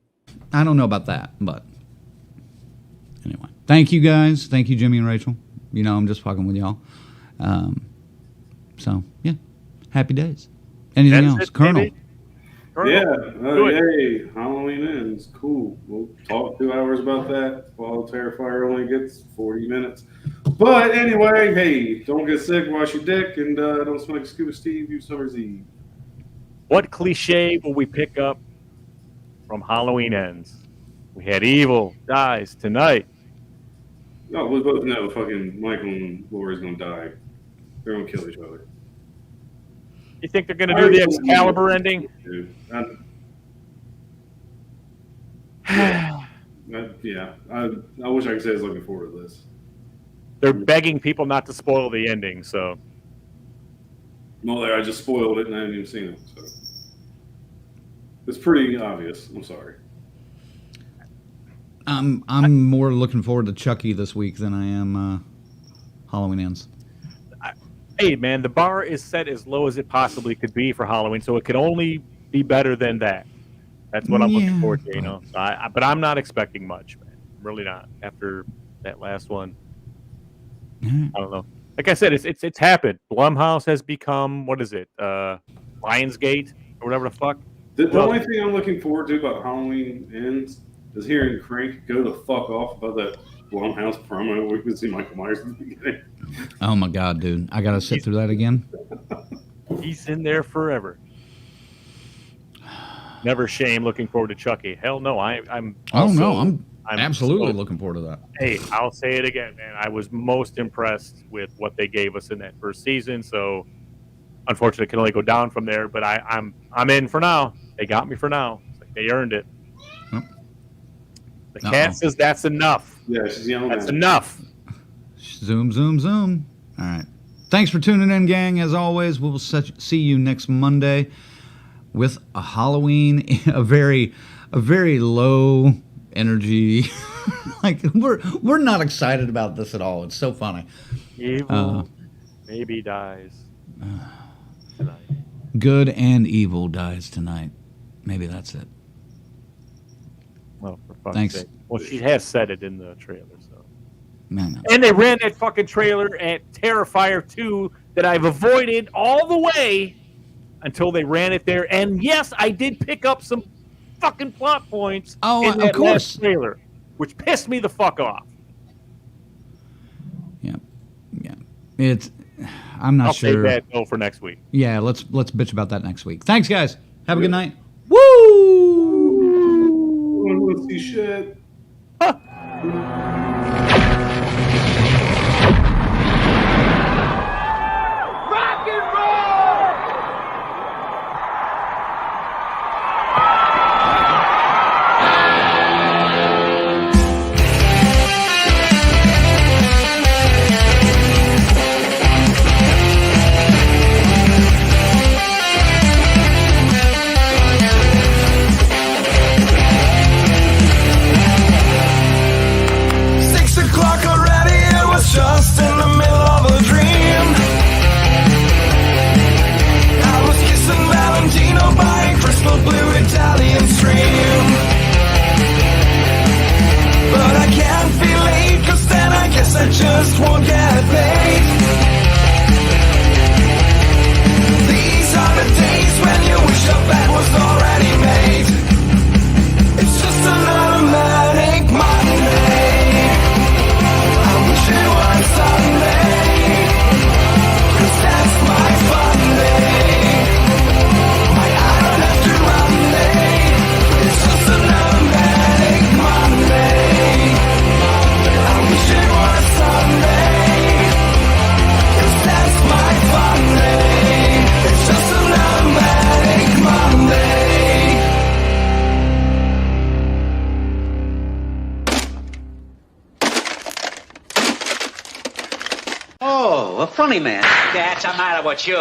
I don't know about that, but anyway. Thank you guys. Thank you, Jimmy and Rachel. You know, I'm just fucking with y'all. So, yeah. Happy days. Anything else? Colonel. Yeah. Yay. Halloween ends. Cool. We'll talk 2 hours about that while Terrifier only gets 40 minutes. But anyway, hey, don't get sick, wash your dick, and don't smell like Scuba Steve, you Summer's Eve. What cliche will we pick up from Halloween Ends? We had Evil dies tonight. No, we both know fucking Michael and Laura's gonna die. They're gonna kill each other. You think they're gonna do the Excalibur ending? Dude, yeah, I wish I could say I was looking forward to this. They're begging people not to spoil the ending, so. Well, I just spoiled it and I haven't even seen it, so it's pretty obvious. I'm sorry. I'm more looking forward to Chucky this week than I am Halloween Ends. Hey, man, the bar is set as low as it possibly could be for Halloween, so it could only be better than that. That's what I'm looking forward to, you know. So but I'm not expecting much, man. I'm really not. After that last one, I don't know. Like I said, it's happened. Blumhouse has become, what is it? Lionsgate or whatever the fuck. The only thing I'm looking forward to about Halloween Ends is hearing Crank go the fuck off about that Blumhouse promo where we can see Michael Myers at the beginning. Oh my god, dude! I gotta sit through that again. He's in there forever. Never shame. Looking forward to Chucky. Hell no, I'm absolutely looking forward to that. Hey, I'll say it again, man. I was most impressed with what they gave us in that first season. So, unfortunately, it can only go down from there. But I'm in for now. They got me for now. It's like they earned it. The cat says that's enough. Yeah, she's yelling. That's enough. Zoom, zoom, zoom. All right. Thanks for tuning in, gang. As always, we will see you next Monday with a Halloween, a very low energy. Like we're not excited about this at all. It's so funny. Evil maybe dies tonight. Good and evil dies tonight. Maybe that's it. Well, for fuck's Thanks. sake. Well, she has said it in the trailer, so. Man, And they ran that fucking trailer at Terrifier 2 that I've avoided all the way until they ran it there. And yes, I did pick up some fucking plot points in that last trailer, which pissed me the fuck off. Yeah. I'm not sure. I'll save that though for next week. Yeah, let's bitch about that next week. Thanks, guys. Have a good night. Woo! I don't want to see shit. Rock and roll! 6 o'clock already, it was just in the middle of a dream. I was kissing Valentino by a crystal blue Italian stream. But I can't be late, cause then I guess I just won't get paid. These are the days when you wish your bed was already made. It's just another manic Monday. I wish it was Sunday, cause that's my fun day. My I don't have to run day. It's just another manic Monday. I wish it was Sunday, cause that's my fun day. It's just another manic Monday. Oh, a funny man. That's the matter with you.